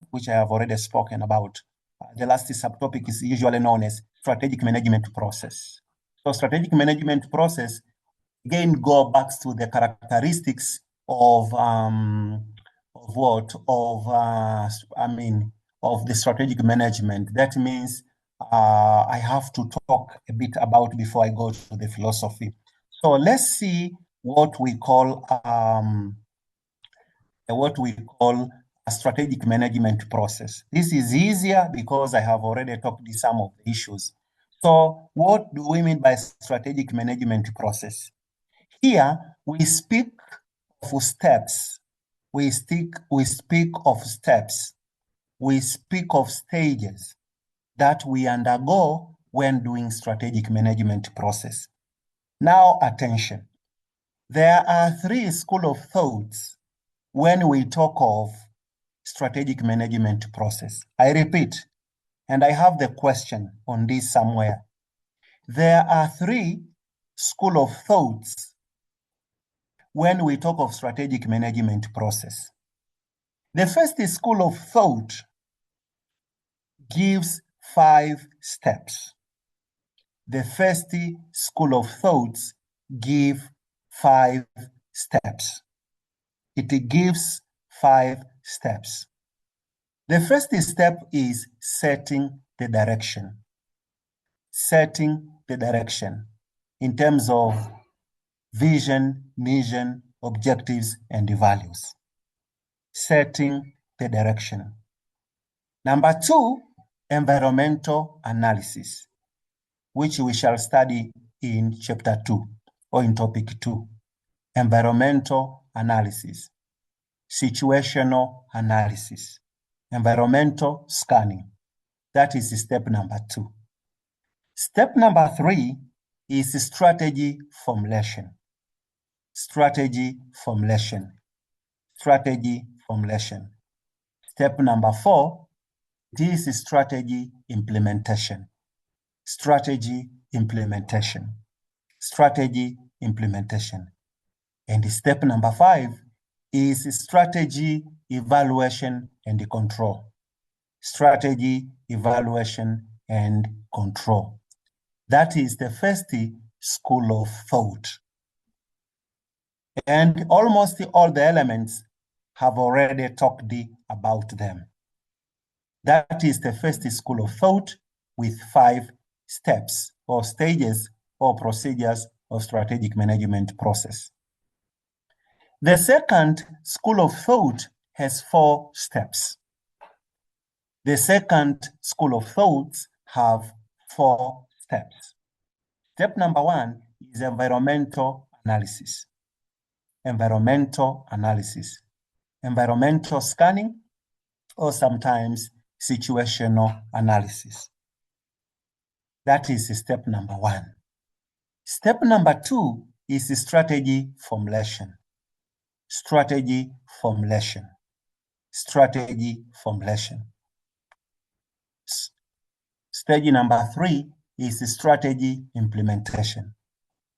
which I have already spoken about. The last subtopic is usually known as strategic management process. So strategic management process, again, go back to the characteristics of the strategic management. That means I have to talk a bit about before I go to the philosophy. So let's see what we call a strategic management process. This is easier because I have already talked some of the issues. So what do we mean by strategic management process? Here we speak of steps. We speak of steps. We speak of stages that we undergo when doing strategic management process. Now, attention. There are 3 schools of thoughts when we talk of strategic management process. I repeat, and I have the question on this somewhere. There are 3 schools of thoughts when we talk of strategic management process. The first school of thought gives 5 steps. The first school of thoughts give 5 steps. It gives 5 steps. The first step is setting the direction. Setting the direction in terms of vision, mission, objectives, and values. Setting the direction. Number 2, environmental analysis, which we shall study in chapter 2 or in topic 2. Environmental analysis, situational analysis, environmental scanning. That is step number 2. Step number 3 is strategy formulation. Strategy formulation. Strategy formulation. Step number 4 is strategy implementation. Strategy implementation. Strategy implementation. And step number 5 is strategy evaluation and control. Strategy evaluation and control. That is the first school of thought. And almost all the elements have already talked about them. That is the first school of thought with 5 steps or stages or procedures of strategic management process. The second school of thought has 4 steps. The second school of thoughts have 4 steps. Step number 1 is environmental analysis. Environmental analysis. Environmental scanning, or sometimes situational analysis. That is step number 1. Step number 2 is strategy formulation. Strategy formulation. Strategy formulation. Stage number 3 is strategy implementation.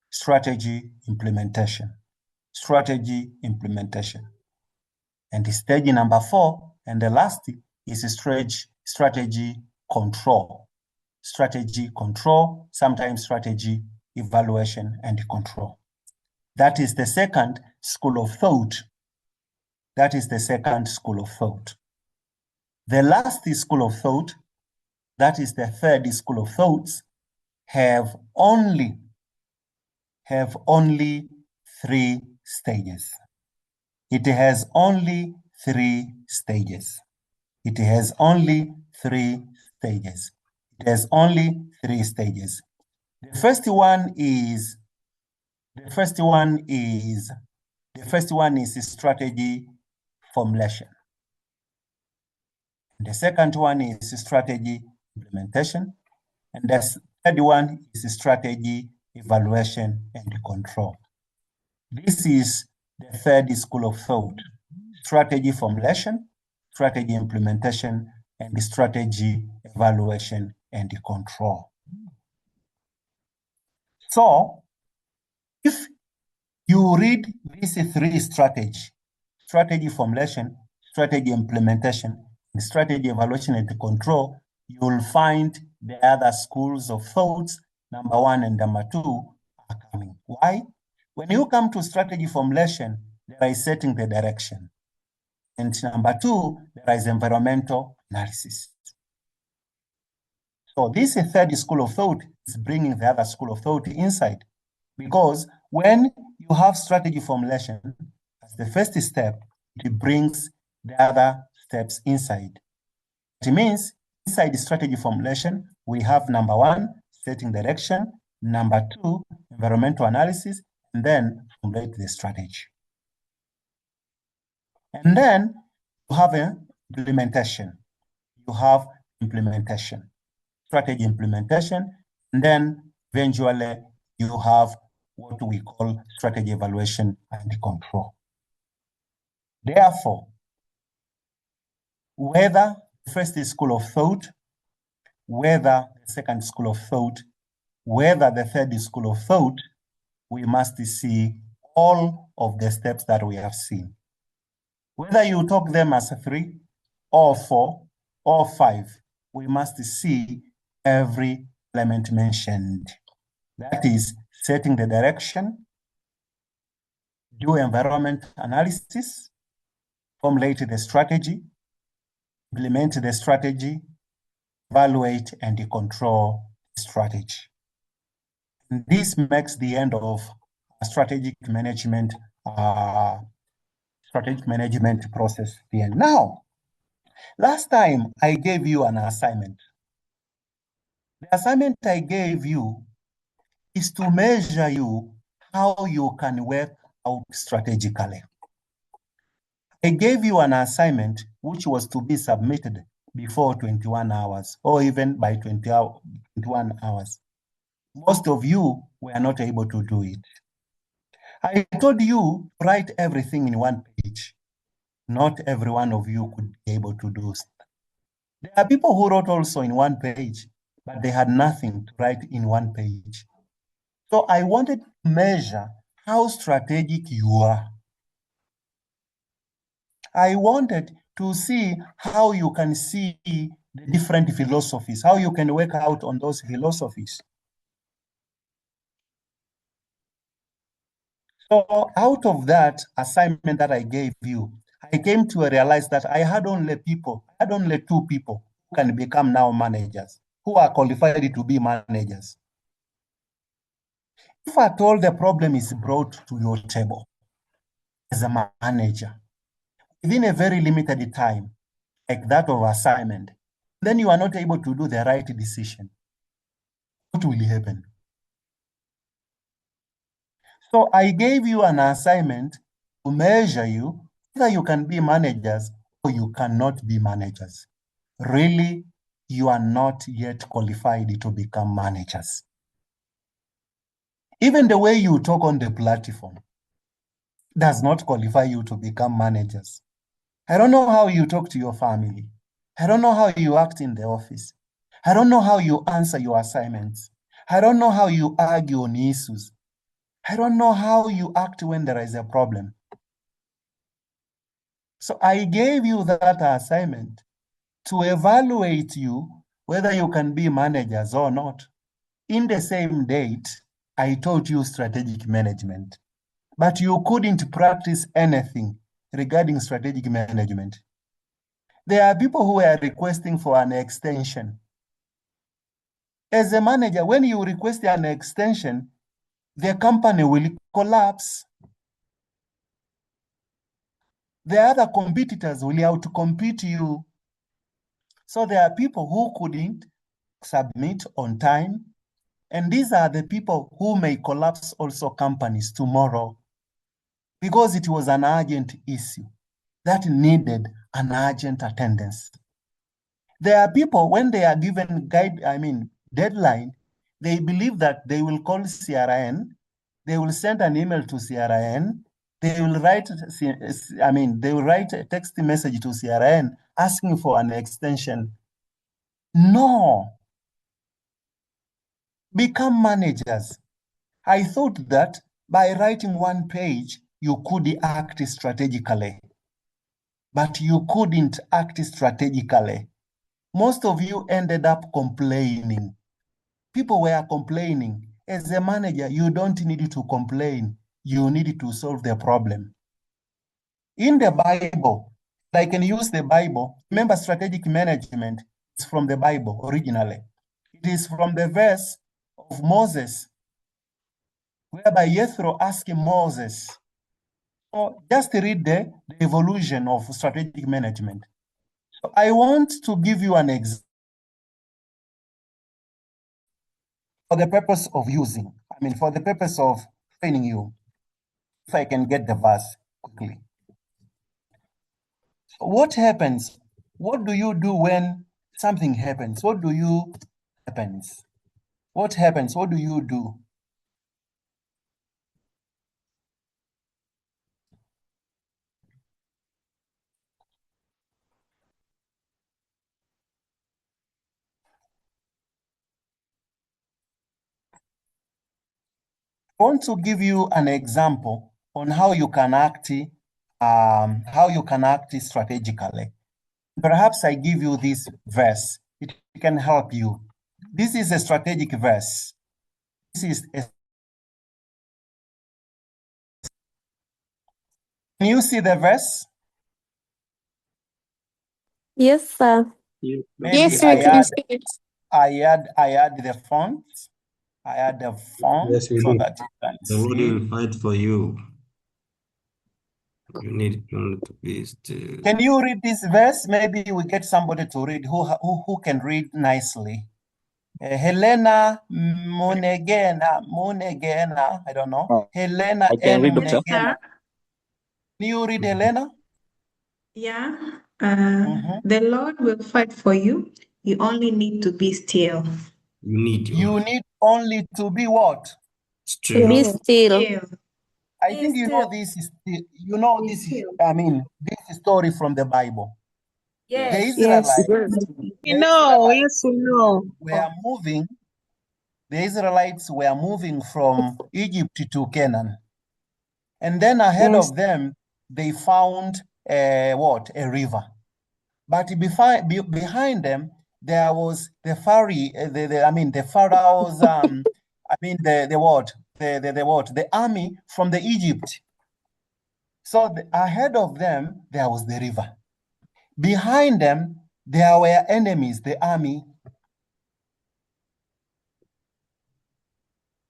Strategy implementation. Strategy implementation. And stage number 4, and the last, is strategy control. Strategy control, sometimes strategy evaluation and control. That is the second school of thought. That is the second school of thought. The last school of thought, that is the third school of thoughts, have only 3 stages. It has only 3 stages. It has only 3 stages. It has only 3 stages. The first one is strategy formulation. The second one is strategy implementation. And the third one is strategy evaluation and control. This is the third school of thought: strategy formulation, strategy implementation, and strategy evaluation and control. So, if you read these 3 strategies, strategy formulation, strategy implementation, and strategy evaluation and control, you will find the other schools of thoughts, number 1 and number 2, are coming. Why? When you come to strategy formulation, there is setting the direction. And number 2, there is environmental analysis. So this third school of thought is bringing the other school of thought inside. Because when you have strategy formulation as the first step, it brings the other steps inside. It means inside the strategy formulation, we have number 1, setting direction, number 2, environmental analysis, and then formulate the strategy. And then you have implementation. You have implementation, strategy implementation, and then eventually you have what we call strategy evaluation and control. Therefore, whether the first school of thought, whether the second school of thought, whether the third school of thought, we must see all of the steps that we have seen. Whether you talk them as 3 or 4 or 5, we must see every element mentioned. That is setting the direction, do environment analysis, formulate the strategy, implement the strategy, evaluate and control the strategy. And this makes the end of strategic management process the end. Now, last time I gave you an assignment. The assignment I gave you is to measure you how you can work out strategically. I gave you an assignment which was to be submitted before 21 hours or even by 21 hours. Most of you were not able to do it. I told you write everything in one page. Not every one of you could be able to do it. There are people who wrote also in one page, but they had nothing to write in one page. So I wanted to measure how strategic you are. I wanted to see how you can see the different philosophies, how you can work out on those philosophies. So out of that assignment that I gave you, I came to realize that I had only two people who can become now managers, who are qualified to be managers. If at all the problem is brought to your table as a manager, within a very limited time, like that of assignment, then you are not able to do the right decision, what will happen? So I gave you an assignment to measure you, whether you can be managers or you cannot be managers. Really, you are not yet qualified to become managers. Even the way you talk on the platform does not qualify you to become managers. I don't know how you talk to your family. I don't know how you act in the office. I don't know how you answer your assignments. I don't know how you argue on issues. I don't know how you act when there is a problem. So I gave you that assignment to evaluate you whether you can be managers or not. In the same date, I taught you strategic management, but you couldn't practice anything regarding strategic management. There are people who are requesting for an extension. As a manager, when you request an extension, the company will collapse. The other competitors will outcompete you. So there are people who couldn't submit on time, and these are the people who may collapse also companies tomorrow because it was an urgent issue that needed an urgent attendance. There are people, when they are given deadline, they believe that they will call CRN, they will send an email to CRN, they will write a text message to CRN asking for an extension. No. Become managers. I thought that by writing one page, you could act strategically, but you couldn't act strategically. Most of you ended up complaining. People were complaining. As a manager, you don't need to complain. You need to solve the problem. In the Bible, I can use the Bible. Remember, strategic management is from the Bible originally. It is from the verse of Moses, whereby Jethro asked Moses. So just read the evolution of strategic management. So I want to give you an example for the purpose of for the purpose of training you. If I can get the verse quickly. What happens? What do you do when something happens? What do you happens? What happens? What do you do? I want to give you an example on how you can act strategically. Perhaps I give you this verse. It can help you. This is a strategic verse. This is a... Can you see the verse? Yes, sir. Maybe Yes, I we can add, see it. I add the font. I add the font Yes, we so do. that you can The Lord see. will fight for you. You need only to be still. Can you read this verse? Maybe we get somebody to read who can read nicely. Helena Munegena, I don't know. Helena I can N read, Doctor. Munegena. Can you read, Helena? Yeah. The Lord will fight for you. You only need to be still. You need only to be what? To be still. I think you know this is I mean, this is story from the Bible. The Israelites, We know, yes, we know. The Israelites were moving from Egypt to Canaan. And then ahead of them, they found a river. But behind them, there was the Pharaoh's, the army from the Egypt. So ahead of them, there was the river. Behind them, there were enemies, the army.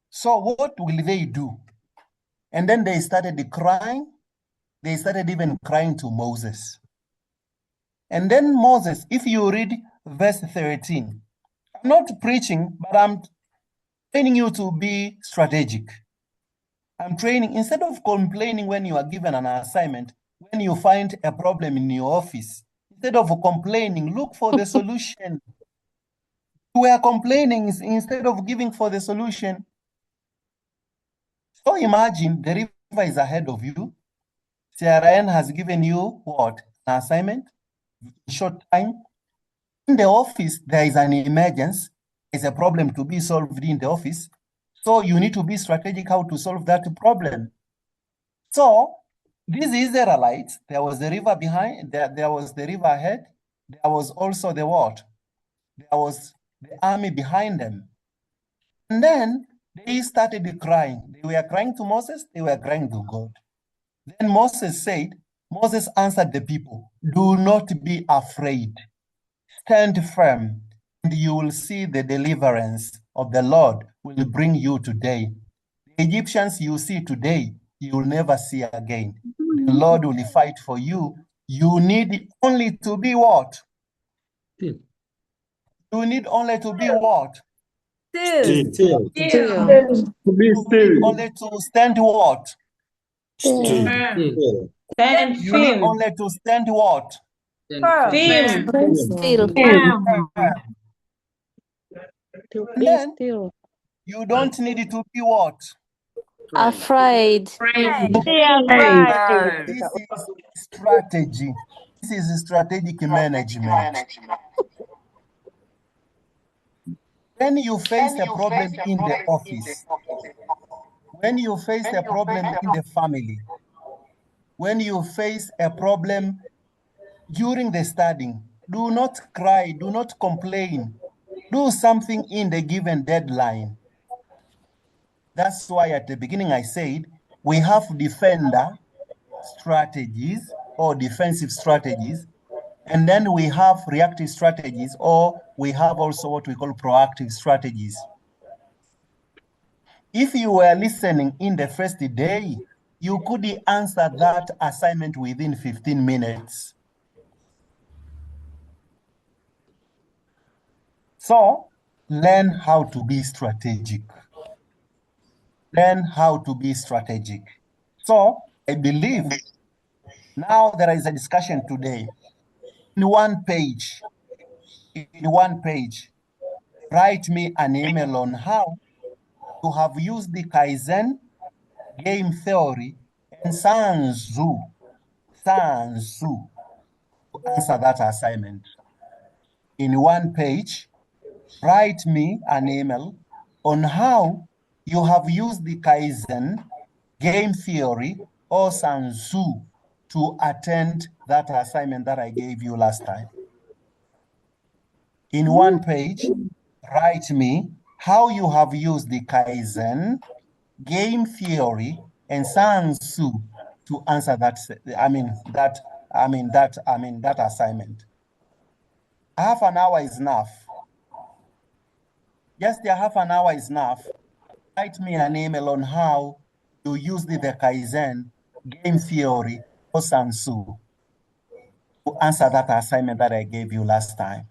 So what will they do? And then they started crying. They started even crying to Moses. And then Moses, if you read verse 13, I'm not preaching, but I'm training you to be strategic. I'm training, instead of complaining when you are given an assignment, when you find a problem in your office, instead of complaining, look for the solution. We are complaining instead of giving for the solution. So imagine the river is ahead of you. CRN has given you what? An assignment, short time. In the office, there is an emergency. There's a problem to be solved in the office. So you need to be strategic how to solve that problem. So these Israelites, there was the river behind, there was the river ahead. There was also the what? There was the army behind them. And then they started crying. They were crying to Moses, they were crying to God. Then Moses answered the people, do not be afraid. Stand firm, and you will see the deliverance of the Lord will bring you today. The Egyptians you see today, you will never see again. The Lord will fight for you. You need only to be what? You need only to be what? Still. To be still. Only to stand what? Still. Stand You need firm. only to stand what? Firm. Still. And then you don't need to be what? Afraid. This is strategy. This is strategic management. When you face a problem in the office, when you face a problem in the family, when you face a problem during the studying, do not cry, do not complain. Do something in the given deadline. That's why at the beginning I said we have defender strategies or defensive strategies, and then we have reactive strategies, or we have also what we call proactive strategies. If you were listening in the first day, you could answer that assignment within 15 minutes. So learn how to be strategic. Learn how to be strategic. So I believe now there is a discussion today. In one page, write me an email on how you have used the Kaizen, game theory, and Sun Tzu to answer that assignment. In one page, write me an email on how you have used the Kaizen, game theory, or Sun Tzu to attend that assignment that I gave you last time. in one page, write me how you have used the Kaizen, game theory, and Sun Tzu to answer that. That assignment. Half an hour is enough. Just the half an hour is enough. Write me an email on how you use the Kaizen, game theory, or Sun Tzu to answer that assignment that I gave you last time.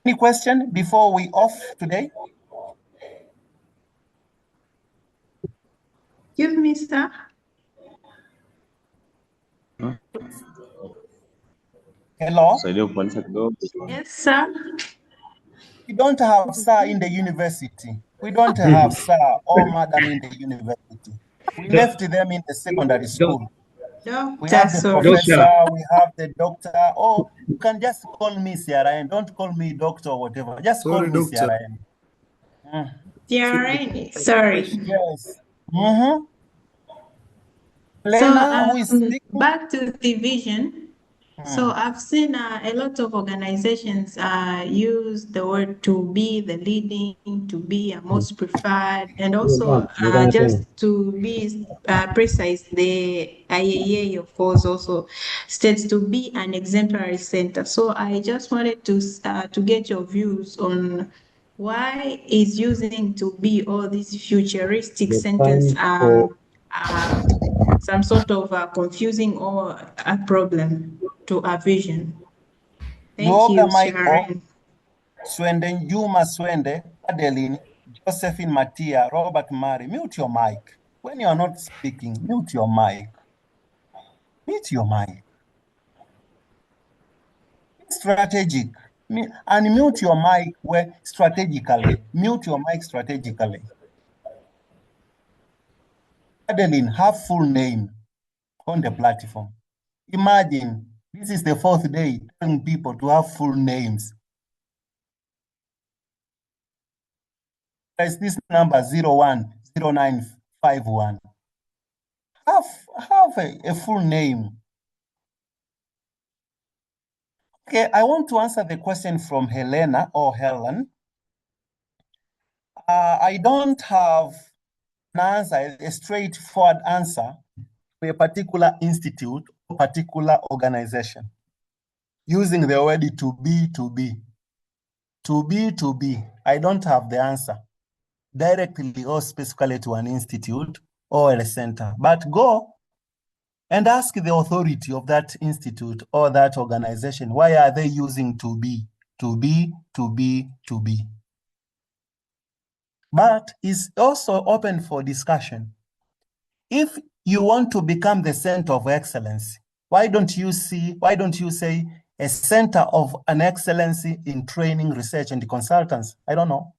Any question before we off today? Excuse me, sir. Hello? Yes, sir. We don't have sir in the university. We don't have sir or madam in the university. We left them in the secondary school. We have the professor, we have the doctor, or you can just call me CRN. Don't call me doctor or whatever. Just call me CRN. CRN, sorry. Yes. So Lena, who is speaking? back to the vision. So I've seen a lot of organizations use the word to be the leading, to be a most preferred, and also just to be precise, the IAA, of course, also states to be an exemplary center. So I just wanted to get your views on why is using to be all these futuristic sentence some sort of confusing or a problem to our vision. Thank you, Sharon. Swende Juma Swende, Adeline, Josephine Matia, Robert Murray, mute your mic. When you are not speaking, mute your mic. Mute your mic. Strategic. Unmute your mic strategically. Mute your mic strategically. Adeline, have full name on the platform. Imagine, this is the 4th day telling people to have full names. There's this number 010951. Have a full name. Okay, I want to answer the question from Helena or Helen. I don't have an answer, a straightforward answer for a particular institute or particular organization using the word to be. I don't have the answer directly or specifically to an institute or a center, but go and ask the authority of that institute or that organization, why are they using to be? But it's also open for discussion. If you want to become the center of excellence, why don't you say a center of an excellency in training, research, and consultants? I don't know.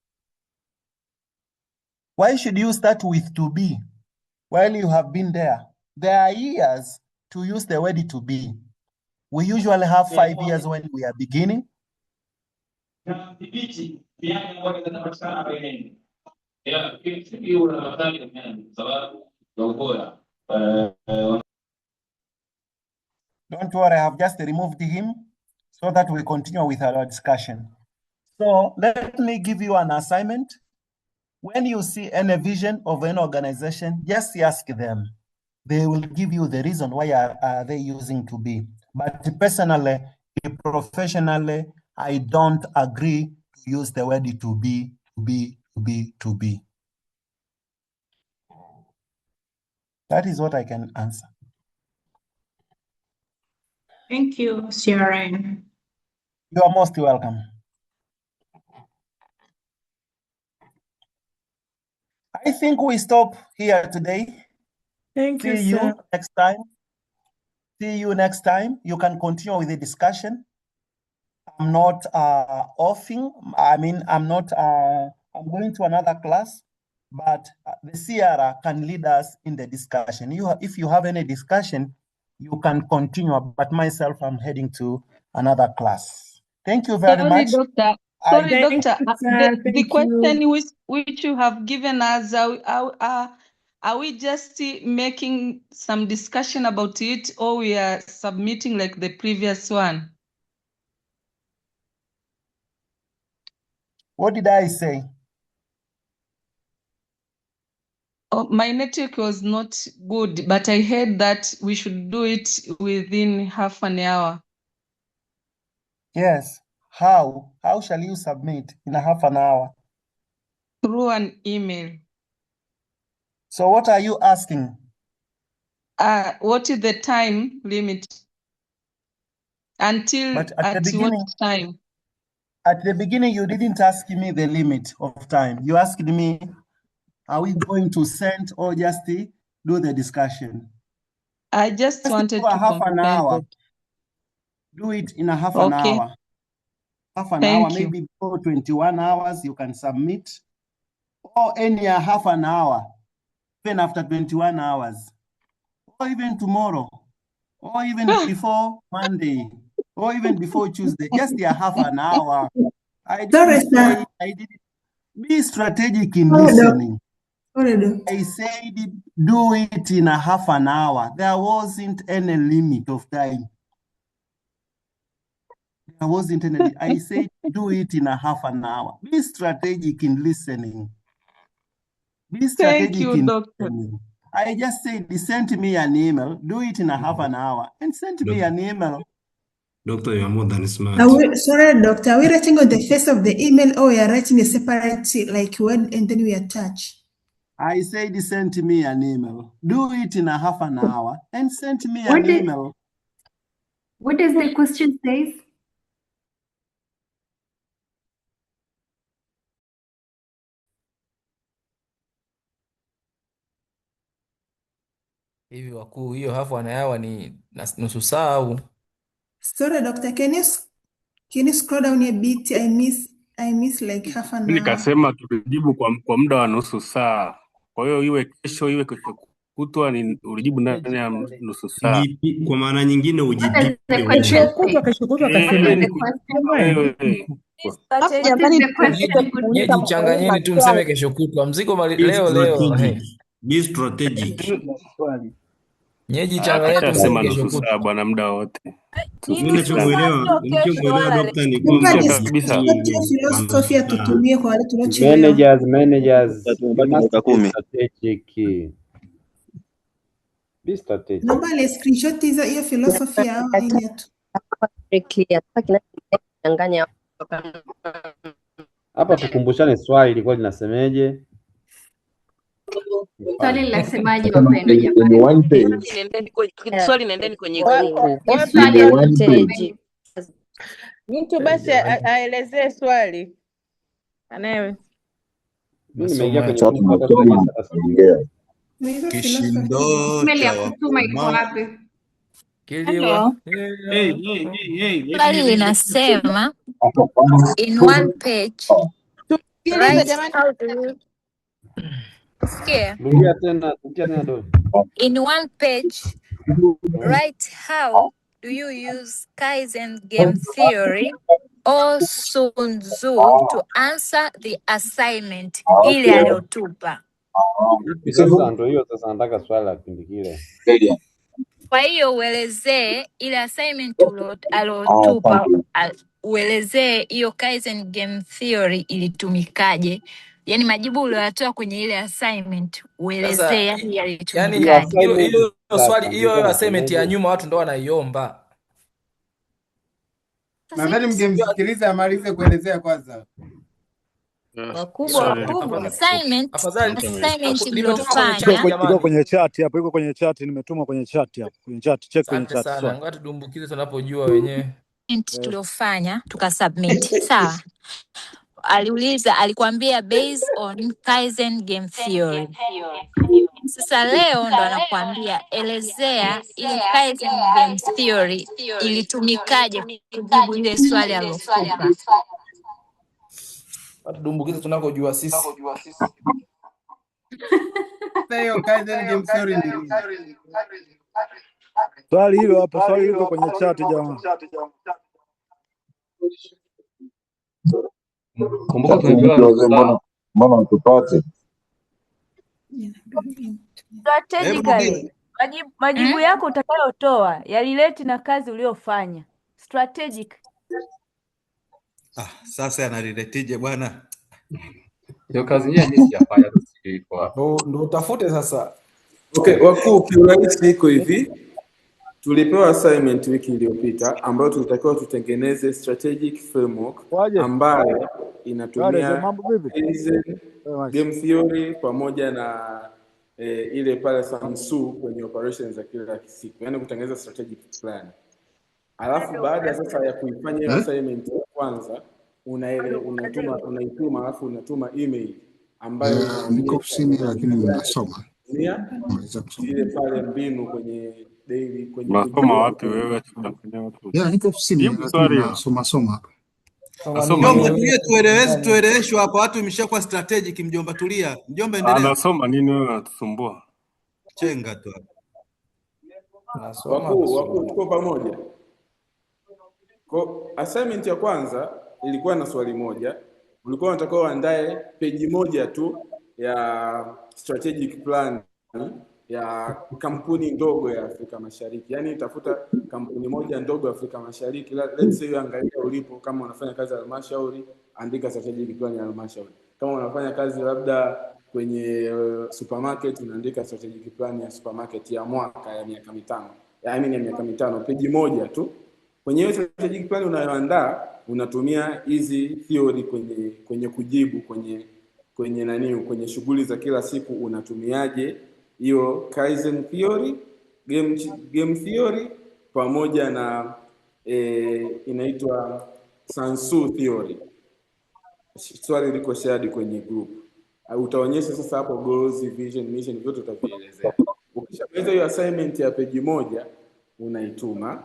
Why should you start with to be while you have been there? There are years to use the word to be. We usually have 5 years when we are beginning. Don't worry, I have just removed him so that we continue with our discussion. So let me give you an assignment. When you see any vision of an organization, just ask them. They will give you the reason why are they using to be. But personally, professionally, I don't agree to use the word to be. That is what I can answer. Thank you, Sharon. You are most welcome. I think we stop here today. Thank you, See you sir. next time. See you next time. You can continue with the discussion. I'm not offing. I'm going to another class, but the CRA can lead us in the discussion. If you have any discussion, you can continue, but myself, I'm heading to another class. Thank you very much. Doctor. Sorry, Doctor. The question which you have given us, are we just making some discussion about it, or we are submitting like the previous one? What did I say? Oh, my network was not good, but I heard that we should do it within half an hour. Yes. How? How shall you submit in a half an hour? Through an email. So what are you asking? What is the time limit? Until But at the what beginning, time? At the beginning, you didn't ask me the limit of time. You asked me, are we going to send or just do the discussion? I just wanted do a to half an confirm hour. that. Do it in a half an Okay. hour. Half an hour, Thank you. maybe before 21 hours, you can submit. Or any half an hour, even after 21 hours. Or even tomorrow. Or even before Monday. Or even before Tuesday. Just a half an hour. I didn't say, be strategic in listening. I said do it in a half an hour. There wasn't any limit of time. There wasn't any. I said do it in a half an hour. Be strategic in listening. Be strategic Thank you, in Doctor. listening. I just said send me an email. Do it in a half an hour and send me an email. Doctor, you are more than smart. Sorry, doctor. Are we writing on the face of the email or we are writing a separate like word and then we attach? I said send me an email. Do it in a half an hour and send me What an did- email. What does the question say? Hivi wakuu, hiyo half an hour ni nusu saa au? Sorry, doctor. Can you scroll down a bit? I miss like half an hour. Nikasema tulijibu kwa muda wa nusu saa. Kwa hiyo iwe kesho kutwa ni ulijibu ndani ya nusu saa. Kwa maana nyingine ujibiwe. Kesho kutwa kasemaje? Jichanganyeni tu mseme kesho kutwa. Mzigo leo. Be strategic. Jichanganyeni tu mseme kesho nusu kutwa. saa bwana, muda wote. Mimi ninachomuelewa dokta ni Munga kwamba filosofia tutumie kwa wale tuliochelewa. Managers, you must be strategic. Naomba ile screenshot hiyo filosofia au ile tu. Hapa tukumbushane swali lilikuwa linasemeje? Swali linasemaje wapendwa jamani? Swali nendeni kwenye grupu. Mtu basi aelezee swali. Anawe. Mimi nimeingia kwenye grupu. Kishindo Email ya kutuma iko wapi? Swali linasema in one page write how do you Rudia tena dogo. in one page write how do you use Kaizen game theory or Sun Tzu to answer the assignment ile aliyotupa. Sasa ndio hiyo sasa nataka swali la kipindi kile. Kwa hiyo uelezee ile assignment alotupa, uelezee hiyo Kaizen game theory ilitumikaje. Yaani majibu uliyotoa kwenye ile assignment uelezee yani yalitumikaje. Hiyo swali hiyo assignment ya nyuma watu ndo wanaiomba. Nadhani mngemsikiliza amalize kuelezea kwanza. Wakubwa assignment iko kwenye chat hapo, iko kwenye chat, nimetuma kwenye chat hapo, kwenye chat, check kwenye chat. Sana ngoja tudumbukize tunapojua wenyewe tuliofanya tukasubmit. Sawa, alikwambia based on Kaizen game theory. Sasa leo ndo anakuambia elezea ile Kaizen game theory ilitumikaje kujibu ile swali alilokupa. Tudumbukize tunakojua sisi. Hiyo Kaizen game theory ni nini? Swali hilo hapo, swali liko kwenye chat jamani. Kumbuka tumepewa mbona tupate. Strategically, majibu yako utakayotoa yalileti na kazi uliyofanya. Strategic. Sasa analiletije bwana? Hiyo kazi yenyewe mimi sijafanya, sijui iko wapi. Ndo utafute sasa. Okay, wakuu, kiurahisi iko hivi. Tulipewa assignment wiki iliyopita ambayo tulitakiwa tutengeneze strategic framework ambayo inatumia game theory pamoja na ile pale Samsu kwenye operations za kila siku, yani kutengeneza strategic plan. Alafu baada sasa ya kuifanya hiyo assignment ya kwanza unaituma alafu unatuma email ambayo niko ofisini lakini ninasoma. ile pale mbinu kwenye daily kwenye unasoma wapi wewe? Niko ofisini nasoma hapa. Mjomba tulie tueleweshwe hapa, watu imeshakuwa strategic. Mjomba tulia. Mjomba endelea. Anasoma nini wewe unatusumbua? Chenga tu hapa. Wakuu tuko pamoja. Kwa assignment ya kwanza ilikuwa na swali moja. Ulikuwa unatakiwa uandae peji moja tu ya strategic plan ya kampuni ndogo ya Afrika Mashariki. Yaani tafuta kampuni moja ndogo ya Afrika Mashariki. Let's say angalia ulipo, kama unafanya kazi ya halmashauri, andika strategic plan ya halmashauri. Kama unafanya kazi labda kwenye supermarket, unaandika strategic plan ya supermarket ya mwaka ya miaka mitano. Ya miaka mitano, peji moja tu. Kwenye hiyo strategic plan unayoandaa, unatumia hizi theory kwenye kujibu kwenye shughuli za kila siku. Unatumiaje hiyo Kaizen theory, game theory pamoja na inaitwa Sansu theory. Swali liko shared kwenye group. Utaonyesha sasa hapo goals, vision, mission, vyote utavielezea. Ukishamaliza hiyo assignment ya peji moja unaituma.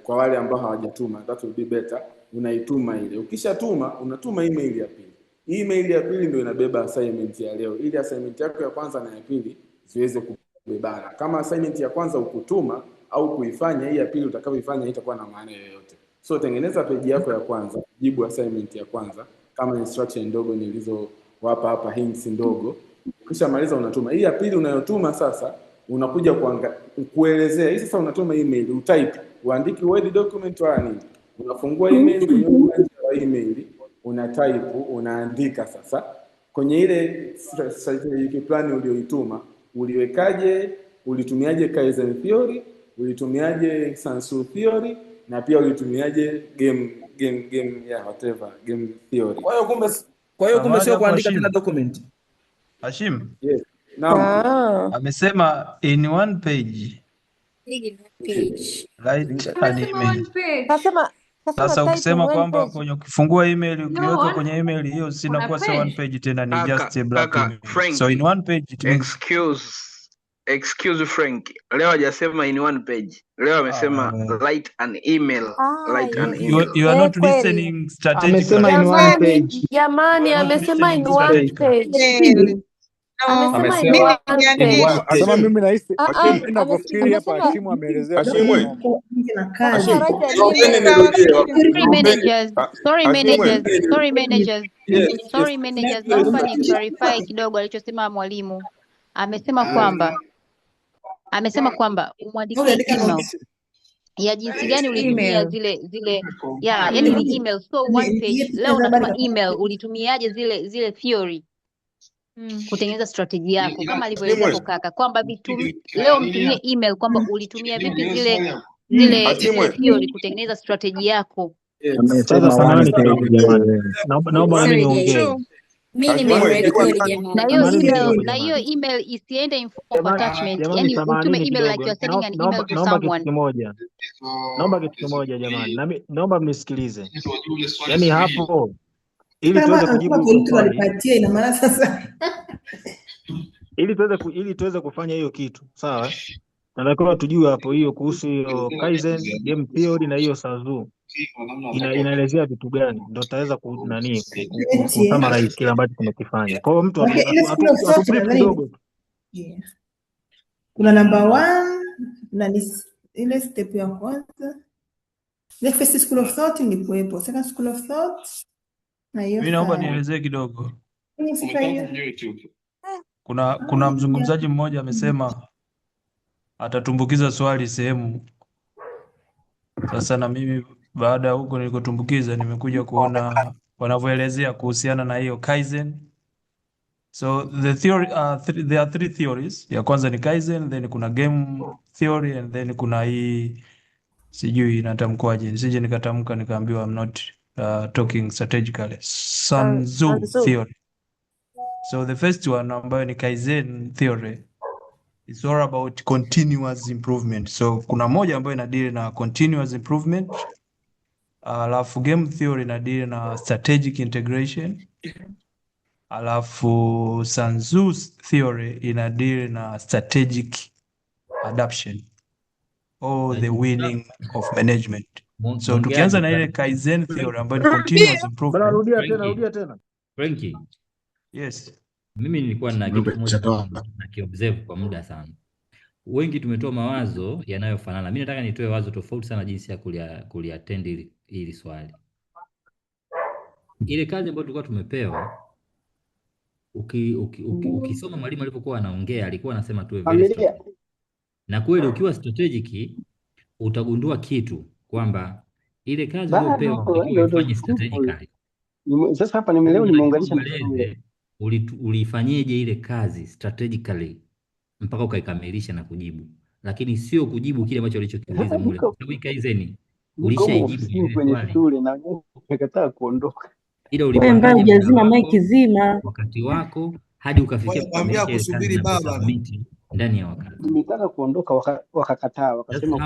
Kwa wale ambao hawajatuma, that will be better, unaituma ile. Ukishatuma unatuma email ya pili. Email ya pili ndio inabeba assignment ya leo, ili assignment yako ya kwanza na ya pili ziweze kubebana. Kama assignment ya kwanza ukutuma au kuifanya, hii ya pili utakayoifanya haitakuwa na maana yoyote. So tengeneza peji yako ya kwanza, jibu assignment ya kwanza kama instruction ndogo nilizowapa hapa, hints ndogo. Ukishamaliza unatuma. Hii ya pili unayotuma sasa, unakuja kuelezea. Hii sasa unatuma email, utype, uandike word document wala nini. Unafungua email, kwenye email unatype, unaandika sasa kwenye ile strategic plan ulioituma, uliwekaje, ulitumiaje Kaizen theory, ulitumiaje Sansu theory, na pia ulitumiaje game whatever game theory. Kwa hiyo kumbe sio kuandika tena document. Hashim? Yes. Naam. Amesema in one page. Write an email. Sasa ukisema kwamba kwenye ukifungua email ukiweka kwenye email hiyo sinakuwa sio one page tena, ni just a black email. So in one page it means excuse Frank. Leo hajasema in one page. Leo amesema write an email. Write an email. You are not listening strategic. Amesema in one page. Jamani, amesema in one page. Amesema in one page. Sema mimi nahisi ninavyofikiri hapa Hashimu ameelezea. Sorry managers, naomba ni clarify kidogo alichosema mwalimu. Amesema kwamba umwandikie email ya jinsi gani ulitumia zile yani ni email, so one page. Leo unatuma email, ulitumiaje zile theory kutengeneza strategy yako, kama alivyoeleza hapo kaka kwamba leo mtumie email kwamba ulitumia vipi zile theory kutengeneza strategy yako. Sasa samahani kidogo jamani. Naomba mimi niongee. Mimi nimerekodi jamani. Na hiyo email isiende in form of attachment. Yani utume email like you are sending an email to someone. Naomba kitu kimoja jamani. Naomba mnisikilize. Yaani hapo ili tuweze kujibu swali. Ina maana sasa ili tuweze kufanya hiyo kitu, sawa? Natakiwa tujue hapo hiyo kuhusu hiyo Kaizen game theory na hiyo Sansu. Inaelezea vitu gani, ndio tutaweza kusummarize kile ambacho tumekifanya. Kwa hiyo mtu atubrief kidogo. Kuna number 1 na ile step ya kwanza. The first school of thought ni kuepo. Second school of thought na hiyo. Mimi naomba nielezee kidogo. Kuna mzungumzaji mmoja amesema atatumbukiza swali sehemu. Sasa na mimi baada ya huko nilikotumbukiza nimekuja kuona wanavyoelezea kuhusiana na hiyo Kaizen. So the theory there are three theories. Ya kwanza ni Kaizen, then kuna game theory, and then kuna hii sijui inatamkwaje, nisije nikatamka nikaambiwa I'm not talking strategically. Sun Tzu theory. So the first one ambayo ni Kaizen theory, it's all about continuous improvement. So kuna moja ambayo inadili na continuous improvement, alafu game theory inadili na strategic integration, alafu Sun Tzu theory inadili na strategic adaptation or the winning of management. So tukianza na ile Kaizen theory ambayo ni continuous improvement. Rudia tena. Frankie. Yes. Mimi nilikuwa na kitu kimoja na kiobserve kwa muda sana. Wengi tumetoa mawazo yanayofanana. Mimi nataka nitoe wazo tofauti sana jinsi ya kuliattend hili swali. Ile kazi ambayo tulikuwa tumepewa, ukisoma mwalimu alipokuwa anaongea alikuwa anasema tuwe very strategic. Na kweli ukiwa strategic utagundua kitu kwamba ile kazi uliyopewa unatakiwa ufanye strategically. Sasa hapa leo nimeunganisha na shule. Ulifanyeje ile kazi strategically mpaka ukaikamilisha na kujibu, lakini sio kujibu kile ambacho alichokiuliza mule. Sababu Kaizen ulishaijibu kwenye shule na nikakataa kuondoka. Ile ulipangaje jazima maiki zima wakati wako hadi ukafikia kuambia kusubiri baba ndani ya wakati. Nimetaka kuondoka wakakataa, wakasema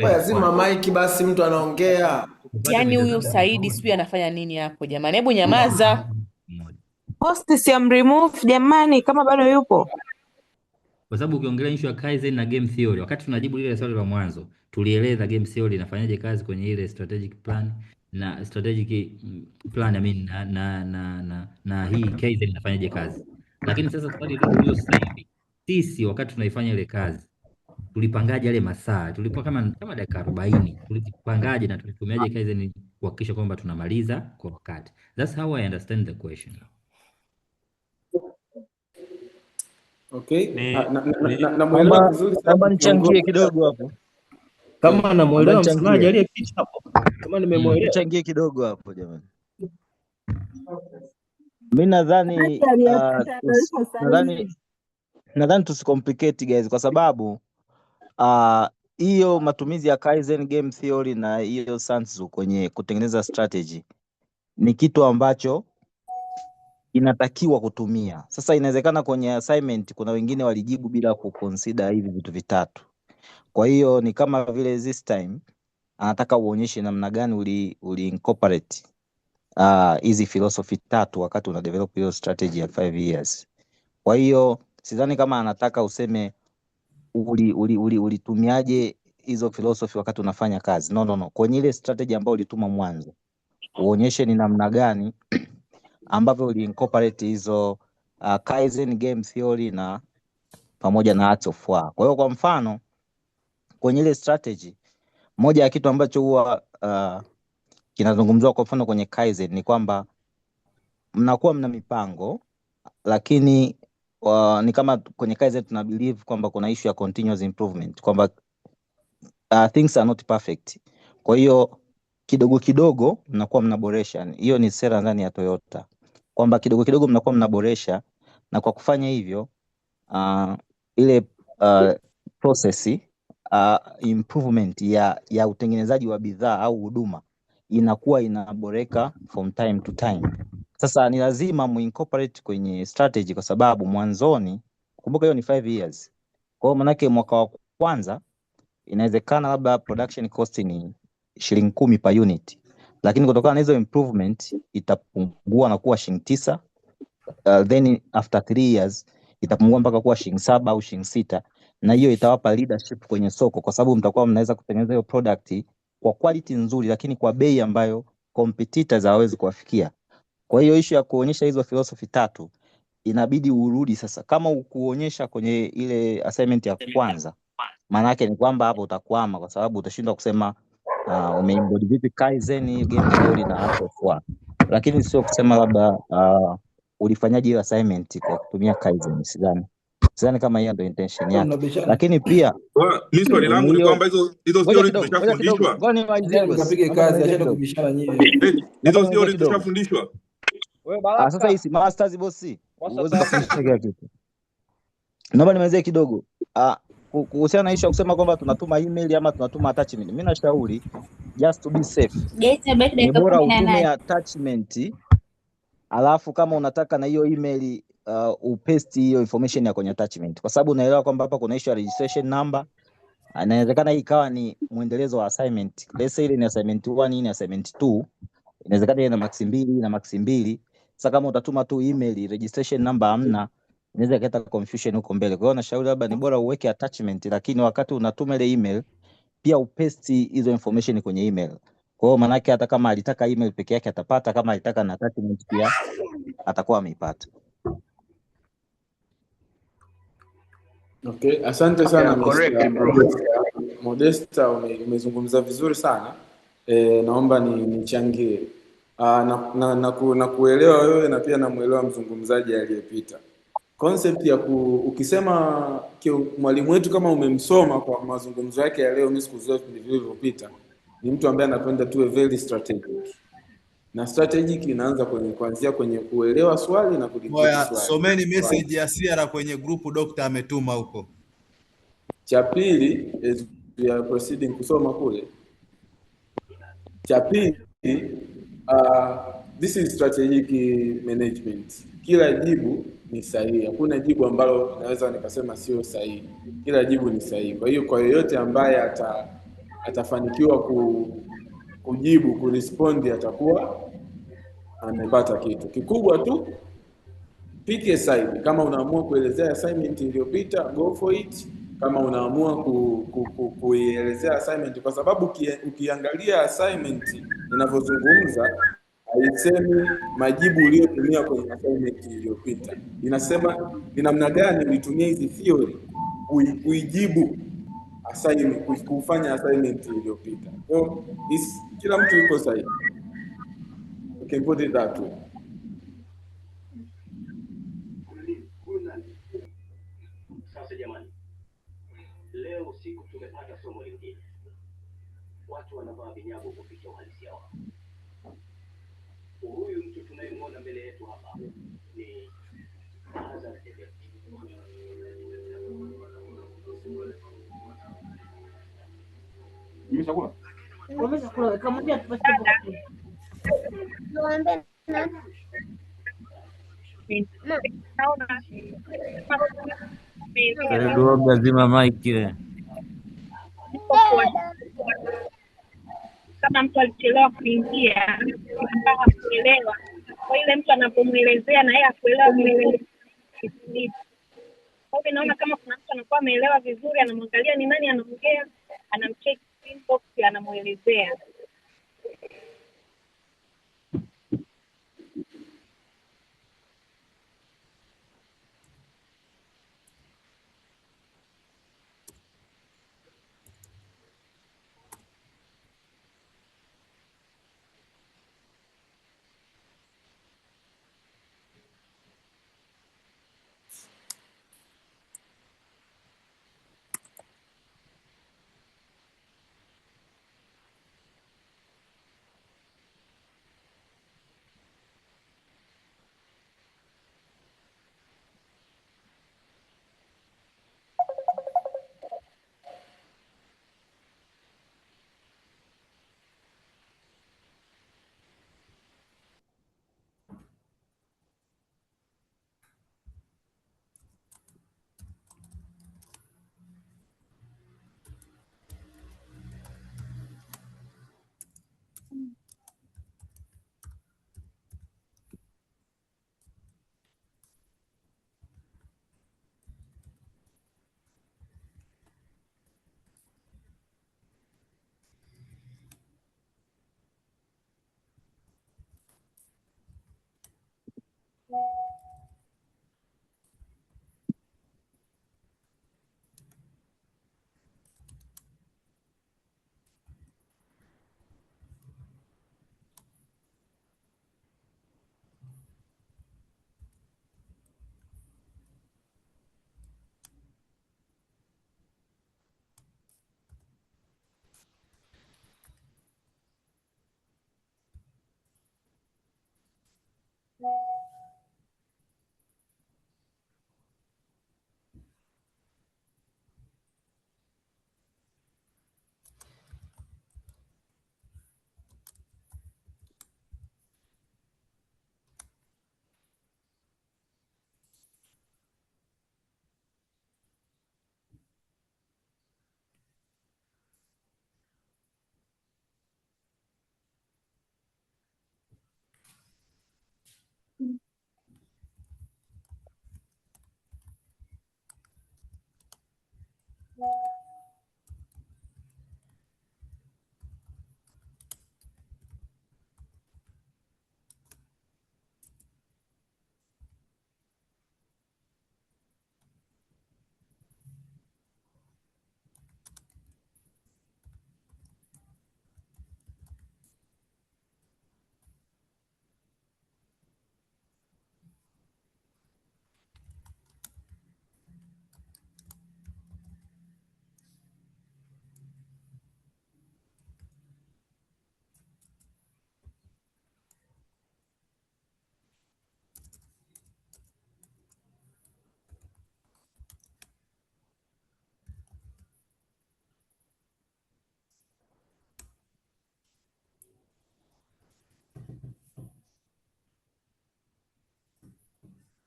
lazima maiki basi mtu anaongea. Yaani huyo Saidi sijui anafanya nini hapo jamani, hebu nyamaza. Hostess ya remove jamani kama bado yupo. Kwa sababu ukiongelea issue ya Kaizen na game theory, wakati tunajibu ile swali la mwanzo, tulieleza game theory inafanyaje kazi kwenye ile strategic plan na strategic plan na hii Kaizen inafanyaje kazi. Lakini sasa swali lililo sasa hivi, sisi wakati tunaifanya ile kazi tulipangaje yale masaa? Tulipo kama dakika 40. Tulipangaje na tulitumiaje Kaizen kuhakikisha kwamba tunamaliza kwa wakati? That's how I understand the question. Okay. Naomba nichangie kidogo hapo. Kama namuelewa msemaji aliyeficha hapo. Kama nimemuelewa. Nichangie kidogo hapo jamani. Mimi nadhani tusicomplicate guys, kwa sababu hiyo matumizi ya Kaizen game theory na hiyo Sun Tzu kwenye kutengeneza strategy ni kitu ambacho inatakiwa kutumia. Sasa inawezekana kwenye assignment kuna wengine walijibu bila kuconsider hivi vitu vitatu. Kwa hiyo ni kama vile this time anataka uonyeshe namna gani uli incorporate hizi philosophy tatu wakati una develop hiyo strategy ya 5 years. Kwa hiyo sidhani kama anataka useme ulitumiaje hizo philosophy wakati unafanya kazi. No. Kwenye ile strategy ambayo ulituma mwanzo, uonyeshe ni namna gani ambavyo uli incorporate hizo Kaizen game theory na pamoja na arts of war. Kwa hiyo kwa mfano kwenye ile strategy, moja ya kitu ambacho huwa kinazungumzwa kwa mfano kwenye Kaizen ni kwamba mnakuwa mna mipango, lakini ni kama kwenye Kaizen tuna believe kwamba kuna issue ya continuous improvement, kwamba things are not perfect. Kwa hiyo kidogo kidogo mnakuwa mnaboresha. Hiyo ni sera ndani ya Toyota, kwamba kidogo kidogo mnakuwa mnaboresha, na kwa kufanya hivyo ile process improvement ya utengenezaji wa bidhaa au huduma inakuwa inaboreka from time to time. Sasa ni lazima muincorporate kwenye strategy, kwa sababu mwanzoni, kumbuka hiyo ni 5 years. Kwa hiyo manake mwaka wa kwanza inawezekana labda production cost ni shilingi 10 per unit, lakini kutokana na hizo improvement itapungua na kuwa shilingi 9. Then after 3 years itapungua mpaka kuwa shilingi 7 au shilingi 6, na hiyo itawapa leadership kwenye soko, kwa sababu mtakuwa mnaweza kutengeneza hiyo product kwa quality nzuri, lakini kwa bei ambayo competitors hawawezi kuwafikia. Kwa hiyo issue ya kuonyesha hizo philosophy tatu inabidi urudi sasa. Kama ukuonyesha kwenye ile assignment ya kwanza, maana yake ni kwamba hapo utakwama, kwa sababu utashindwa kusema umeembody vipi Kaizen game theory na arts of war, lakini sio kusema labda ulifanyaje hiyo assignment kwa kutumia Kaizen. Sidhani Sidhani kama hiyo ndio intention yake, lakini pia mimi swali langu ni kwamba hizo theory tumeshafundishwa. Ngoja nimalizie boss. Kapige kazi, acha kubishana nyinyi. Hizo theory tumeshafundishwa. Wewe Baraka. Sasa hii masters boss, huwezi kufundisha kila kitu. Naomba nimalizie kidogo. Kuhusiana na issue ya kusema kwamba tunatuma email ama tunatuma attachment. Mimi nashauri just to be safe. Ni bora utume attachment, alafu kama unataka na hiyo email upaste hiyo information ya kwenye attachment, kwa sababu unaelewa kwamba hapa kuna issue ya registration number. Inawezekana hii ikawa ni muendelezo wa assignment. Let's say ile ni assignment 1, hii ni assignment 2. Inawezekana ina max 2 na max 2. Sasa kama utatuma tu email, registration number hamna, inaweza kuleta confusion huko mbele. Kwa hiyo nashauri labda ni bora uweke attachment, lakini wakati unatuma ile email pia upaste hizo information kwenye email. Kwa hiyo maana yake hata kama alitaka email peke yake atapata, kama alitaka na attachment pia atakuwa ameipata. Okay, asante sana Modesta, umezungumza vizuri sana. Naomba nichangie. Na kuelewa wewe na pia namuelewa mzungumzaji aliyepita. Concept ya ukisema mwalimu wetu kama umemsoma kwa mazungumzo yake ya leo, mimi siku zote vilivyopita, ni mtu ambaye anapenda tuwe very strategic. Na strategic inaanza kuanzia kwenye kuelewa swali na kujibu swali. Someni message ya Sierra kwenye group Dr. ametuma huko. Cha pili, we are proceeding kusoma kule. Cha pili, this is strategic management. Kila jibu ni sahihi. Hakuna jibu ambalo naweza nikasema sio sahihi. Kila jibu ni sahihi. Kwa hiyo kwa yoyote ambaye atafanikiwa kujibu, kurespondi, atakuwa amepata kitu. Kikubwa tu pick a side. Kama unaamua kuelezea assignment iliyopita, go for it. Kama unaamua kuielezea assignment, kwa sababu ukiangalia assignment inavyozungumza haisemi majibu uliyotumia kwenye assignment iliyopita. Inasema ni namna gani ulitumia hizi theory kuijibu assignment, kufanya assignment iliyopita. So kila mtu yuko sahihi. You can put it that way. Sasa jamani, leo usiku tumepata somo lingine. Watu wanavaa vinyago kuficha uhalisia wao. Huyu mtu tunayemwona mbele yetu hapa ni hazard effect. Nimeshakula. Umeshakula kama pia tupate Lazima mic ile. Kama mtu alichelewa kuingia mpaka kuelewa, kwa ile mtu anapomuelezea na yeye akuelewa vile. Kwa hiyo naona kama kuna mtu anakuwa ameelewa vizuri, anamwangalia ni nani anaongea, anamcheck inbox, anamuelezea.